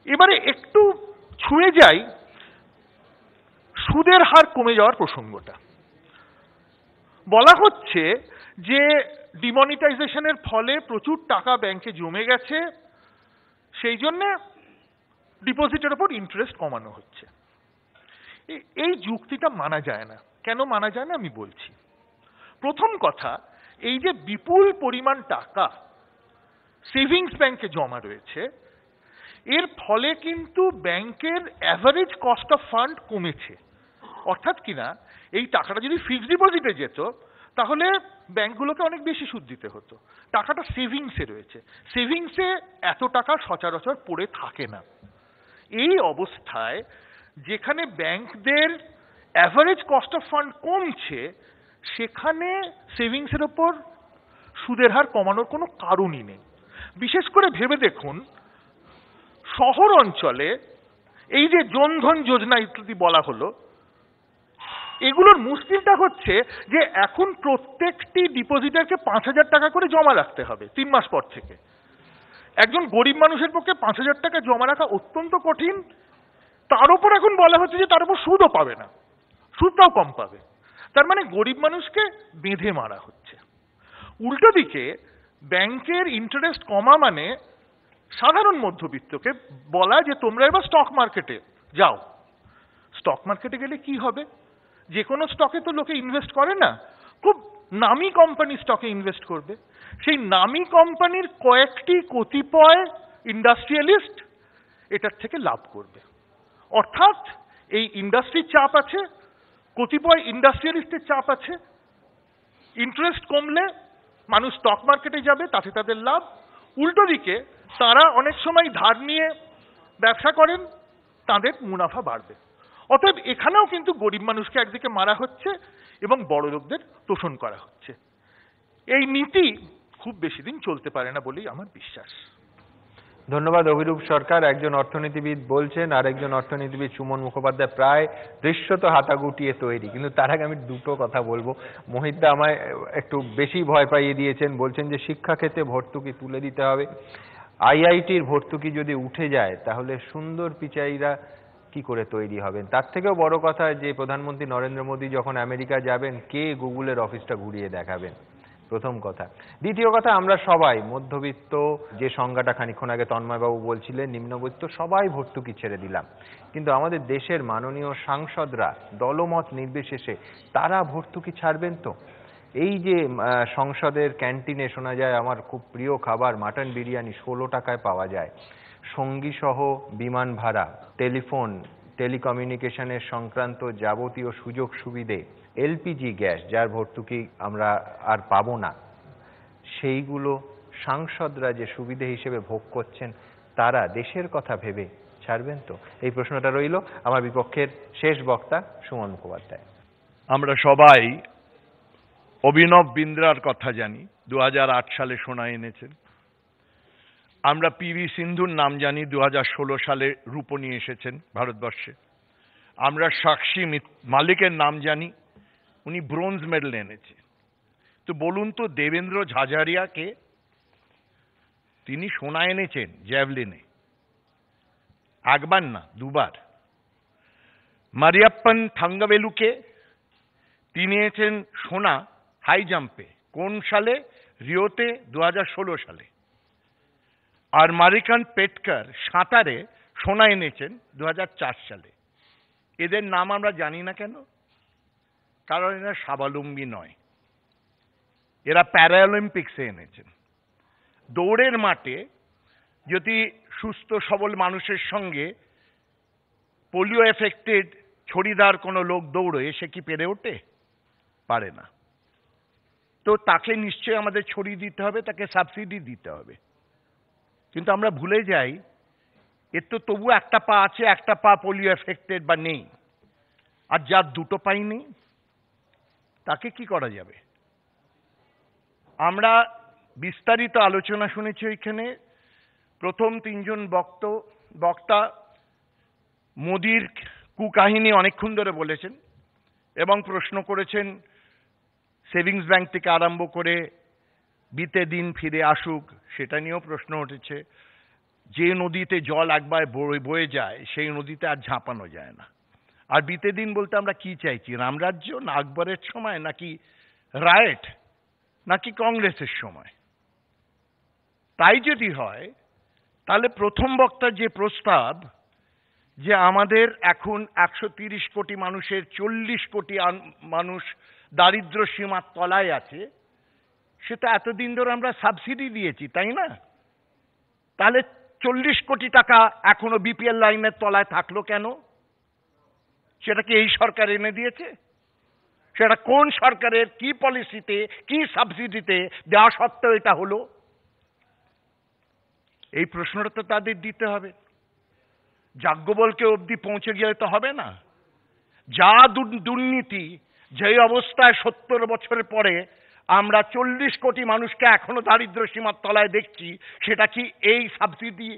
এবারে একটু ছুঁয়ে যাই সুদের হার কমে যাওয়ার প্রসঙ্গটা। বলা হচ্ছে যে ডিমনিটাইজেশনের ফলে প্রচুর টাকা ব্যাংকে জমে গেছে, সেই জন্য ডিপোজিটের উপর ইন্টারেস্ট কমানো হচ্ছে। এই যুক্তিটা মানা যায় না। কেন মানা যায় না আমি বলছি। প্রথম কথা, এই যে বিপুল পরিমাণ টাকা সেভিংস ব্যাংকে জমা রয়েছে, এর ফলে কিন্তু ব্যাংকের অ্যাভারেজ কস্ট অফ ফান্ড কমেছে। অর্থাৎ কিনা এই টাকাটা যদি ফিক্সড ডিপোজিটে যেত, তাহলে ব্যাংকগুলোকে অনেক বেশি সুদ দিতে হতো। টাকাটা সেভিংসে রয়েছে, সেভিংসে এত টাকা সচরাচর পড়ে থাকে না। এই অবস্থায় যেখানে ব্যাংকদের অ্যাভারেজ কস্ট অফ ফান্ড কমছে, সেখানে সেভিংসের ওপর সুদের হার কমানোর কোনো কারণই নেই। বিশেষ করে ভেবে দেখুন, শহর অঞ্চলে এই যে জনধন যোজনা ইত্যাদি বলা হলো, এগুলোর মুশকিলটা হচ্ছে যে এখন প্রত্যেকটি ডিপোজিটারকে 5,000 টাকা করে জমা রাখতে হবে 3 মাস পর থেকে। একজন গরিব মানুষের পক্ষে 5,000 টাকা জমা রাখা অত্যন্ত কঠিন। তার উপর এখন বলা হচ্ছে যে তার উপর সুদও পাবে না, সুদটাও কম পাবে। তার মানে গরিব মানুষকে বেঁধে মারা হচ্ছে। উল্টো দিকে ব্যাংকের ইন্টারেস্ট কমা মানে সাধারণ মধ্যবিত্তকে বলা যে তোমরা এবার স্টক মার্কেটে যাও। স্টক মার্কেটে গেলে কি হবে? যে কোনো স্টকে তো লোকে ইনভেস্ট করে না, খুব নামি কোম্পানি স্টকে ইনভেস্ট করবে। সেই নামি কোম্পানির কয়েকটি কতিপয় ইন্ডাস্ট্রিয়ালিস্ট এটার থেকে লাভ করবে। অর্থাৎ এই ইন্ডাস্ট্রির চাপ আছে, কতিপয় ইন্ডাস্ট্রিয়ালিস্টের চাপ আছে। ইন্টারেস্ট কমলে মানুষ স্টক মার্কেটে যাবে, তাতে তাদের লাভ। উল্টো দিকে তারা অনেক সময় ধার নিয়ে ব্যবসা করেন, তাদের মুনাফা বাড়বে। অতএব এখানেও কিন্তু গরিব মানুষকে একদিকে মারা হচ্ছে এবং বড় লোকদের তোষণ করা হচ্ছে। এই নীতি খুব বেশি দিন চলতে পারে না বলেই আমার বিশ্বাস। ধন্যবাদ অভিরূপ সরকার। একজন অর্থনীতিবিদ বলছেন, আর একজন অর্থনীতিবিদ সুমন মুখোপাধ্যায় প্রায় দৃশ্যত হাতা গুটিয়ে তৈরি। কিন্তু তার আগে আমি দুটো কথা বলবো। মোহিতদা আমায় একটু বেশি ভয় পাইয়ে দিয়েছেন, বলছেন যে শিক্ষাক্ষেত্রে ভর্তুকি তুলে দিতে হবে। আইআইটির ভর্তুকি যদি উঠে যায় তাহলে সুন্দর পিচাইরা কি করে তৈরি হবেন। তার থেকেও বড় কথা যে প্রধানমন্ত্রী নরেন্দ্র মোদী যখন আমেরিকা যাবেন, কে গুগলের অফিসটা ঘুরিয়ে দেখাবেন, প্রথম কথা। দ্বিতীয় কথা, আমরা সবাই মধ্যবিত্ত, যে সংজ্ঞাটা খানিকক্ষণ আগে তন্ময়বাবু বলছিলেন, নিম্নবিত্ত, সবাই ভর্তুকি ছেড়ে দিলাম। কিন্তু আমাদের দেশের মাননীয় সাংসদরা দলমত নির্বিশেষে তারা ভর্তুকি ছাড়বেন তো? এই যে সংসদের ক্যান্টিনে শোনা যায় আমার খুব প্রিয় খাবার মাটন বিরিয়ানি 16 টাকায় পাওয়া যায়, সঙ্গী সহ বিমান ভাড়া, টেলিফোন, টেলিকমিউনিকেশনের সংক্রান্ত যাবতীয় সুযোগ সুবিধে, এলপিজি গ্যাস যার ভর্তুকি আমরা আর পাবো না, সেইগুলো সাংসদরা যে সুবিধে হিসেবে ভোগ করছেন, তারা দেশের কথা ভেবে ছাড়বেন তো? এই প্রশ্নটা রইল। আমার বিপক্ষের শেষ বক্তা সুমন মুখোপাধ্যায়। আমরা সবাই অভিনব বিন্দ্রার কথা জানি, 2008 সালে সোনা এনেছেন। আমরা পিভি সিন্ধুর নাম জানি, 2016 সালে রূপো নিয়ে এসেছেন ভারতবর্ষে। আমরা সাক্ষী মালিকের নাম জানি, উনি ব্রোঞ্জ মেডেল এনেছে। তো বলুন তো, দেবেন্দ্র ঝাঝারিয়াকে, তিনি সোনা এনেছেন জ্যাভলিনে, একবার না দুবার। মারিয়াপ্পন থাঙ্গাভেলুকে, তিনি এনেছেন সোনা হাই জাম্পে, কোন সালে? রিওতে 2016 সালে। আর মারিকান পেটকার সাঁতারে সোনা এনেছেন 2004 সালে। এদের নাম আমরা জানি না কেন? কারণ এরা স্বাবলম্বী নয়, এরা প্যারাঅলিম্পিক্সে এনেছেন। দৌড়ের মাঠে যদি সুস্থ সবল মানুষের সঙ্গে পোলিও এফেক্টেড ছড়িদার কোনো লোক দৌড়ে, সে কি পেরে ওঠে? পারে না। তো তাকে নিশ্চয়ই আমাদের ছড়িয়ে দিতে হবে, তাকে সাবসিডি দিতে হবে। কিন্তু আমরা ভুলে যাই এর তো তবু একটা পা আছে, একটা পা পোলিও এফেক্টেড বা নেই। আর যার দুটো পাই নেই, তাকে কি করা যাবে? আমরা বিস্তারিত আলোচনা শুনেছি ওইখানে। প্রথম 3 জন বক্তা মোদির কুকাহিনী অনেকক্ষণ ধরে বলেছেন এবং প্রশ্ন করেছেন সেভিংস ব্যাংক থেকে আরম্ভ করে বিতে দিন ফিরে আসুক, সেটা নিয়েও প্রশ্ন উঠেছে। যে নদীতে জল একবার বয়ে যায়, সেই নদীতে আর ঝাঁপানো যায় না। আর বিতে দিন বলতে আমরা কি চাইছি? রামরাজ্য, না আকবরের সময়, নাকি রায়েট, নাকি কংগ্রেসের সময়? তাই যদি হয়, তাহলে প্রথম বক্তার যে প্রস্তাব যে আমাদের এখন 130 কোটি মানুষের 40 কোটি মানুষ দারিদ্র সীমার তলায় আছে, সেটা এতদিন ধরে আমরা সাবসিডি দিয়েছি, তাই না? তাহলে 40 কোটি টাকা এখনো বিপিএল লাইনের তলায় থাকলো কেন? সেটা কি এই সরকার এনে দিয়েছে? সেটা কোন সরকারের কি পলিসিতে কি সাবসিডিতে দেওয়া সত্ত্বেও এটা হলো? এই প্রশ্নটা তো তাদের দিতে হবে। যাজ্ঞবল্ক্য অবধি পৌঁছে গেলে তো হবে না। যা দুর্নীতি, যে অবস্থায় 70 বছরের পরে আমরা 40 কোটি মানুষকে এখনো দারিদ্র সীমার তলায় দেখছি, সেটা কি এই সাবসিডি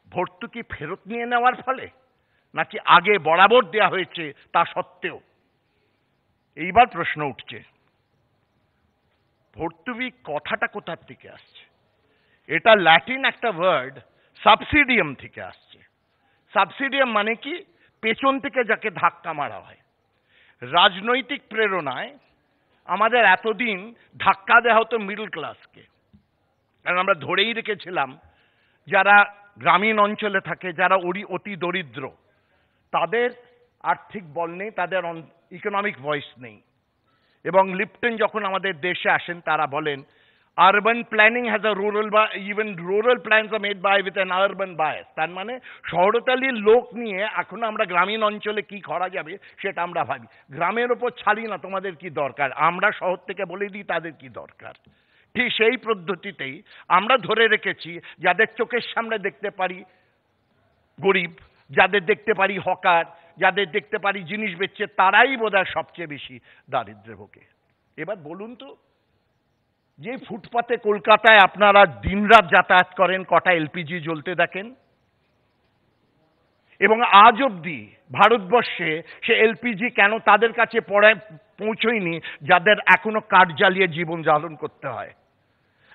ভর্তুকি ফেরত নিয়ে নেওয়ার ফলে, নাকি আগে বরাবর দেয়া হয়েছে তা সত্ত্বেও? এইবার প্রশ্ন উঠছে, ভর্তুকি কথাটা কোথার থেকে আসছে? এটা ল্যাটিন একটা ওয়ার্ড সাবসিডিয়াম থেকে আসছে। সাবসিডিয়াম মানে কি? পেছন থেকে যাকে ধাক্কা মারা হয়। রাজনৈতিক প্রেরণায় আমাদের এতদিন ধাক্কা দেওয়া হতো মিডল ক্লাসকে, কারণ আমরা ধরেই রেখেছিলাম যারা গ্রামীণ অঞ্চলে থাকে, যারা অতি দরিদ্র, তাদের আর্থিক বল নেই, তাদের ইকোনমিক ভয়েস নেই। এবং লিপটন যখন আমাদের দেশে আসেন তারা বলেন urban planning has a rural, বা even rural plans are made by with an urban bias. তার মানে শহরতলির লোক নিয়ে এখন আমরা গ্রামীণ অঞ্চলে কি করা যাবে সেটা আমরা ভাবি। গ্রামের ওপর ছাড়ি না, তোমাদের কি দরকার, আমরা শহর থেকে বলে দিই তাদের কি দরকার। ঠিক সেই পদ্ধতিতেই আমরা ধরে রেখেছি যাদের চোখের সামনে দেখতে পারি গরিব, যাদের দেখতে পারি হকার, যাদের দেখতে পারি জিনিস বেচছে, তারাই বোধহয় সবচেয়ে বেশি দারিদ্র্যে ভোগে। এবার বলুন তো, যে ফুটপাতে কলকাতায় আপনারা দিনরাত যাতায়াত করেন, কটা এলপিজি জ্বলতে দেখেন? এবং আজ অবধি ভারতবর্ষে সে এলপিজি কেন তাদের কাছে পৌঁছয়নি যাদের এখনো কাঠ জ্বালিয়ে জীবন ধারণ করতে হয়,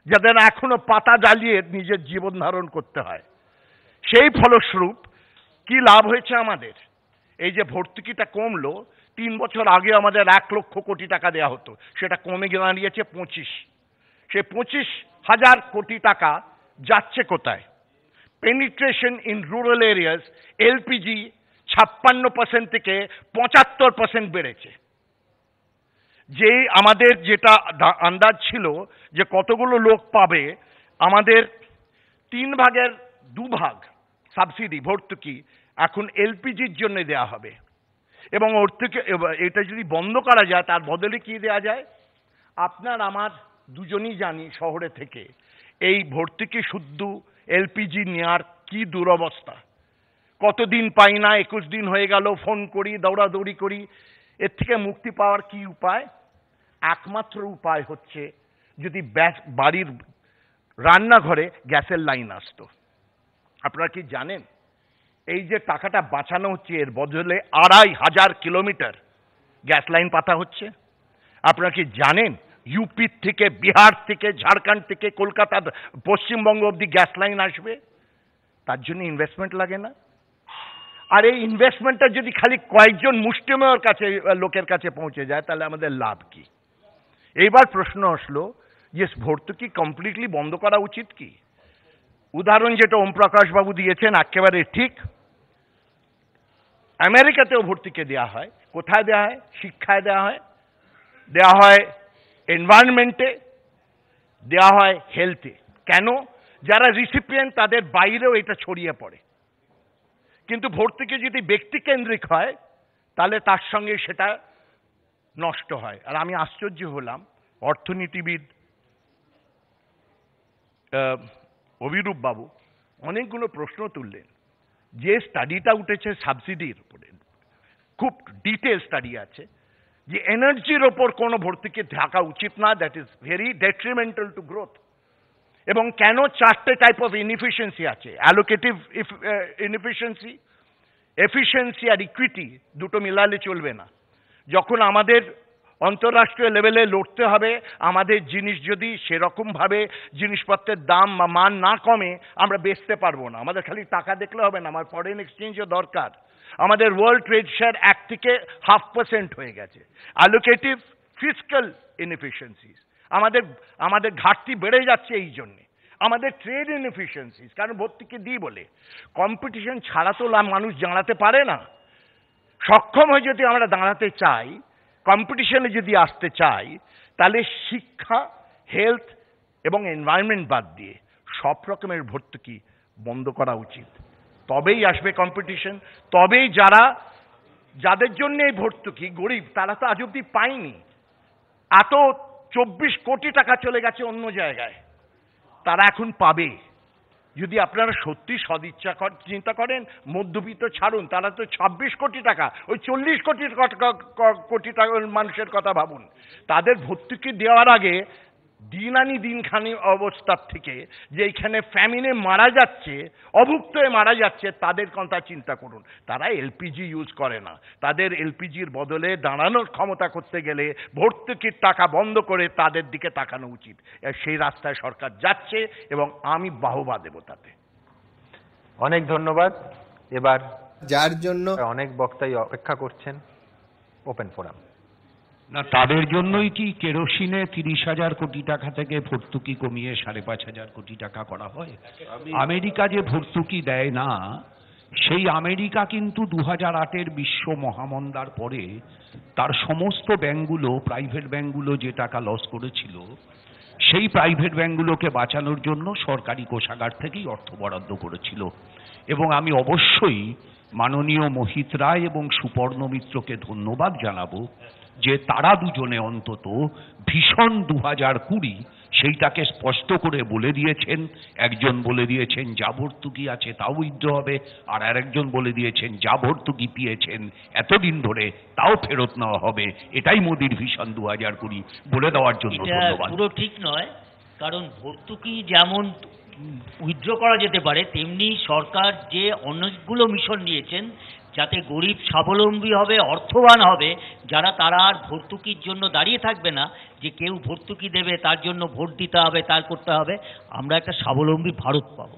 যাদের এখনো পাতা জ্বালিয়ে নিজের জীবন ধারণ করতে হয়? সেই ফলস্বরূপ কি লাভ হয়েছে আমাদের? এই যে ভর্তুকিটা কমলো, 3 বছর আগে আমাদের 1 লক্ষ কোটি টাকা দেওয়া হতো, সেটা কমে দাঁড়িয়েছে 25। সে 25,000 কোটি টাকা যাচ্ছে কোথায়? Penetration in rural areas LPG 56% থেকে 75% বেড়েছে। যে আমাদের যেটা আন্দাজ ছিল যে কতগুলো লোক পাবে, আমাদের 3 ভাগের 2 ভাগ সাবসিডি ভর্তুকি এখন এলপিজির জন্য দেয়া হবে। এবং ওর থেকে এটা যদি বন্ধ করা যায়, তার বদলে কি দেয়া যায়? আপনার আমার দুজনই জানি শহরে থেকে এই ভর্তুকি শুদ্ধ এলপিজি নেওয়ার কি দুরবস্থা। কতদিন পাই না, 21 দিন হয়ে গেল, ফোন করি, দৌড়াদৌড়ি করি। এর থেকে মুক্তি পাওয়ার কি উপায়? একমাত্র উপায় হচ্ছে যদি বাড়ির রান্নাঘরে গ্যাসের লাইন আসতো। আপনারা কি জানেন এই যে টাকাটা বাঁচানো হচ্ছে, এর বদলে 2500 কিলোমিটার গ্যাস লাইন পাতা হচ্ছে? আপনারা কি জানেন ইউপি থেকে, বিহার থেকে, ঝাড়খণ্ড থেকে কলকাতা, পশ্চিমবঙ্গ অবধি গ্যাস লাইন আসবে? তার জন্য ইনভেস্টমেন্ট লাগে না? আর এই ইনভেস্টমেন্টটা যদি খালি কয়েকজন মুষ্টিমেয়র কাছে, লোকের কাছে পৌঁছে যায়, তাহলে আমাদের লাভ কি? এইবার প্রশ্ন আসলো যে ভর্তুকি কমপ্লিটলি বন্ধ করা উচিত কি? উদাহরণ যেটা ওম প্রকাশ বাবু দিয়েছেন একেবারে ঠিক। আমেরিকাতেও ভর্তুকি দেওয়া হয়। কোথায় দেওয়া হয়? শিক্ষায় দেওয়া হয়, দেওয়া হয় এনভায়রনমেন্টে, দেওয়া হয় হেলথে। কেন? যারা রিসিপিয়েন্ট তাদের বাইরেও এটা ছড়িয়ে পড়ে। কিন্তু ভর্তুকি যদি ব্যক্তিকেন্দ্রিক হয় তাহলে তার সঙ্গে সেটা নষ্ট হয়। আর আমি আশ্চর্য হলাম, অর্থনীতিবিদ অভিরূপ বাবু অনেকগুলো প্রশ্ন তুললেন। যে স্টাডিটা উঠেছে সাবসিডির উপরে, খুব ডিটেল স্টাডি আছে যে এনার্জির ওপর কোনো ভর্তুকি থাকা উচিত না, that is very detrimental two growth. এবং কেন 4টে টাইপ অফ ইনএফিসিয়েন্সি আছে? অ্যালোকেটিভ ইনএফিসিয়েন্সি, এফিসিয়েন্সি আর ইকুইটি, দুটো মিলালে চলবে না। যখন আমাদের অন্তর্রাষ্ট্রীয় লেভেলে লড়তে হবে, আমাদের জিনিস যদি সেরকমভাবে জিনিসপত্রের দাম বা মান না কমে, আমরা বেচতে পারবো না। আমাদের খালি টাকা দেখলে হবে না, আমার ফরেন এক্সচেঞ্জও দরকার। আমাদের ওয়ার্ল্ড ট্রেড শেয়ার 1 থেকে 0.5% হয়ে গেছে। অ্যালোকেটিভ ফিসক্যাল ইনএফিসিয়েন্সিস, আমাদের ঘাটতি বেড়ে যাচ্ছে এই জন্যে। আমাদের ট্রেড ইনএফিসিয়েন্সিস, কারণ ভর্তুকি দিই বলে। কম্পিটিশন ছাড়া তো মানুষ দাঁড়াতে পারে না। সক্ষম হয়ে যদি আমরা দাঁড়াতে চাই, কম্পিটিশনে যদি আসতে চাই, তাহলে শিক্ষা, হেলথ এবং এনভায়রনমেন্ট বাদ দিয়ে সব রকমের ভর্তুকি বন্ধ করা উচিত। তবেই আসবে কম্পিটিশন, তবেই যাদের জন্য এই ভর্তুকি, গরিব, তারা তো আজ অব্দি পায়নি। এত 24 কোটি টাকা চলে গেছে অন্য জায়গায়, তারা এখন পাবে। যদি আপনারা সত্যি সদিচ্ছা চিন্তা করেন, মধ্যবিত্ত ছাড়ুন, তারা তো 26 কোটি টাকা, ওই 40 কোটি টাকা মানুষের কথা ভাবুন। তাদের ভর্তুকি দেওয়ার আগে দিন আনি দিন খানি অবস্থার থেকে যে এখানে ফ্যামিনে মারা যাচ্ছে, অভুক্ত হয়ে মারা যাচ্ছে, তাদের কথা চিন্তা করুন। তারা এলপিজি ইউজ করে না, তাদের এলপিজির বদলে দাঁড়ানোর ক্ষমতা করতে গেলে ভর্তুকির টাকা বন্ধ করে তাদের দিকে তাকানো উচিত। সেই রাস্তায় সরকার যাচ্ছে এবং আমি বাহবা দেব তাতে। অনেক ধন্যবাদ। এবার যার জন্য অনেক বক্তাই অপেক্ষা করছেন, ওপেন ফোরাম। না, তাদের জন্যই কি কেরোসিনে 30,000 কোটি টাকা থেকে ভর্তুকি কমিয়ে 5,500 কোটি টাকা করা হয়? আমেরিকা যে ভর্তুকি দেয় না, সেই আমেরিকা কিন্তু 2008-এর বিশ্ব মহামন্দার পরে তার সমস্ত ব্যাংকগুলো, প্রাইভেট ব্যাংকগুলো যে টাকা লস করেছিল, সেই প্রাইভেট ব্যাংকগুলোকে বাঁচানোর জন্য সরকারি কোষাগার থেকেই অর্থ বরাদ্দ করেছিল। এবং আমি অবশ্যই মাননীয় মোহিত রায় এবং সুপর্ণ মিত্রকে ধন্যবাদ জানাবো যে তারা দুজনে অন্তত ভীষণ 2020 সেইটাকে স্পষ্ট করে বলে দিয়েছেন। একজন বলে দিয়েছেন যা ভর্তুকি আছে তাও উইথড্র হবে, আর আরেকজন বলে দিয়েছেন যা ভর্তুকি পেয়েছেন এতদিন ধরে তাও ফেরত নেওয়া হবে। এটাই মোদির ভিশন 2020 বলে দেওয়ার জন্য ধন্যবাদ। পুরো ঠিক নয়, কারণ ভর্তুকি যেমন উইথড্র করা যেতে পারে, তেমনি সরকার যে অনেকগুলো মিশন নিয়েছেন যাতে গরিব স্বাবলম্বী হবে, অর্থবান হবে, যারা তারা আর ভর্তুকির জন্য দাঁড়িয়ে থাকবে না যে কেউ ভর্তুকি দেবে তার জন্য ভোট দিতে হবে, তার করতে হবে। আমরা একটা স্বাবলম্বী ভারত পাবো।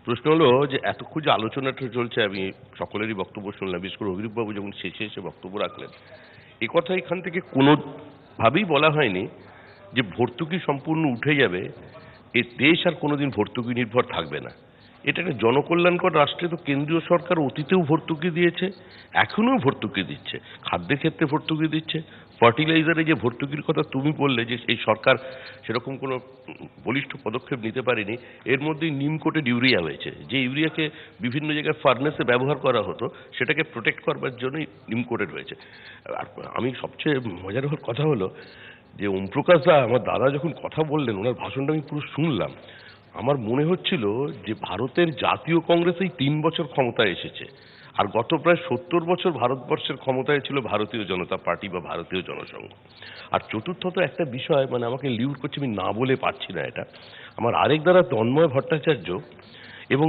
প্রশ্ন হলো যে এতক্ষণ যে আলোচনাটা চলছে, আমি সকলেরই বক্তব্য শুনলাম, বিশেষ করে অভিরূপবাবু যখন শেষে এসে বক্তব্য রাখলেন, এ কথা এখান থেকে কোনোভাবেই বলা হয়নি যে ভর্তুকি সম্পূর্ণ উঠে যাবে, এই দেশ আর কোনোদিন ভর্তুকি নির্ভর থাকবে না। এটা একটা জনকল্যাণকর রাষ্ট্রে তো কেন্দ্রীয় সরকার অতীতেও ভর্তুকি দিয়েছে, এখনও ভর্তুকি দিচ্ছে, খাদ্যের ক্ষেত্রে ভর্তুকি দিচ্ছে, ফার্টিলাইজারে যে ভর্তুকির কথা তুমি বললে যে এই সরকার সেরকম কোনো বলিষ্ঠ পদক্ষেপ নিতে পারেনি, এর মধ্যেই নিমকোটেড ইউরিয়া হয়েছে, যে ইউরিয়াকে বিভিন্ন জায়গায় ফার্নেসে ব্যবহার করা হতো সেটাকে প্রোটেক্ট করবার জন্যই নিমকোটেড হয়েছে। আর আমি সবচেয়ে মজার কথা হলো যে ওমপ্রকাশ দা, আমার দাদা যখন কথা বললেন, ওনার ভাষণটা আমি পুরো শুনলাম, আমার মনে হচ্ছিল যে ভারতের জাতীয় কংগ্রেস এই 3 বছর ক্ষমতায় এসেছে, আর গত প্রায় 70 বছর ভারতবর্ষের ক্ষমতায় ছিল ভারতীয় জনতা পার্টি বা ভারতীয় জনসংঘ। আর চতুর্থত একটা বিষয়, মানে আমাকে লিউর করছে, আমি না বলে পারছি না, এটা আমার আরেক দ্বারা তন্ময় ভট্টাচার্য এবং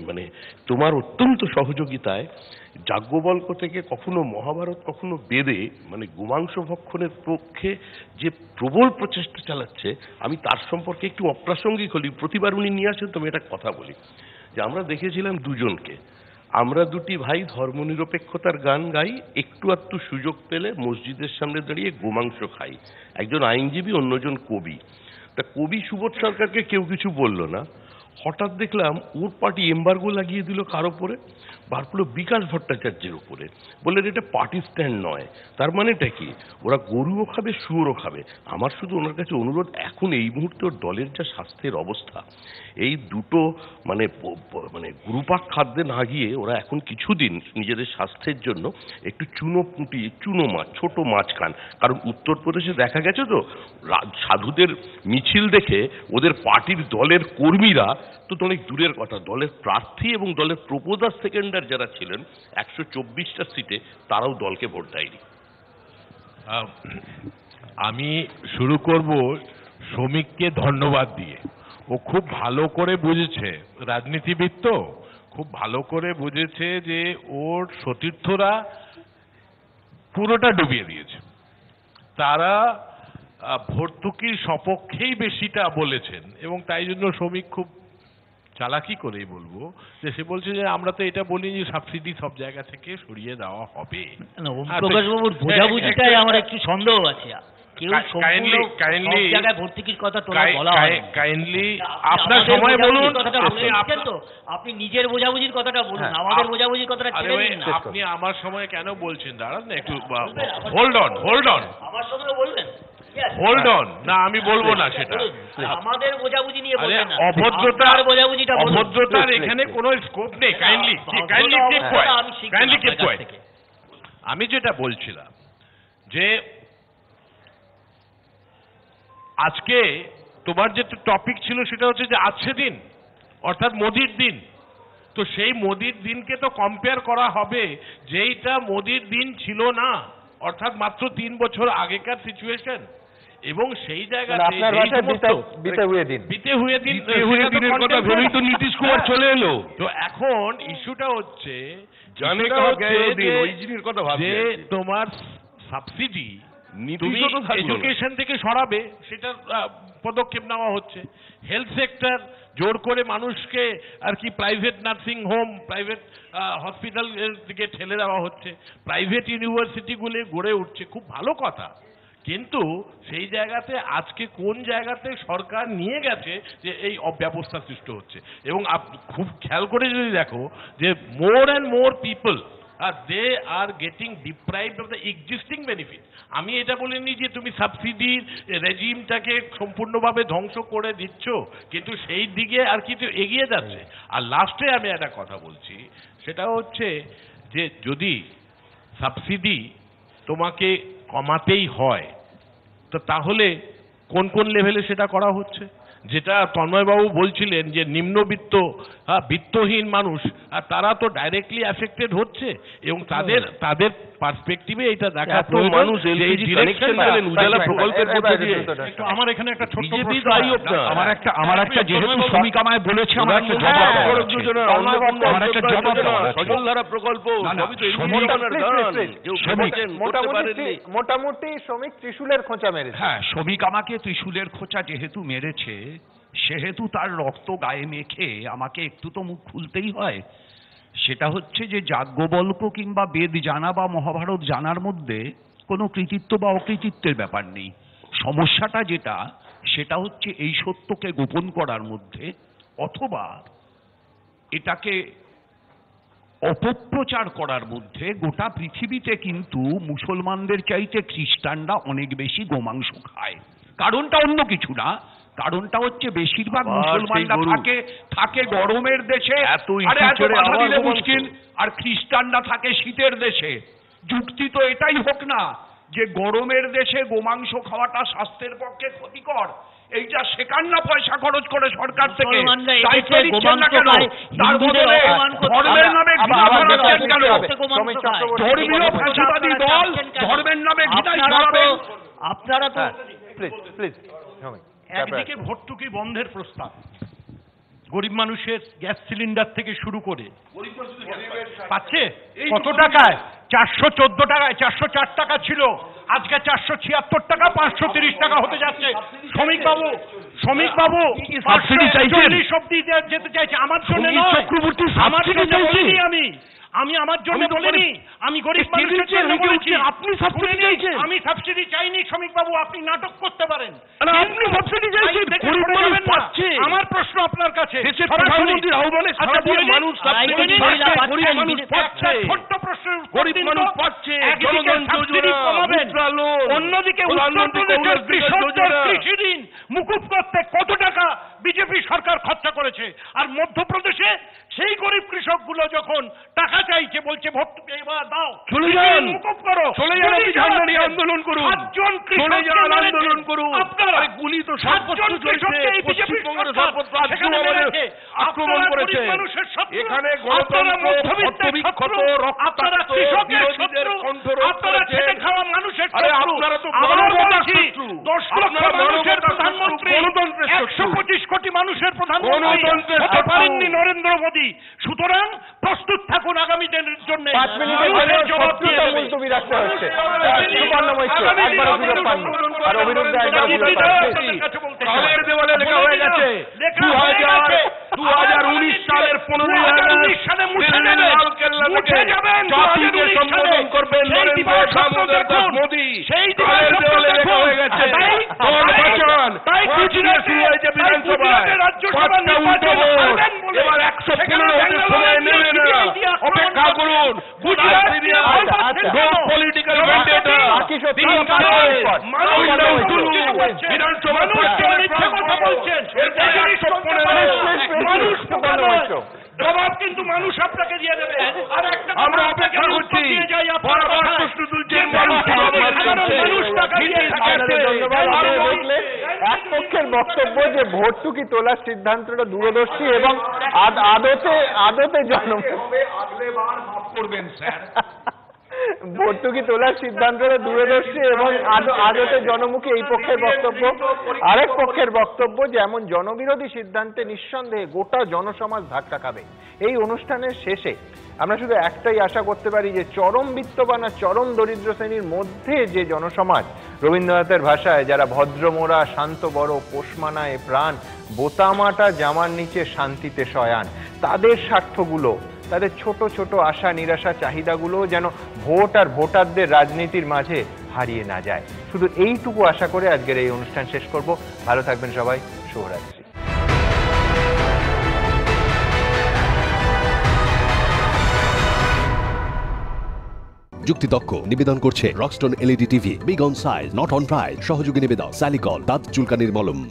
মানে তোমার অত্যন্ত সহযোগিতায় যাজ্ঞবল্ক্য থেকে কখনো মহাভারত কখনো বেদে, মানে গোমাংস ভক্ষণের পক্ষে যে প্রবল প্রচেষ্টা চালাচ্ছে, আমি তার সম্পর্কে একটু অপ্রাসঙ্গিক হলি, প্রতিবার উনি নিয়ে আসেন তো আমি একটা কথা বলি যে আমরা দেখেছিলাম দুজনকে, আমরা দুটি ভাই ধর্মনিরপেক্ষতার গান গাই, একটু আধটু সুযোগ পেলে মসজিদের সামনে দাঁড়িয়ে গোমাংস খাই। একজন আইনজীবী, অন্যজন কবি। তা কবি সুবোধ সরকারকে কেউ কিছু বলল না, হঠাৎ দেখলাম ওর পার্টি এম্বার্গো লাগিয়ে দিল কার ওপরে, বারপুর বিকাশ ভট্টাচার্যের উপরে, বললেন এটা পার্টি স্ট্যান্ড নয়। তার মানেটা কি? ওরা গরুও খাবে, শুয়োরও খাবে। আমার শুধু ওনার কাছে অনুরোধ, এখন এই মুহূর্তে ওর দলের যা স্বাস্থ্যের অবস্থা, এই দুটো মানে গুরুপাক খাদ্যে না গিয়ে ওরা এখন কিছুদিন নিজেদের স্বাস্থ্যের জন্য একটু চুনো পুঁটি, চুনো মাছ, ছোট মাছ খান। কারণ উত্তরপ্রদেশে দেখা গেছে তো সাধুদের মিছিল দেখে ওদের পার্টির দলের কর্মীরা তো অনেক দূরের কথা, দলের প্রার্থী এবং দলের প্রপোজার সেকেন্ডার যারা ছিলেন 124টা সিটে, তারাও দলকে ভোট দেয়নি। আমি শুরু করব শ্রমিককে ধন্যবাদ দিয়ে। ও খুব ভালো করে বুঝেছে, রাজনীতিবিদ তো, খুব ভালো করে বুঝেছে যে ওর সতীর্থরা পুরোটা ডুবিয়ে দিয়েছে। তারা ভর্তুকির সপক্ষেই বেশিটা বলেছেন, এবং তাই জন্য শ্রমিক খুব চালাকি করেই বলবো যে সে বলছে যে আমরা তো এটা বলি যে সাবসিডি সব জায়গা থেকে সরিয়ে দেওয়া হবে। ওমপ্রকাশবাবুর বোঝাবুঝিটাই আমার একটু সন্দেহ আছে। আপনি নিজের বোঝাবুঝির কথাটা বলুন, আমাদের বোঝাবুঝির কথাটা ছেড়ে দিন না। আপনি আমার সময় কেন বলছেন? দাঁড়ান না একটু, হোল্ড অন আমার সময় বলবেন, হোল্ড অন। না, আমি বলবো না সেটা। আমাদের বোঝাবুঝি নিয়ে বলবেন না, অভদ্রতার এখানে কোনো স্কোপ নেই। Kindly keep coed. আমি যেটা বলছিলাম যে আজকে তোমার যে টপিক ছিল সেটা হচ্ছে যে আছে দিন, অর্থাৎ মোদির দিন। তো সেই মোদির দিনকে তো কম্পেয়ার করা হবে যেইটা মোদির দিন ছিল না, অর্থাৎ মাত্র 3 বছর আগেকার সিচুয়েশন। এবং সেই জায়গাতে আপনার ভাষায় বিতে হুয়ে দিন দিনের কথা ভেবেই তো নীতিশ কুমার চলে এলো। তো এখন ইস্যুটা হচ্ছে জানে যে তোমার সাবসিডি তুমি নীতিশও তো থাকলো না। এডুকেশন থেকে সরাবে, সেটা পদক্ষেপ নেওয়া হচ্ছে। হেলথ সেক্টর জোর করে মানুষকে আর কি private nursing home, private hospital দিকে ঠেলে দেওয়া হচ্ছে, প্রাইভেট ইউনিভার্সিটিগুলো গড়ে উঠছে, খুব ভালো কথা। কিন্তু সেই জায়গাতে আজকে কোন জায়গাতে সরকার নিয়ে গেছে যে এই অব্যবস্থা সৃষ্টি হচ্ছে। এবং খুব খেয়াল করে যদি দেখো যে more and more people they are getting deprived of the existing benefit. আমি এটা বলিনি যে তুমি সাবসিডির রেজিমটাকে সম্পূর্ণভাবে ধ্বংস করে দিচ্ছ, কিন্তু সেই দিকে আর কিছু এগিয়ে যাচ্ছে। আর লাস্টে আমি একটা কথা বলছি, সেটা হচ্ছে যে যদি সাবসিডি তোমাকে কমাতেই হয় তো তাহলে কোন কোন লেভেলে সেটা করা হচ্ছে? যেটা তন্ময়বাবু বলছিলেন যে নিম্নবিত্ত বিত্তহীন মানুষ তারা তো ডাইরেক্টলি অ্যাফেক্টেড হচ্ছে, এবং তাদের পার্সপেক্টিভে এটা দেখা মানুষ এলপিজি কানেকশন পেলেন উজালা প্রকল্পের মধ্যে দিয়ে। আমার এখানে একটা ছোট্ট প্রশ্ন, আমার একটা যেহেতু শ্রমিক আমায় বলেছে আমার একটা জবাব সজলধারা প্রকল্প সবই তো মোটামুটি শ্রমিক ত্রিশূলের খোঁচা মেরেছে। হ্যাঁ, শ্রমিক আমাকে ত্রিশূলের খোঁচা যেহেতু মেরেছে সেহেতু তার রক্ত গায়ে মেখে আমাকে একটু তো মুখ খুলতেই হয়। সেটা হচ্ছে যে যাজ্ঞবল্ক্য কিংবা বেদ জানা বা মহাভারত জানার মধ্যে কোনো কৃতিত্ব বা অকৃতিত্বের ব্যাপার নেই। সমস্যাটা যেটা সেটা হচ্ছে এই সত্যকে গোপন করার মধ্যে, অথবা এটাকে অপপ্রচার করার মধ্যে। গোটা পৃথিবীতে কিন্তু মুসলমানদের চাইতে খ্রিস্টানরা অনেক বেশি গোমাংস খায়। কারণটা অন্য কিছু না, কারণটা হচ্ছে বেশিরভাগ মুসলমানরা থাকে গরমের দেশে, মুশকিল, আর খ্রিস্টানরা থাকে শীতের দেশে। যুক্তি তো এটাই হোক না যে গরমের দেশে গোমাংস খাওয়াটা স্বাস্থ্যের পক্ষে ক্ষতিকর, এইটা শেখান না পয়সা খরচ করে সরকার থেকে। তার বদলে ধর্মের নামে ঘৃণা ছড়াচ্ছেন কেন? ধর্মীয় ফাঁসিবাদী দল ধর্মের নামে ঘৃণা ছড়াবে। আপনারা তো প্লিজ একদিকে ভর্তুকি বন্ধের প্রস্তাব, গরিব মানুষের গ্যাস সিলিন্ডার থেকে শুরু করে পাচ্ছে কত টাকায়? 414 টাকায়, 404 টাকা ছিল, আজকে 476 টাকা, 530 টাকা হতে যাচ্ছে। শ্রমিক বাবু 40 অব্দি যেতে চাইছে। আমার জন্য চক্রবর্তী, আমার জন্য বলিনি, আমি আমার জন্য বলিনি, আমি গরিব মানুষের জন্য বলেছি। আপনি সাবসিডি চাইছেন? আমি সাবসিডি চাইনি শ্রমিক বাবু, আপনি নাটক করতে পারেন। আপনি সাবসিডি চাইছেন, গরিব মানুষ পাচ্ছে। আমার প্রশ্ন আপনার কাছে, দেশের প্রধানমন্ত্রীর আহ্বানে সারা দিয়ে মানুষ সাবসিডি পাচ্ছে, গরিব মানুষ পাচ্ছে। ছোট্ট প্রশ্ন, গরিব মানুষ পাচ্ছে, জনধন যোজনা, মুদ্রা লোন, অন্যদিকে উত্তরপ্রদেশের কৃষকদের কৃষি ঋণ মুকুব করতে কত টাকা বিজেপি সরকার খরচা করেছে। আর মধ্যপ্রদেশে সেই গরিব কৃষকগুলো যখন টাকা চাইছে বলছে ভর্তুকি এবার দাও, চলে যান, মুকুব করো, চলে যান, আন্দোলন করুন, 7 জন আন্দোলন করুন। আপনারা গুলি তো 7 জন কৃষককে এই বিজেপি আক্রমণ করেছে। এখানে মধ্যবিত্ত, আপনারা কৃষকের শত্রু, আপনারা খেটে খাওয়া মানুষের শত্রু। আমরা বলছি 10 লক্ষ মানুষের প্রধানমন্ত্রী, 125 কোটি মানুষের প্রধানমন্ত্রী হতে পারেননি নরেন্দ্র মোদী। সুতরাং প্রস্তুত থাকুন আগামী দিনের জন্য। 5 মিনিটের জবাব দিয়ে মুলতবি রাখতে হচ্ছে। আর অভিনন্দন দেওয়ালে লেখা হয়ে গেছে 2019 সালের 15 সালে মুছে যাবেন, সম্বোধন করবেন নরেন্দ্র দামোদর দাস মোদী। সেই দেওয়ালে লেখা হয়ে গেছে বিধানসভায় রাজ্যসভা নির্বাচন এবার 115 সময় নেবে না, অপেক্ষা করুন। পলিটিক্যাল ভেন্ডেটা, জবাব কিন্তু মানুষ আপনাকে দিয়ে দেবে। আর একটা আমরা অপেক্ষা করছি, প্রশ্ন তুলছেন মানুষ টাকা দিয়ে ভর্তুকি তোলার সিদ্ধান্তটা দূরদর্শী এবং আদতে ভর্তুকি তোলার সিদ্ধান্তটা দূরদর্শী এবং আদতে জনমুখী এই পক্ষের বক্তব্য। আরেক পক্ষের বক্তব্য যে এমন জনবিরোধী সিদ্ধান্তে নিঃসন্দেহে গোটা জনসমাজ ধাক্কা খাবে। এই অনুষ্ঠানের শেষে আমরা শুধু একটাই আশা করতে পারি যে চরম বিত্তবান আর চরম দরিদ্র শ্রেণীর মধ্যে যে জনসমাজ, রবীন্দ্রনাথের ভাষায় যারা ভদ্রমোরা, শান্ত বড়, পোষমানায় প্রাণ, বোতামাটা জামার নিচে শান্তিতে শয়ান, তাদের স্বার্থগুলো, তাদের ছোট ছোট আশা নিরাশা চাহিদাগুলো যেন ভোট আর ভোটারদের রাজনীতির মাঝে হারিয়ে না যায়। শুধু এইটুকু আশা করে আজকের এই অনুষ্ঠান শেষ করব। ভালো থাকবেন সবাই। শুভরাত্রি। যুক্তিতক্ক নিবেদন করছে Rockstone LED TV, big on size, not on price. সহযোগী নিবেদক স্যালিকল দাঁত চুলকানির মলম।